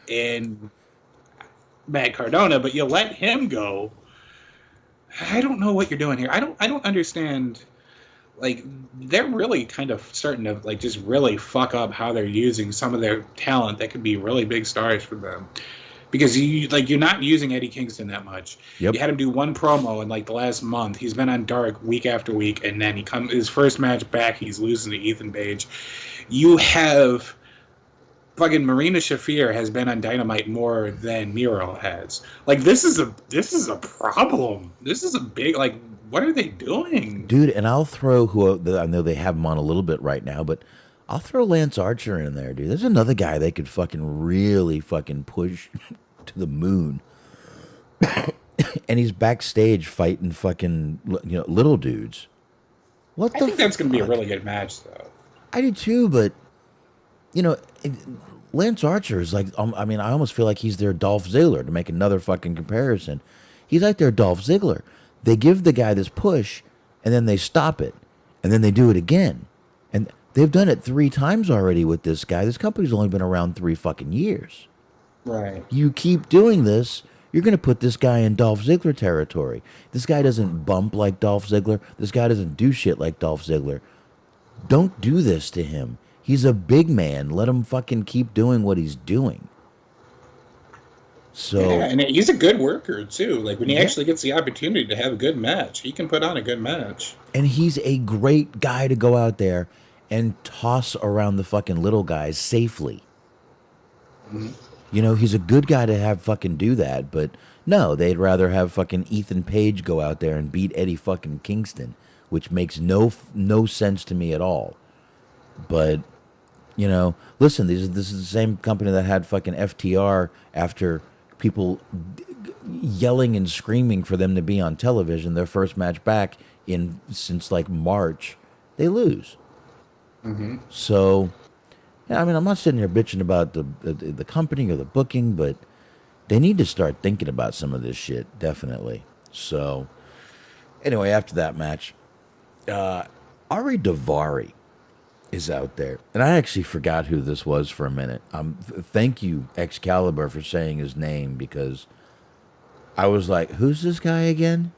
in Matt Cardona, but you let him go. I don't know what you're doing here. I don't understand. Like, they're really kind of starting to like just really fuck up how they're using some of their talent that could be really big stars for them. Because you're not using Eddie Kingston that much. Yep. You had him do one promo in like the last month. He's been on Dark week after week, and then his first match back, he's losing to Ethan Page. You have fucking Marina Shafir has been on Dynamite more than Miro has. Like, this is a problem. This is a big, like, what are they doing? Dude, and I'll throw I know they have him on a little bit right now, but I'll throw Lance Archer in there, dude. There's another guy they could fucking really fucking push to the moon. And he's backstage fighting fucking, little dudes. What I think that's going to be a really good match, though. I do too, but, Lance Archer is like, I mean, I almost feel like he's their Dolph Ziggler, to make another fucking comparison. He's like their Dolph Ziggler. They give the guy this push, and then they stop it, and then they do it again. And they've done it 3 times already with this guy. This company's only been around 3 fucking years. Right. You keep doing this, you're going to put this guy in Dolph Ziggler territory. This guy doesn't bump like Dolph Ziggler. This guy doesn't do shit like Dolph Ziggler. Don't do this to him. He's a big man. Let him fucking keep doing what he's doing. So, yeah, and he's a good worker, too. Like, when he actually gets the opportunity to have a good match, he can put on a good match. And he's a great guy to go out there and toss around the fucking little guys safely. Mm-hmm. He's a good guy to have fucking do that, but no, they'd rather have fucking Ethan Page go out there and beat Eddie fucking Kingston, which makes no sense to me at all. But, listen, this is the same company that had fucking FTR after people yelling and screaming for them to be on television. Their first match back since like March, they lose. Mm-hmm. So, yeah, I mean, I'm not sitting here bitching about the company or the booking, but they need to start thinking about some of this shit, definitely. So, anyway, after that match, Ari Daivari is out there. And I actually forgot who this was for a minute. Thank you, Excalibur, for saying his name, because I was like, who's this guy again?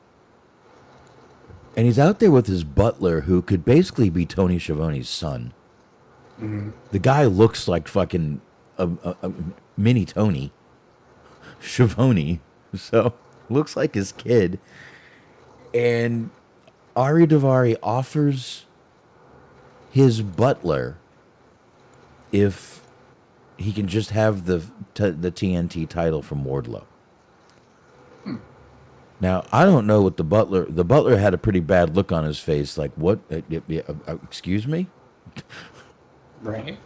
And he's out there with his butler, who could basically be Tony Schiavone's son. Mm-hmm. The guy looks like fucking a mini Tony Schiavone. So, looks like his kid. And Ari Daivari offers his butler if he can just have the TNT title from Wardlow. Now, I don't know what the butler had a pretty bad look on his face, like, what, excuse me? Right.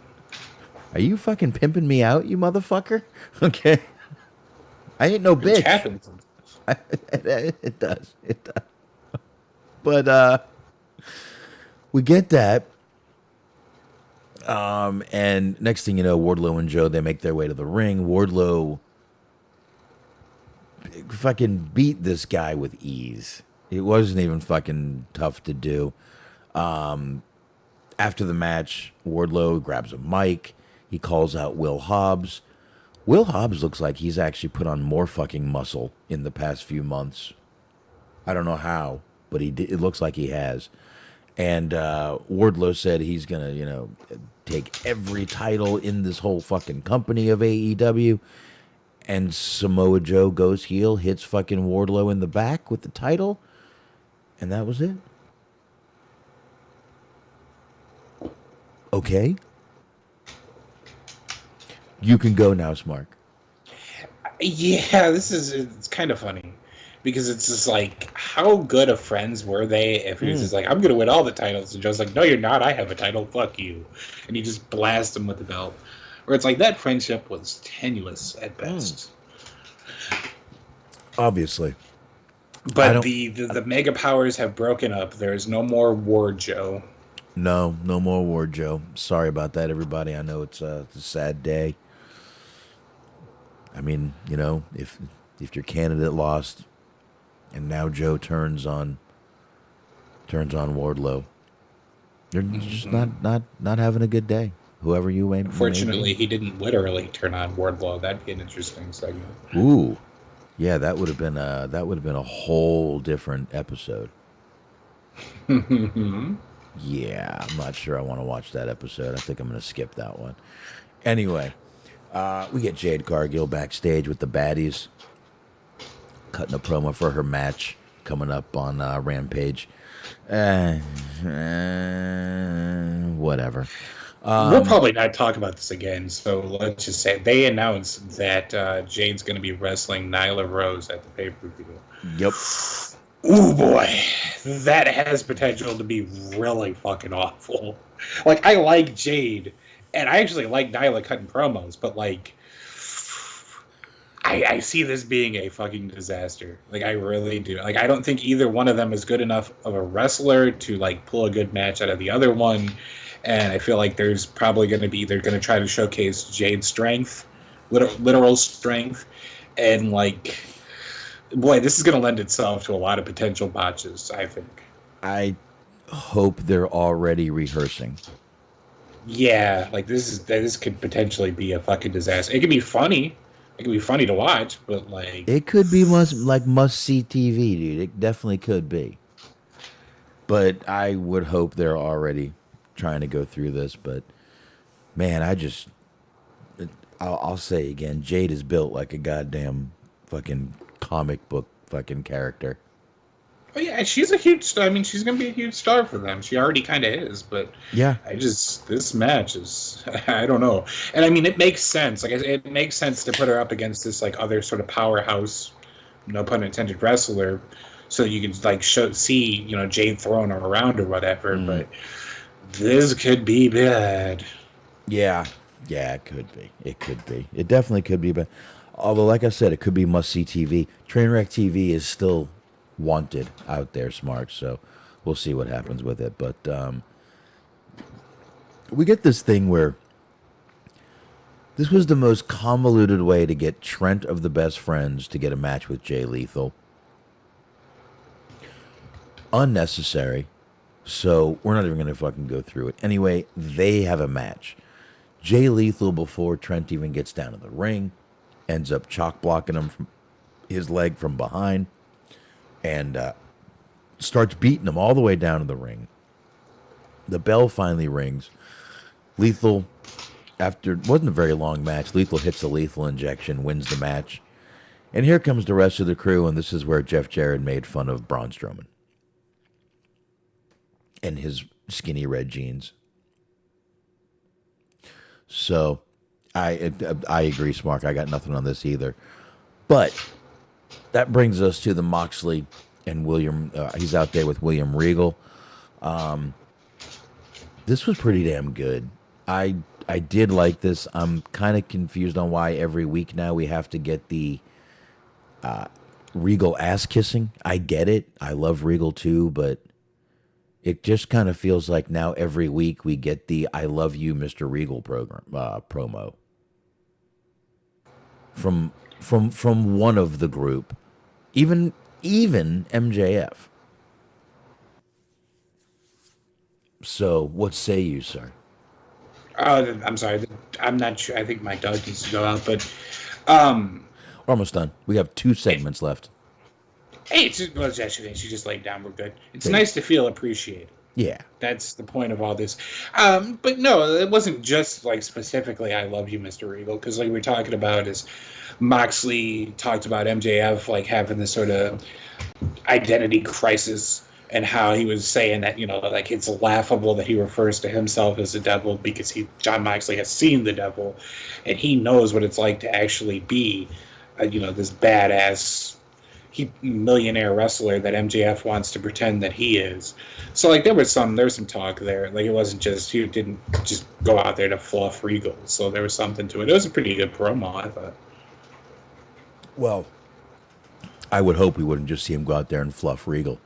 Are you fucking pimping me out, you motherfucker? Okay. I ain't no bitch. It happens. It does. But, we get that. And next thing you know, Wardlow and Joe, they make their way to the ring. Wardlow fucking beat this guy with ease. It wasn't even fucking tough to do. After the match, Wardlow grabs a mic. He calls out Will Hobbs. Will Hobbs looks like he's actually put on more fucking muscle in the past few months. I don't know how, but it looks like he has. And Wardlow said he's going to, take every title in this whole fucking company of AEW. And Samoa Joe goes heel, hits fucking Wardlow in the back with the title. And that was it. Okay. You can go now, Smark. Yeah, it's kind of funny. Because it's just like, how good of friends were they if he was just like, I'm going to win all the titles. And Joe's like, no, you're not. I have a title. Fuck you. And he just blasts him with the belt. Where it's like, that friendship was tenuous at best. Obviously. But the mega powers have broken up. There's no more Ward Joe. No more Ward Joe. Sorry about that, everybody. I know it's a sad day. I mean, if your candidate lost, and now Joe turns on Wardlow, you're just not having a a good whoever you may. Unfortunately, he didn't literally turn on Wardlow. That'd be an interesting segment. Ooh, yeah, that would have been a whole different episode. Yeah, I'm not sure I want to watch that episode. I think I'm going to skip that one. Anyway, we get Jade Cargill backstage with the baddies, cutting a promo for her match coming up on Rampage. Whatever. We'll probably not talk about this again, so let's just say they announced that Jade's going to be wrestling Nyla Rose at the pay-per-view. Yep. Ooh, boy. That has potential to be really fucking awful. Like, I like Jade, and I actually like Nyla cutting promos, but, like, I see this being a fucking disaster. Like, I really do. Like, I don't think either one of them is good enough of a wrestler to, like, pull a good match out of the other one. And I feel like there's probably going to be, they're going to try to showcase Jade's strength, literal strength. And, like, boy, this is going to lend itself to a lot of potential botches, I think. I hope they're already rehearsing. Yeah, like, this could potentially be a fucking disaster. It could be funny. It could be funny to watch, but, like... It could be must-see TV, dude. It definitely could be. But I would hope they're already trying to go through this. But, man, I'll say again, Jade is built like a goddamn fucking comic book fucking character. Oh, yeah, she's a huge star. I mean, she's going to be a huge star for them. She already kind of is, but yeah, this match is, I don't know. And I mean, it makes sense. Like, it makes sense to put her up against this, like, other sort of powerhouse, no pun intended, wrestler, so you can, like, see, you know, Jade throwing her around or whatever, but this could be bad. Yeah, it could be. It could be. It definitely could be, but although, like I said, it could be must-see TV. Trainwreck TV is still wanted out there, Smart, so we'll see what happens with it. But we get this thing where this was the most convoluted way to get Trent of the Best Friends to get a match with Jay Lethal. Unnecessary, so we're not even going to fucking go through it. Anyway, they have a match. Jay Lethal, before Trent even gets down to the ring, ends up chalk blocking him from his leg from behind, and starts beating him all the way down to the ring. The bell finally rings. Lethal, after it wasn't a very long match, Lethal hits a lethal injection, wins the match. And here comes the rest of the crew, and this is where Jeff Jarrett made fun of Braun Strowman and his skinny red jeans. So I agree, Smark. I got nothing on this either. But that brings us to the Moxley and William. He's out there with William Regal. This was pretty damn good. I did like this. I'm kind of confused on why every week now we have to get the Regal ass kissing. I get it. I love Regal too, but it just kind of feels like now every week we get the "I love you, Mr. Regal" promo from one of the group. Even MJF. So, what say you, sir? I'm sorry. I'm not sure. I think my dog needs to go out, but we're almost done. We have 2 segments left. Hey, she just laid down. We're good. It's nice to feel appreciated. Yeah. That's the point of all this. But no, it wasn't just like specifically "I love you, Mr. Regal," because like we're talking about is Moxley talked about MJF like having this sort of identity crisis, and how he was saying that, you know, like it's laughable that he refers to himself as the devil because John Moxley has seen the devil, and he knows what it's like to actually be, you know, this badass millionaire wrestler that MJF wants to pretend that he is. So like there was some talk there. Like it wasn't just, he didn't just go out there to fluff Regal. So there was something to it. It was a pretty good promo, I thought. Well, I would hope we wouldn't just see him go out there and fluff Regal.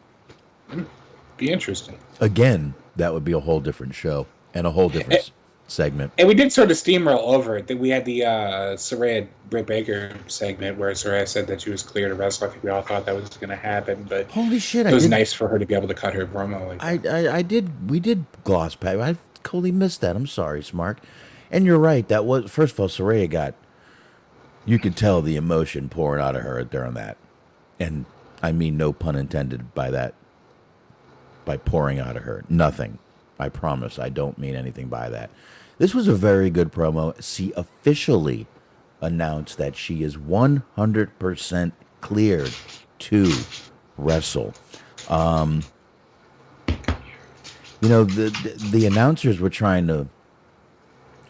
Be interesting. Again, that would be a whole different show and a whole different segment. And we did sort of steamroll over it. We had the Saraya Britt Baker segment where Saraya said that she was clear to wrestle. I think we all thought that was going to happen, but holy shit, it was nice for her to be able to cut her promo like that. We did gloss past. I totally missed that. I'm sorry, Smark. And you're right. That was, first of all, Saraya you could tell the emotion pouring out of her during that. And I mean no pun intended by that. By pouring out of her. Nothing. I promise. I don't mean anything by that. This was a very good promo. She officially announced that she is 100% cleared to wrestle. You know, the announcers were trying to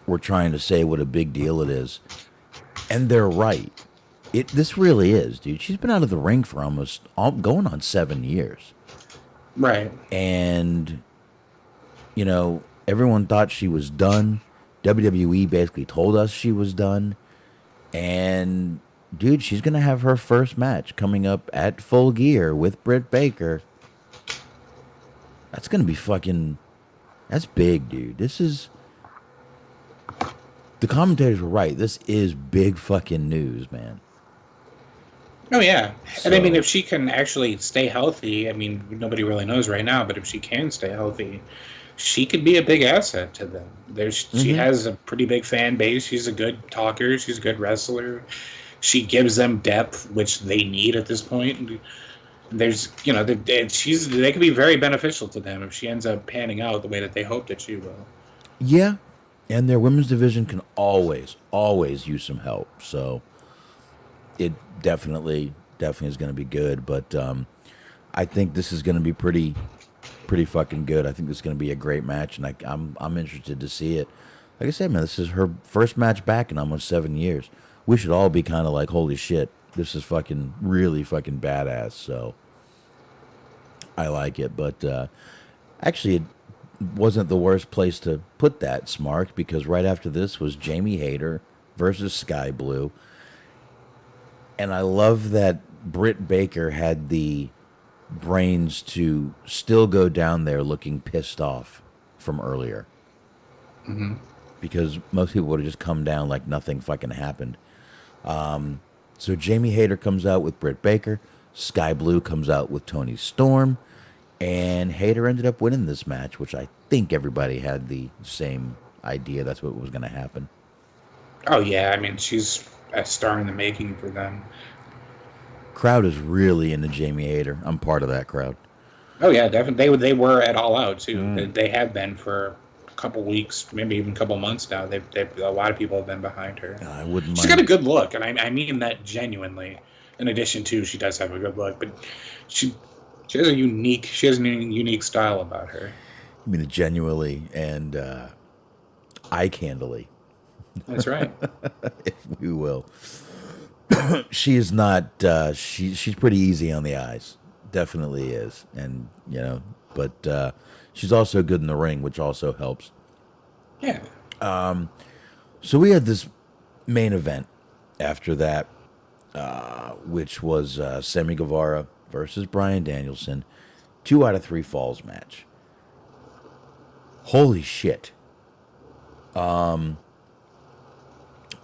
were trying to say what a big deal it is. And they're right. This really is, dude. She's been out of the ring for almost going on 7 years. Right. And, you know, everyone thought she was done. WWE basically told us she was done. And, dude, she's going to have her first match coming up at Full Gear with Britt Baker. That's going to be fucking... That's big, dude. This is... The commentators were right. This is big fucking news, man. Oh, yeah. So, and I mean, if she can actually stay healthy, I mean, nobody really knows right now, but if she can stay healthy, she could be a big asset to them. She has a pretty big fan base. She's a good talker. She's a good wrestler. She gives them depth, which they need at this point. There's, you know, they could be very beneficial to them if she ends up panning out the way that they hope that she will. Yeah. And their women's division can always use some help. So it definitely is going to be good. But I think this is going to be pretty fucking good. I think this is going to be a great match, and I'm interested to see it. Like I said, man, this is her first match back in almost 7 years. We should all be kind of like, holy shit, this is fucking really fucking badass. So I like it. But actually, it wasn't the worst place to put that, Smark, because right after this was Jamie Hayter versus Sky Blue. And I love that Britt Baker had the brains to still go down there looking pissed off from earlier. Mm-hmm. Because most people would have just come down like nothing fucking happened. So Jamie Hayter comes out with Britt Baker. Sky Blue comes out with Toni Storm. And Hayter ended up winning this match, which I think everybody had the same idea that's what was going to happen. Oh, yeah. I mean, she's a star in the making for them. Crowd is really into Jamie Hayter. I'm part of that crowd. Oh, yeah, definitely. They were at All Out, too. They have been for a couple weeks, maybe even a couple months now. A lot of people have been behind her. I wouldn't mind. She's got a good look, and I mean that genuinely. In addition to, she does have a good look, but she has a unique style about her. I mean, genuinely and eye-candily. That's right. If we will. She is not, she's pretty easy on the eyes. Definitely is. And, you know, but she's also good in the ring, which also helps. Yeah. So we had this main event after that, which was Sammy Guevara versus Bryan Danielson, 2 out of 3 falls match. Holy shit. The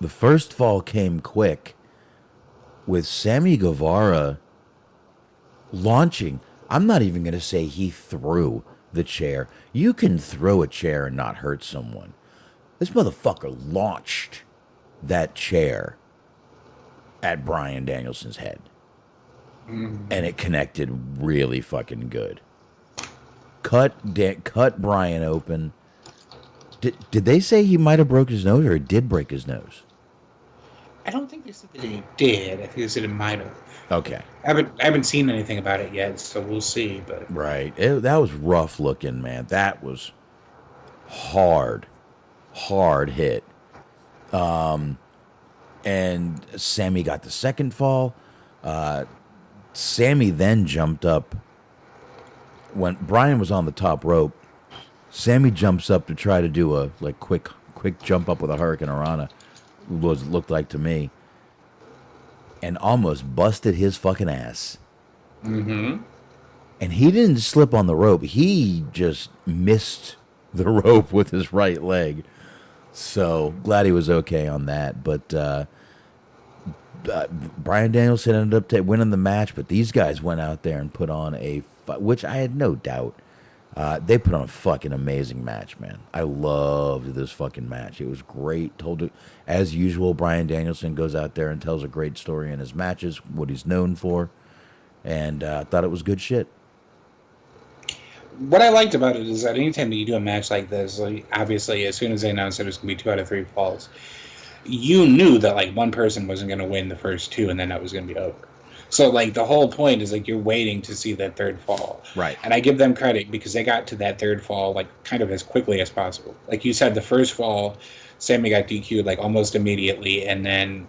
first fall came quick with Sammy Guevara launching. I'm not even going to say he threw the chair. You can throw a chair and not hurt someone. This motherfucker launched that chair at Bryan Danielson's head. And it connected really fucking good. Cut Bryan open. Did they say he might have broke his nose, or did break his nose? I don't think they said that he did. I think they said it might have. Okay. I haven't seen anything about it yet, so we'll see. But Right. That was rough looking, man. That was hard hit. And Sammy got the second fall. Sammy then jumped up. When Bryan was on the top rope, Sammy jumps up to try to do a quick jump up with a Hurricane Rana, looked like to me, and almost busted his fucking ass. Mm-hmm. And he didn't slip on the rope. He just missed the rope with his right leg. So glad he was okay on that. But Bryan Danielson ended up winning the match. But these guys went out there and put on a fight, which I had no doubt. They put on a fucking amazing match, man. I loved this fucking match. It was great. As usual, Bryan Danielson goes out there and tells a great story in his matches, what he's known for. And I thought it was good shit. What I liked about it is that anytime that you do a match like this, obviously, as soon as they announced it was going to be 2 out of 3 falls, you knew that one person wasn't going to win the first 2, and then that was going to be over. So the whole point is you're waiting to see that third fall, right? And I give them credit because they got to that third fall kind of as quickly as possible. Like you said, the first fall, Sammy got DQ'd like almost immediately, and then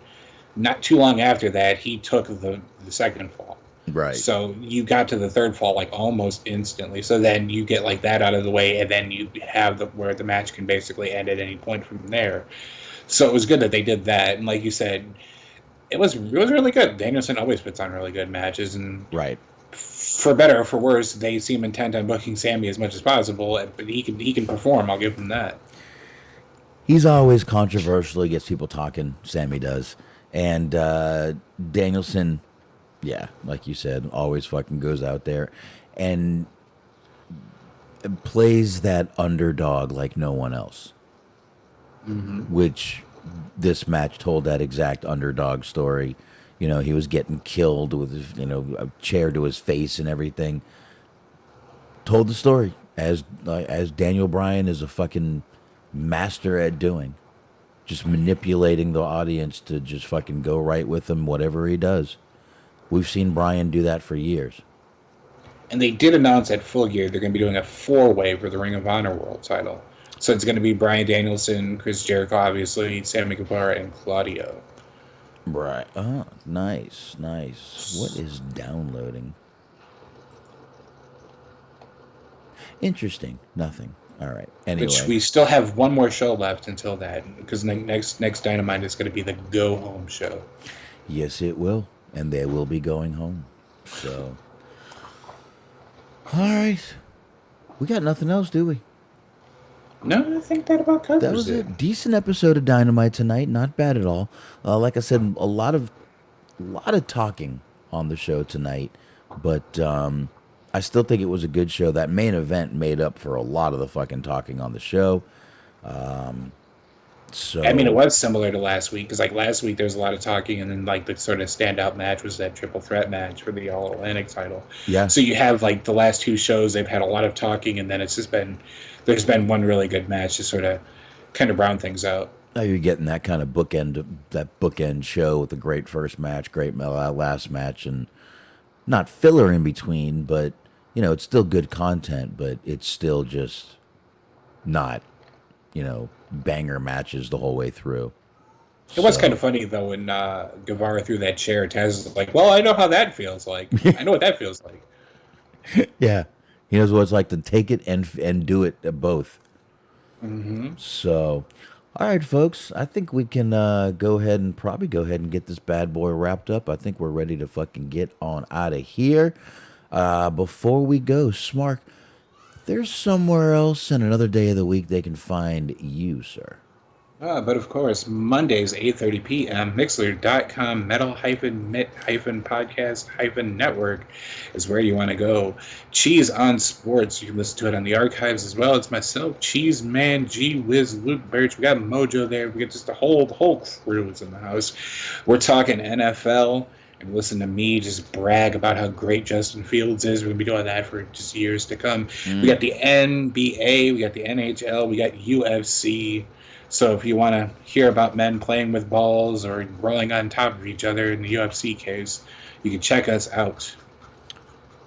not too long after that, he took the second fall. Right. So you got to the third fall like almost instantly. So then you get like that out of the way, and then you have where the match can basically end at any point from there. So it was good that they did that, and like you said, it was really good. Danielson always puts on really good matches, and right. For better or for worse, they seem intent on booking Sammy as much as possible. But he can perform. I'll give him that. He's always controversial. He gets people talking. Sammy does, and Danielson. Yeah, like you said, always fucking goes out there and plays that underdog like no one else. Mm-hmm. Which this match told that exact underdog story. You know, he was getting killed with his, a chair to his face and everything. Told the story as Daniel Bryan is a fucking master at doing. Just manipulating the audience to just fucking go right with him, whatever he does. We've seen Bryan do that for years. And they did announce at Full Gear they're going to be doing a 4-way for the Ring of Honor World title. So it's going to be Bryan Danielson, Chris Jericho, obviously, Sammy Guevara, and Claudio. Right. Oh, nice. What is downloading? Interesting. Nothing. All right. Anyway. Which we still have one more show left until that, because next Dynamite is going to be the Go Home show. Yes, it will. And they will be going home. So, all right. We got nothing else, do we? No, I think that about covers it. That was a decent episode of Dynamite tonight. Not bad at all. Like I said, a lot of talking on the show tonight. But I still think it was a good show. That main event made up for a lot of the fucking talking on the show. So I mean, it was similar to last week, because like last week there was a lot of talking, and then like the sort of standout match was that triple threat match for the All Atlantic title. Yeah. So you have like the last two shows, they've had a lot of talking, and then there's been one really good match to sort of kind of round things out. Now you're getting that kind of bookend show with a great first match, great last match, and not filler in between, but it's still good content, but it's still just not, banger matches the whole way through. It was kind of funny, though, when Guevara threw that chair. Taz was like, well, I know how that feels like. I know what that feels like. Yeah. He knows what it's like to take it and do it both. Mm-hmm. So, all right, folks. I think we can go ahead and get this bad boy wrapped up. I think we're ready to fucking get on out of here. Before we go, Smark, there's somewhere else and another day of the week they can find you, sir. But of course, Mondays, 8:30 p.m., Mixler.com, metal-mit-podcast-network is where you want to go. Cheese on Sports, you can listen to it on the archives as well. It's myself, Cheese Man, G Wiz, Luke Birch. We got Mojo there. We got just the whole crew is in the house. We're talking NFL. And listen to me just brag about how great Justin Fields is. We're going to be doing that for just years to come. We got the NBA, we got the NHL, we got UFC. So if you want to hear about men playing with balls or rolling on top of each other in the UFC case, you can check us out.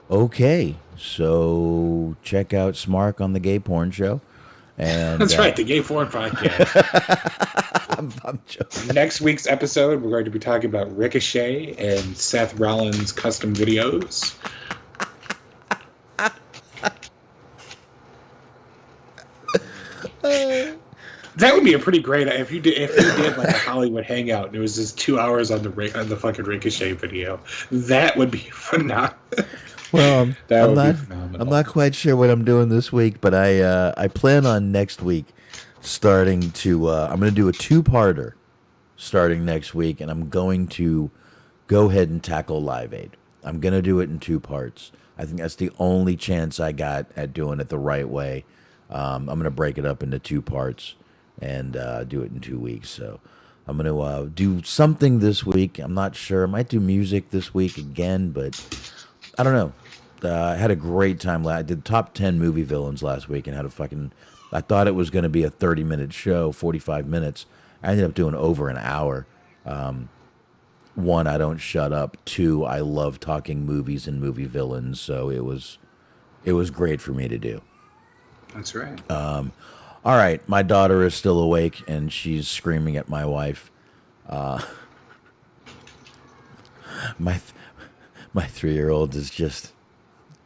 Okay, so check out Smark on the Gay Porn Show. And that's right, the Gay Porn Podcast. I'm joking. Next week's episode, we're going to be talking about Ricochet and Seth Rollins' custom videos. That would be a pretty great if you did like a Hollywood hangout and it was just 2 hours on the fucking Ricochet video. That would be phenomenal. Well, I'm not quite sure what I'm doing this week, but I plan on next week starting to I'm going to do a 2-parter starting next week, and I'm going to go ahead and tackle Live Aid. I'm going to do it in 2 parts. I think that's the only chance I got at doing it the right way. I'm going to break it up into 2 parts and do it in 2 weeks. So I'm going to do something this week. I'm not sure. I might do music this week again, but I don't know. I had a great time. I did top 10 movie villains last week and had I thought it was going to be a 30-minute show, 45 minutes. I ended up doing over an hour. 1, I don't shut up. 2, I love talking movies and movie villains, so it was great for me to do. That's right. All right, my daughter is still awake, and she's screaming at my wife. My 3-year-old is just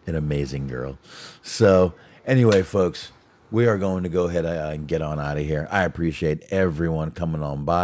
an amazing girl. So anyway, folks, we are going to go ahead and get on out of here. I appreciate everyone coming on by.